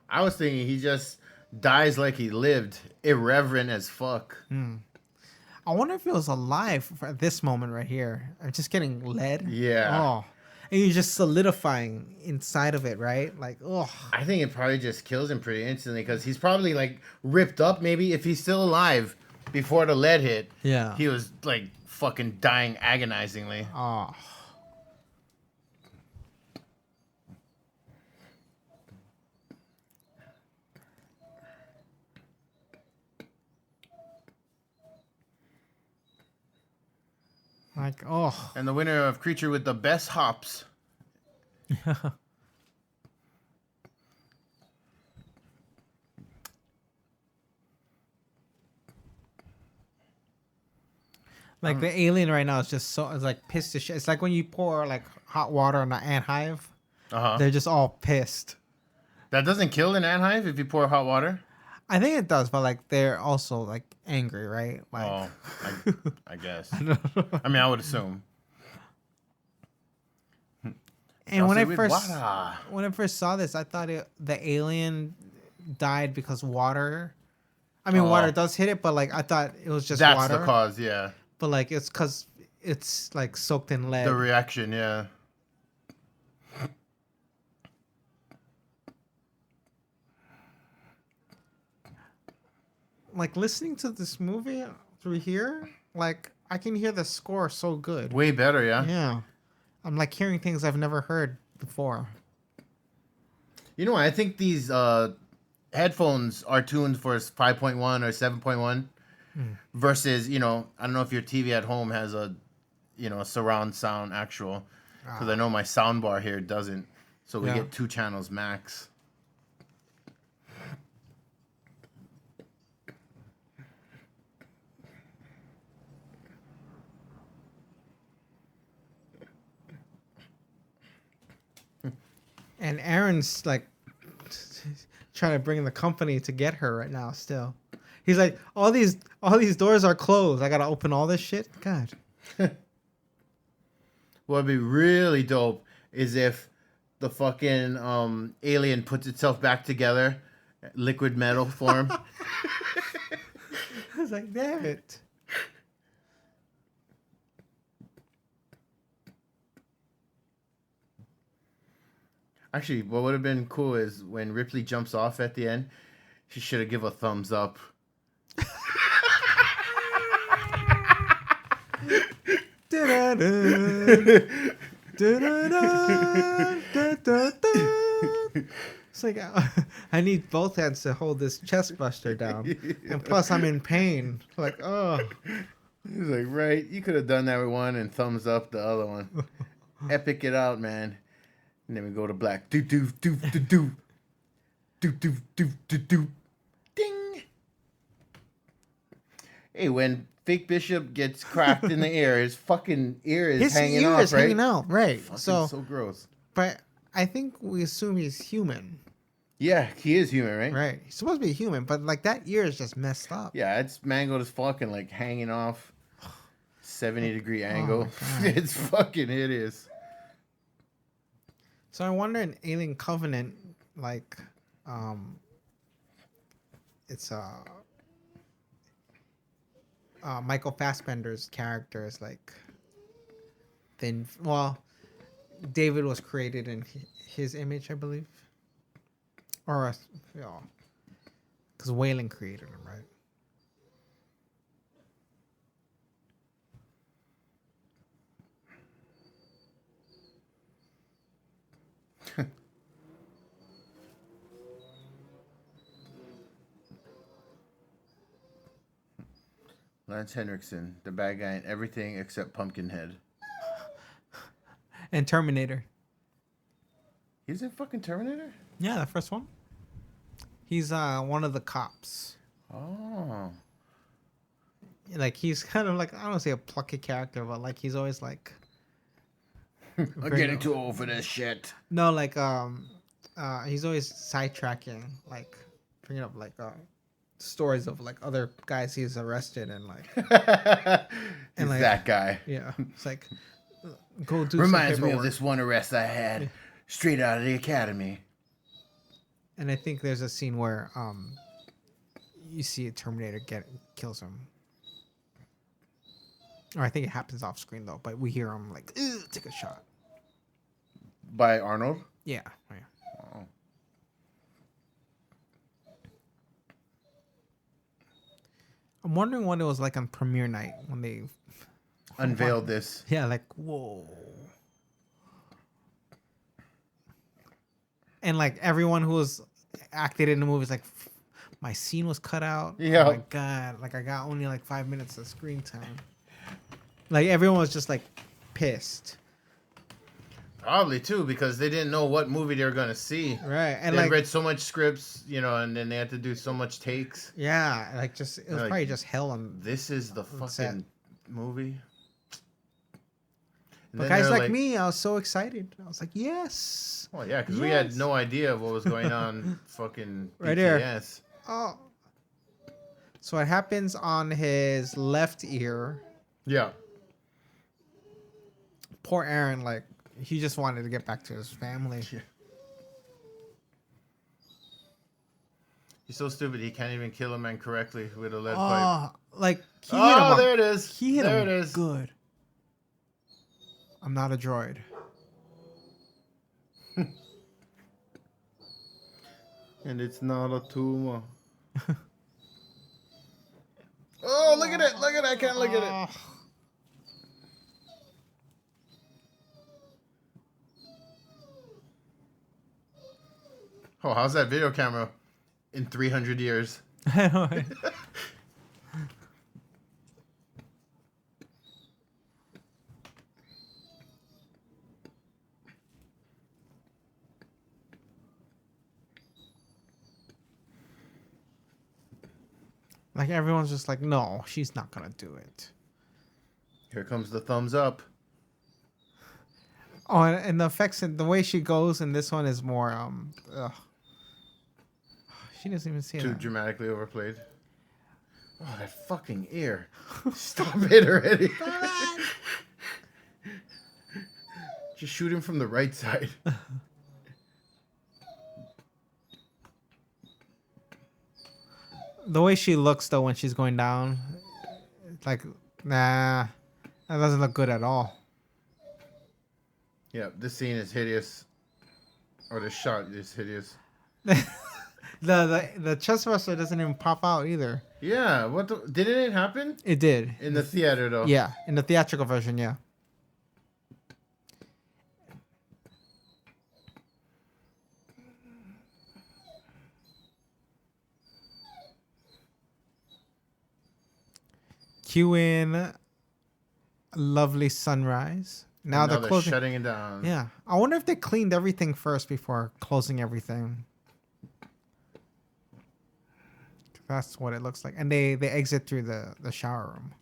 I was thinking he just dies like he lived, irreverent as fuck. I wonder if he was alive for this moment right here. I'm just getting lead. Yeah. Oh, and you're just solidifying inside of it, right? Like, oh. I think it probably just kills him pretty instantly because he's probably like ripped up. Maybe if he's still alive before the lead hit, Yeah. he was like fucking dying agonizingly. Oh. Like, oh. And the winner of Creature with the best hops. Like the alien right now is just so, it's like pissed as shit. It's like when you pour like hot water on an ant hive, Uh-huh. they're just all pissed. That doesn't kill an ant hive if you pour hot water? I think it does, but like they're also like angry, right? Like, Oh, I guess. I mean, I would assume. and when I With first water. when I first saw this, I thought the alien died because water. I mean, Oh. water does hit it, but like I thought it was just That's water. the cause, yeah. But like it's because it's like soaked in lead. The reaction, yeah. Like listening to this movie through here, like I can hear the score so good. Way better, yeah? Yeah, I'm like hearing things I've never heard before. You know what? I think these headphones are tuned for 5.1 or 7.1 versus, you know, I don't know if your TV at home has a, you know, a surround sound actual. Because I know my sound bar here doesn't. So we Yeah. get 2 channels max. And Aaron's like trying to bring the company to get her right now. Still, he's like, all these doors are closed. I gotta open all this shit. God. What would be really dope is if the fucking alien puts itself back together, liquid metal form. I was like, damn it. Actually, what would have been cool is when Ripley jumps off at the end, she should have give a thumbs up. It's like I need both hands to hold this chest buster down, and plus I'm in pain. Like, oh, He's like, right, you could have done that with one and thumbs up the other one. Epic it out, man. And then we go to black. Do do do do do. Do do do do do. Ding. Hey, when Fake Bishop gets cracked in the air, his fucking ear is his hanging ear off, is right? hanging out, right? Fucking So, so gross. but I think we assume he's human, Yeah, he is human, right? right? He's supposed to be human, but like that ear is just messed up. Yeah, it's mangled as fucking like hanging off 70-degree angle. God. It's fucking hideous. So I wonder in Alien Covenant, like, it's Michael Fassbender's character is like, then well, David was created in his image, I believe, or you know, because Wayland created him, right? Lance Henriksen, the bad guy in everything except Pumpkinhead. And Terminator. He's in fucking Terminator? Yeah, the first one. He's one of the cops. Oh. Like he's kind of like, I don't want to say a plucky character, but like he's always like, I'm getting too old for this shit. no, like he's always sidetracking, like bringing up like stories of like other guys he's arrested and like He's like- that guy. yeah, it's like go do Reminds some me of paperwork. this one arrest I had straight out of the academy. And I think there's a scene where you see a Terminator kills him. Or I think it happens off screen though, but we hear him like, "Ew, take a shot." By Arnold? Yeah. Oh. I'm wondering what it was like on premiere night when they Unveiled this. yeah, like whoa. And like everyone who was acted in the movie is like, my scene was cut out. Yeah. Oh my god, like I got only like 5 minutes of screen time. Like everyone was just like pissed, Probably too, because they didn't know what movie they were gonna see. right? And They like read so much scripts, you know, and then they had to do so much takes. yeah, like just it was Like, probably just hell on. This is the What's that? fucking movie. And But then guys they're like me, I was so excited. I was like, yes. Well, yeah, because we had Yes. no idea what was going on. Fucking Right here. BTS. Oh. So it happens on his left ear. Yeah. Poor Aaron, like he just wanted to get back to his family. Yeah. He's so stupid he can't even kill a man correctly with a lead pipe. Oh, like he hit Oh, him. there it is. He hit there him it is. good. I'm not a droid. And it's not a tumor. Oh, look at it. Look at it. I can't look at it. Oh, how's that video camera in 300 years? I know, right? Like everyone's just like, no, she's not gonna do it. Here comes the thumbs up. Oh, and the effects and the way she goes in this one is more ugh. She doesn't even see Too that. dramatically overplayed. Oh, that fucking ear. Stop it already. Just shoot him from the right side. The way she looks though when she's going down, it's like, nah, that doesn't look good at all. Yeah, this scene is hideous. Or the shot is hideous. The chest buster doesn't even pop out either. Yeah, what the... Didn't it happen? It did. In the theater, though. Yeah, in the theatrical version, yeah. Cue in a lovely sunrise. Now And they're closing. shutting it down. Yeah. I wonder if they cleaned everything first before closing everything. That's what it looks like. And they exit through the shower room.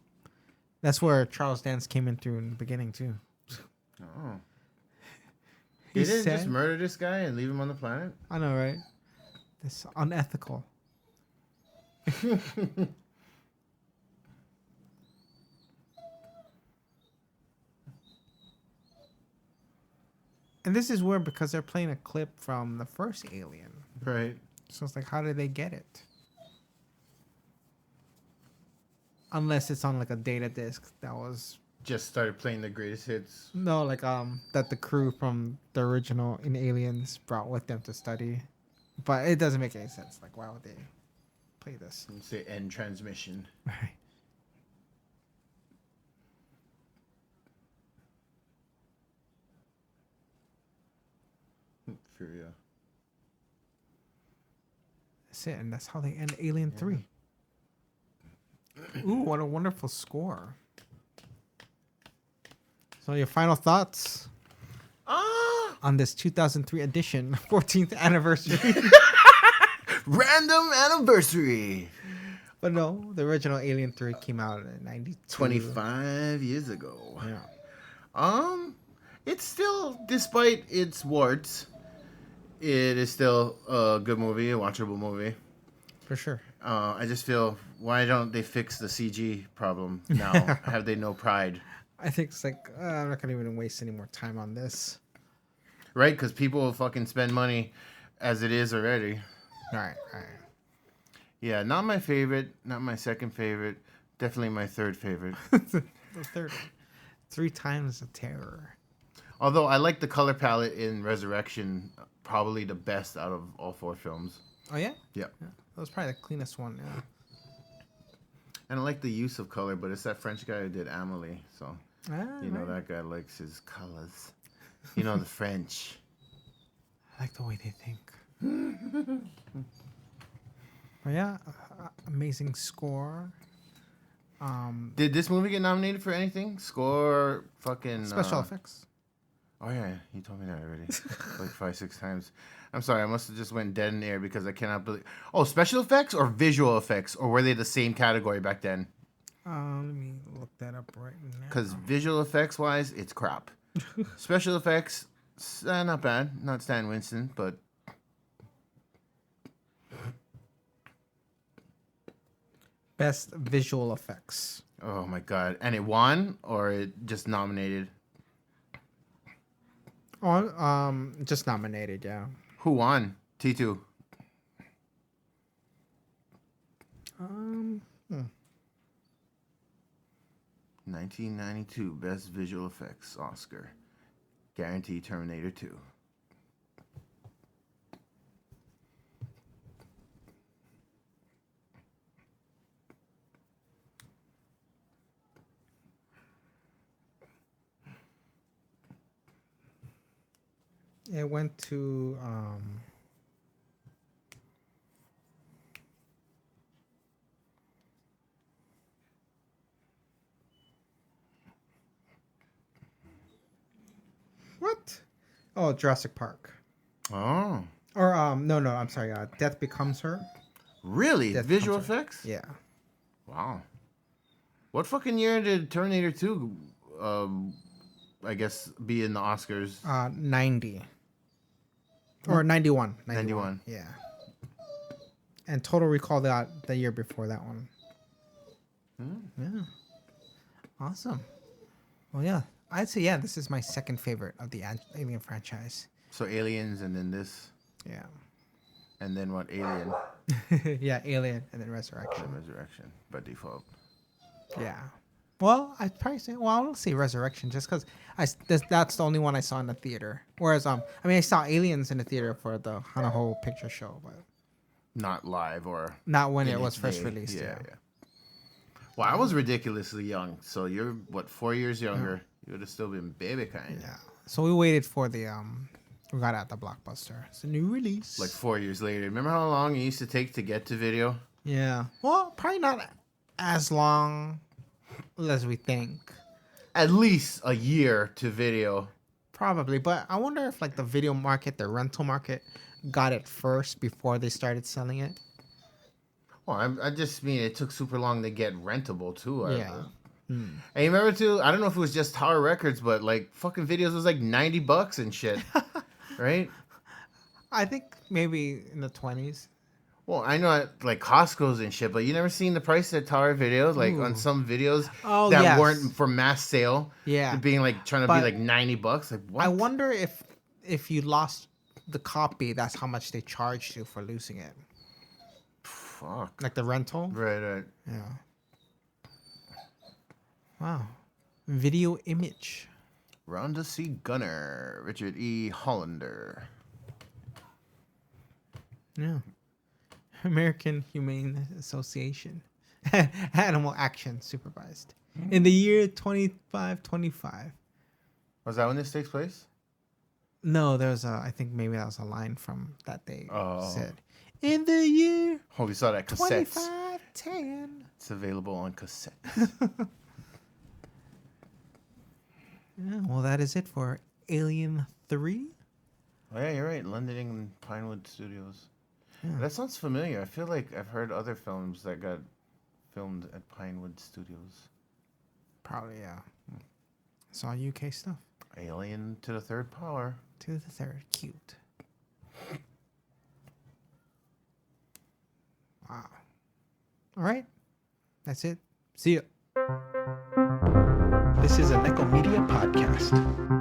That's where Charles Dance came in through in the beginning, too. Oh. He They didn't said, just murder this guy and leave him on the planet? I know, right? This unethical. And this is weird because they're playing a clip from the first Alien. Right. So it's like, how did they get it? Unless it's on like a data disk that was Just started playing the greatest hits. no, like that the crew from the original in Aliens brought with them to study. But it doesn't make any sense. Like, why would they play this? Say end transmission. Right. Furia. That's it, and that's how they end Alien 3. Ooh, what a wonderful score. So your final thoughts on this 2003 edition, 14th anniversary. Random anniversary. But no, the original Alien 3 came out in 92. 25 years ago. Yeah. It's still, despite its warts, it is still a good movie, a watchable movie. For sure. I just feel, why don't they fix the CG problem now? Have they no pride? I think it's like, I'm not going to even waste any more time on this. Right? Because people will fucking spend money as it is already. All right. Yeah, not my favorite, not my second favorite, definitely my third favorite. The third. 3 times the terror. Although I like the color palette in Resurrection, probably the best out of all 4 films. Oh, yeah? Yeah. That was probably the cleanest one, yeah. And I like the use of color, but it's that French guy who did Amelie, so you know that guy likes his colors. You know the French. I like the way they think. But yeah, amazing score. Did this movie get nominated for anything? Score, fucking... Special effects. Oh, yeah, you told me that already. Like 5-6 times. I'm sorry, I must have just went dead in the air because I cannot believe... Oh, special effects or visual effects? Or were they the same category back then? Let me look that up right now. Because visual effects-wise, it's crap. Special effects, not bad. Not Stan Winston, but... Best visual effects. Oh, my God. And it won? Or it just nominated? Oh, just nominated, yeah. Who won? T2. 1992 Best Visual Effects Oscar. Guaranteed Terminator 2. It went to what? Oh, Jurassic Park. Oh. Or no, I'm sorry. Death Becomes Her. Really? Death Visual Becomes Her. effects? Yeah. Wow. What fucking year did Terminator 2, I guess, be in the Oscars? 90. Or 91. 91. Yeah. And Total Recall that the year before that one. Yeah. Awesome. Well, yeah. I'd say, yeah, this is my second favorite of the Alien franchise. So Aliens and then this. Yeah. And then what? Alien. Yeah, Alien and then Resurrection. And Resurrection by default. Yeah. Well, I'd probably say, well, I'll say Resurrection just because that's the only one I saw in the theater. Whereas, I mean, I saw Aliens in the theater for the Hanaho picture show, but Not live or not when in it was its first day. released. Yeah, Yeah. yeah. Well, I was ridiculously young. So you're, what, 4 years younger? You would have still been baby kind. Yeah. So we waited for the we got it at the Blockbuster. It's a new release. Like 4 years later. Remember how long it used to take to get to video? Yeah. Well, probably not as long as we think. At least a year to video. Probably, but I wonder if like the video market, the rental market, got it first before they started selling it. Well, I just mean it took super long to get rentable too. Yeah. And you remember too? I don't know if it was just Tower Records, but like fucking videos was like $90 and shit, right? I think maybe in the 20s. Well, I know at like Costco's and shit, but you never seen the price at Tower videos, like on some videos Oh, that yes. weren't for mass sale. Yeah. Being like trying to But be like $90. Like what? I wonder if you lost the copy, that's how much they charged you for losing it. Fuck. Like the rental. Right. Yeah. Wow. Video image. Rhonda C. Gunner, Richard E. Hollander. Yeah. American Humane Association. Animal Action Supervised. In the year 2525. Was that when this takes place? No, there's I think maybe that was a line from that they Oh. said. In the year Oh, we saw that cassettes. 2510. It's available on cassette. Yeah, well, that is it for Alien 3. Oh yeah, you're right. London, England, Pinewood Studios. Yeah. That sounds familiar. I feel like I've heard other films that got filmed at Pinewood Studios. Probably, yeah. It's all UK stuff. Alien to the Third Power. To the third. Cute. Wow. All right. That's it. See ya. This is a Nekko Media podcast.